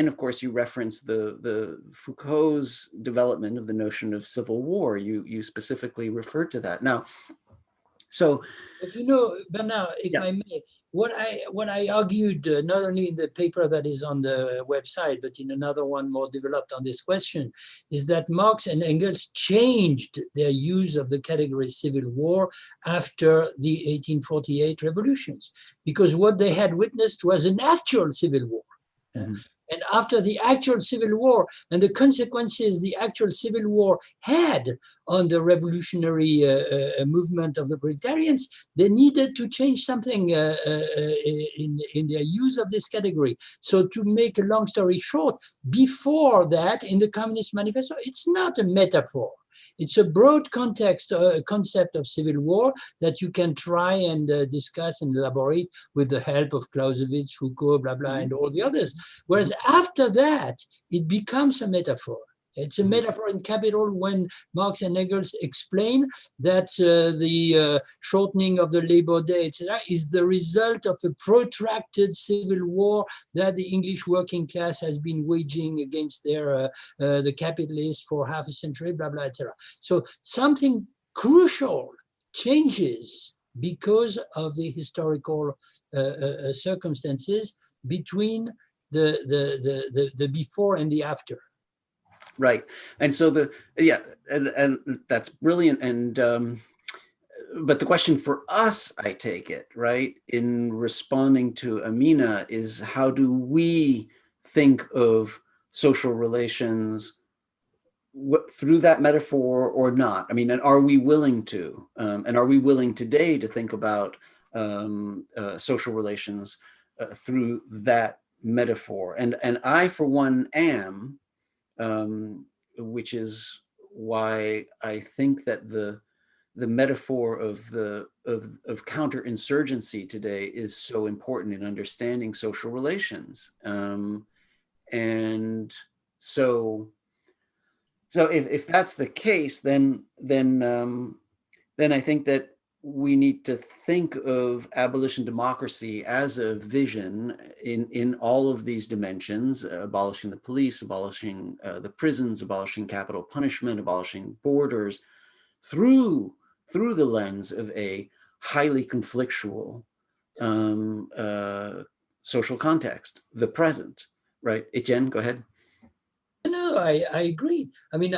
of course you reference the Foucault's development of the notion of civil war. You specifically referred to that. Now, so, but Bernard, if I may, what I argued not only in the paper that is on the website, but in another one more developed on this question, is that Marx and Engels changed their use of the category civil war after the 1848 revolutions, because what they had witnessed was an actual civil war. Mm-hmm. And after the actual civil war and the consequences the actual civil war had on the revolutionary movement of the proletarians, they needed to change something in their use of this category. So to make a long story short, before that, in the Communist Manifesto, it's not a metaphor. It's a broad context, concept of civil war that you can try and discuss and elaborate with the help of Clausewitz, Foucault, blah, blah, and all the others. Whereas after that, it becomes a metaphor. It's a metaphor in capital when Marx and Engels explain that the shortening of the Labor Day, etc., is the result of a protracted civil war that the English working class has been waging against the capitalists for half a century, blah, blah, etc. So something crucial changes because of the historical circumstances between the before and the after. Right. And so and that's brilliant. And but the question for us, I take it, right, in responding to Amina is how do we think of social relations through that metaphor or not? I mean, and are we willing to, and are we willing today to think about social relations through that metaphor? And I, for one, am. Which is why I think that the metaphor of counterinsurgency today is so important in understanding social relations. And so if that's the case, then I think that we need to think of abolition democracy as a vision in all of these dimensions: abolishing the police, abolishing the prisons, abolishing capital punishment, abolishing borders, through the lens of a highly conflictual social context, the present. Right. Étienne, go ahead. No, I agree. I mean,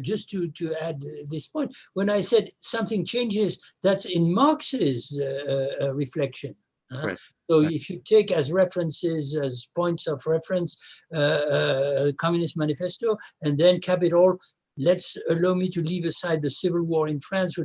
just to add this point, when I said something changes, that's in Marx's reflection. Right. So Right. if you take as references, as points of reference, Communist Manifesto, and then Capital, let's allow me to leave aside the civil war in France,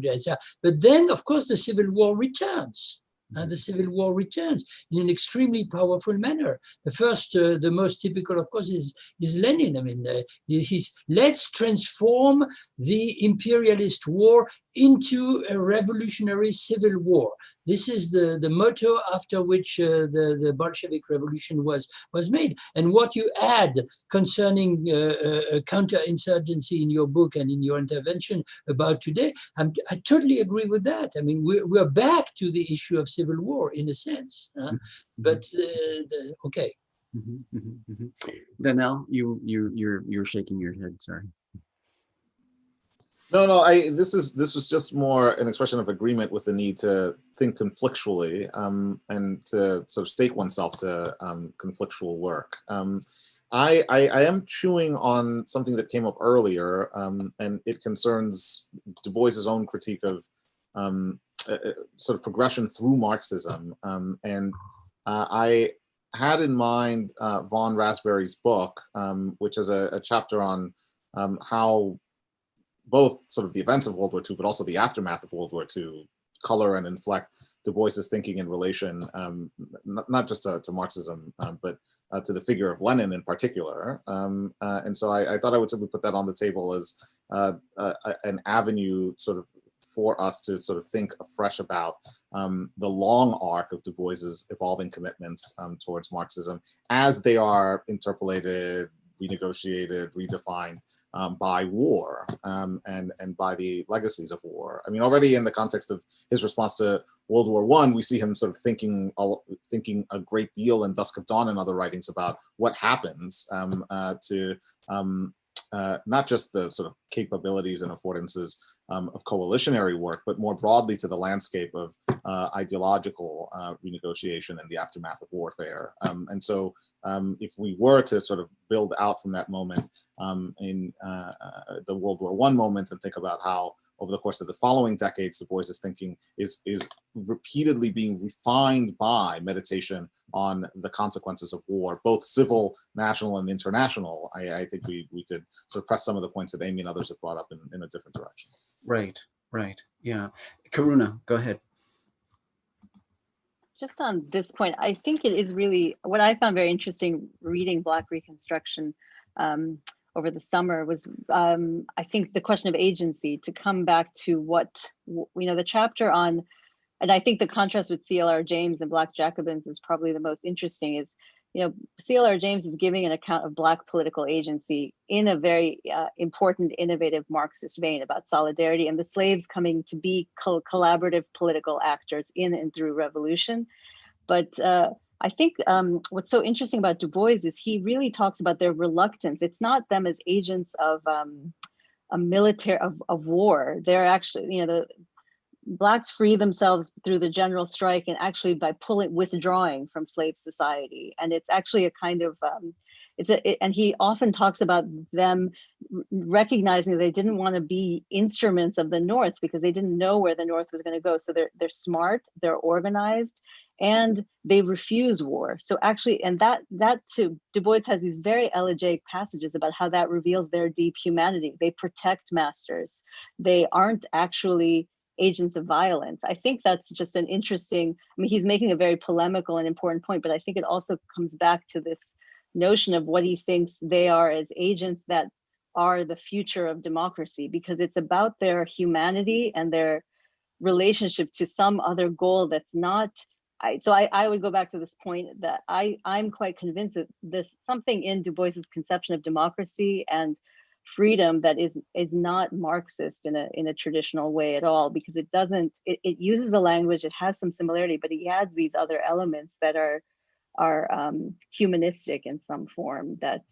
but then, of course, the civil war returns. The civil war returns in an extremely powerful manner. The first, the most typical, of course, is Lenin. I mean, he's let's transform the imperialist war into a revolutionary civil war. This is the motto after which the Bolshevik Revolution was made. And what you add concerning counterinsurgency in your book and in your intervention about today, I totally agree with that. I mean, we're back to the issue of civil war in a sense. But okay. Danielle, you're shaking your head. Sorry. No. This was just more an expression of agreement with the need to think conflictually and to sort of stake oneself to conflictual work. I am chewing on something that came up earlier, and it concerns Du Bois's own critique of sort of progression through Marxism. And I had in mind Von Raspberry's book, which is a chapter on how both sort of the events of World War II, but also the aftermath of World War II, color and inflect Du Bois's thinking in relation, not just to Marxism, but to the figure of Lenin in particular. And so I thought I would simply put that on the table as an avenue sort of for us to sort of think afresh about the long arc of Du Bois's evolving commitments towards Marxism as they are interpolated, renegotiated, redefined by war and by the legacies of war. I mean, already in the context of his response to World War I, we see him sort of thinking a great deal in Dusk of Dawn and other writings about what happens to not just the sort of capabilities and affordances of coalitionary work, but more broadly to the landscape of ideological renegotiation in the aftermath of warfare. And so if we were to sort of build out from that moment in the World War I moment and think about how over the course of the following decades, Du Bois's thinking is repeatedly being refined by meditation on the consequences of war, both civil, national, and international. I think we could sort of press some of the points that Amy and others have brought up in a different direction. Right. Yeah. Karuna, go ahead. Just on this point, I think it is really, what I found very interesting reading Black Reconstruction over the summer was, I think, the question of agency, to come back to what, the chapter on, and I think the contrast with C.L.R. James and Black Jacobins is probably the most interesting, is, C.L.R. James is giving an account of Black political agency in a very important, innovative Marxist vein about solidarity and the slaves coming to be collaborative political actors in and through revolution. But I think what's so interesting about Du Bois is he really talks about their reluctance. It's not them as agents of a military of war. They're actually, the Blacks free themselves through the general strike and actually by withdrawing from slave society. And it's actually a kind of, and he often talks about them recognizing that they didn't want to be instruments of the North because they didn't know where the North was going to go. So they're smart, they're organized, and they refuse war. So actually, and that too, Du Bois has these very elegiac passages about how that reveals their deep humanity. They protect masters. They aren't actually agents of violence. I think that's just an interesting, he's making a very polemical and important point, but I think it also comes back to this notion of what he thinks they are as agents that are the future of democracy, because it's about their humanity and their relationship to some other goal that's not, I would go back to this point that I'm quite convinced that there's something in Du Bois's conception of democracy and freedom that is not Marxist in a traditional way at all, because it uses the language, it has some similarity, but he adds these other elements that are humanistic in some form that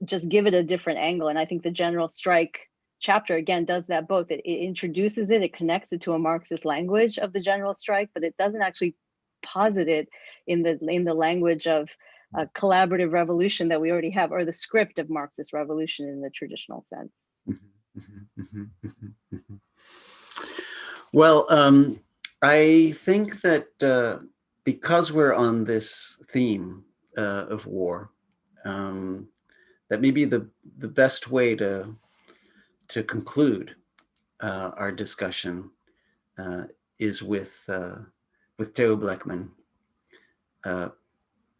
just give it a different angle. And I think the general strike chapter again does that both. It introduces it connects it to a Marxist language of the general strike, but it doesn't actually posit it in the language of collaborative revolution that we already have, or the script of Marxist revolution in the traditional sense. Well, I think that because we're on this theme of war, that maybe the best way to conclude our discussion is with Theo Bleckmann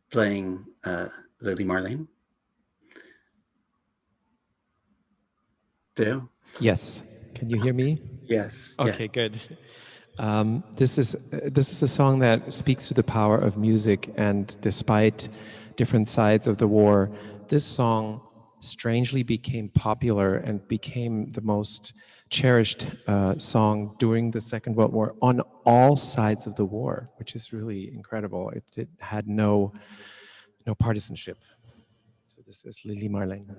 playing Lily Marlene. Theo? Yes. Can you hear me? Yes. Okay, good. This is a song that speaks to the power of music, and despite different sides of the war, this song strangely became popular and became the most cherished song during the Second World War on all sides of the war, which is really incredible. It had no partisanship. So this is Lily Marlene.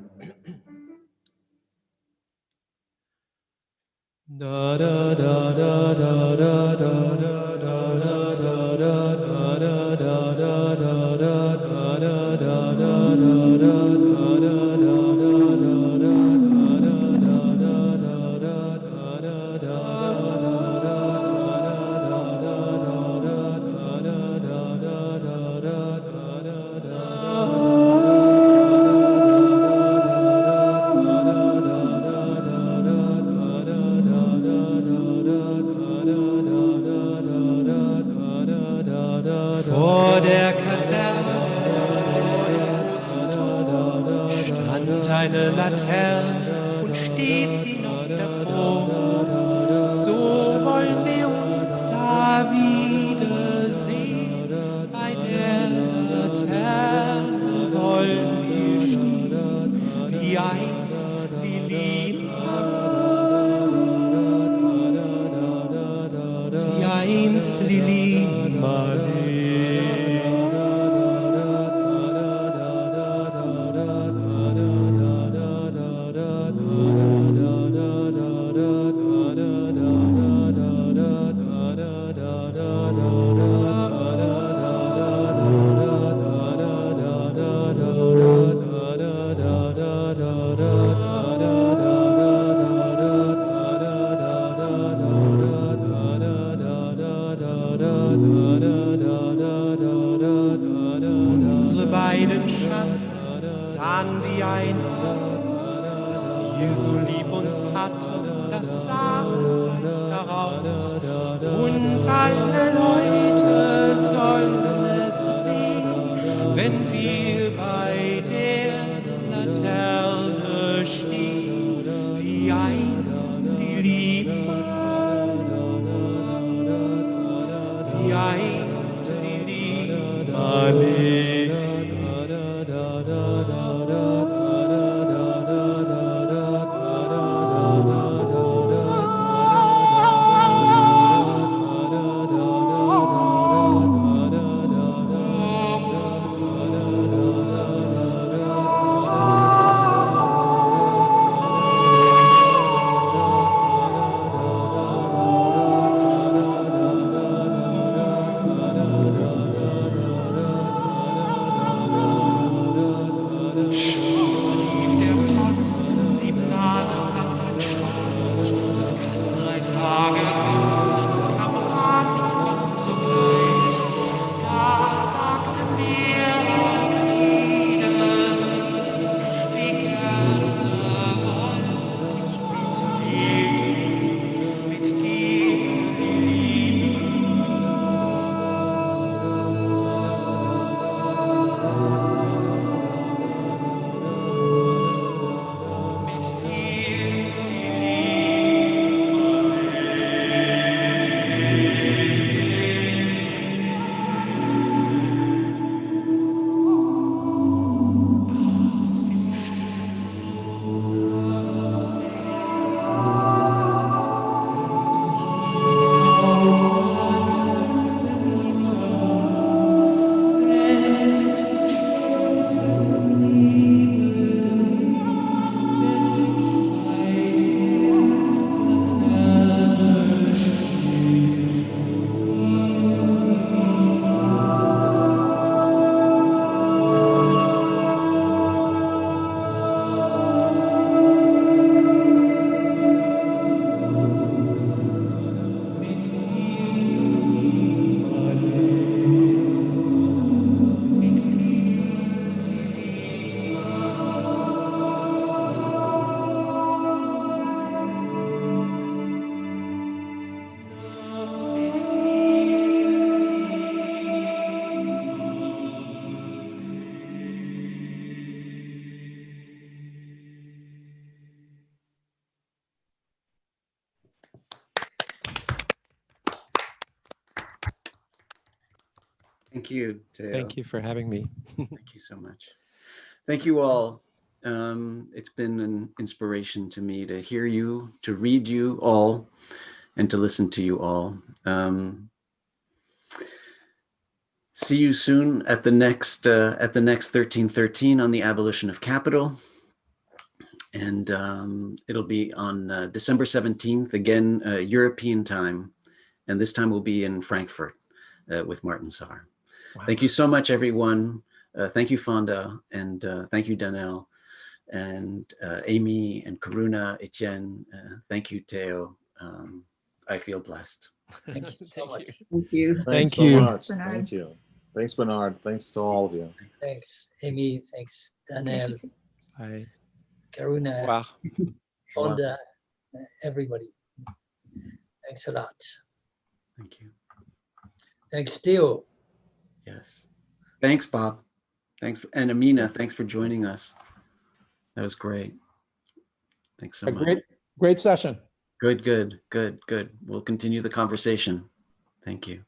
Da da da da da da da Vor der Kaserne stand eine Laterne und steht sie noch davor. So wollen wir uns da wiedersehen. Bei der Laterne wollen wir stehen, wie einst Lili Marlene. Wie einst Lili Marlene. Unsere beiden Schatten sahen wie ein Haus, das wir so lieb uns hatten, das sah gleich daraus. Und alle Leute sollen es sehen, wenn wir bei der Laterne stehen, wie einst die Liebe, wie einst die Liebe. Thank you, Theo. Thank you for having me. Thank you so much. Thank you all. It's been an inspiration to me to hear you, to read you all, and to listen to you all. See you soon at the next 1313 on the abolition of capital. And it'll be on December 17th, again, European time. And this time we'll be in Frankfurt with Martin Saar. Wow. Thank you so much, everyone. Thank you, Fonda, and thank you, Danielle, and Amy, and Karuna, Etienne. Thank you, Theo. I feel blessed. Thank you so much. Thank you. Thanks Thank so you. much. Bernard. Thank you. Thanks, Bernard. Thanks to all of you. Thanks, Amy. Thanks, Great to Daniel, see- Bye. Karuna, Wow. Fonda, everybody. Thanks a lot. Thank you. Thanks, Theo. Yes. Thanks, Bob. Thanks, and Amina, thanks for joining us. That was great. Thanks so A much. great session. Good. We'll continue the conversation. Thank you.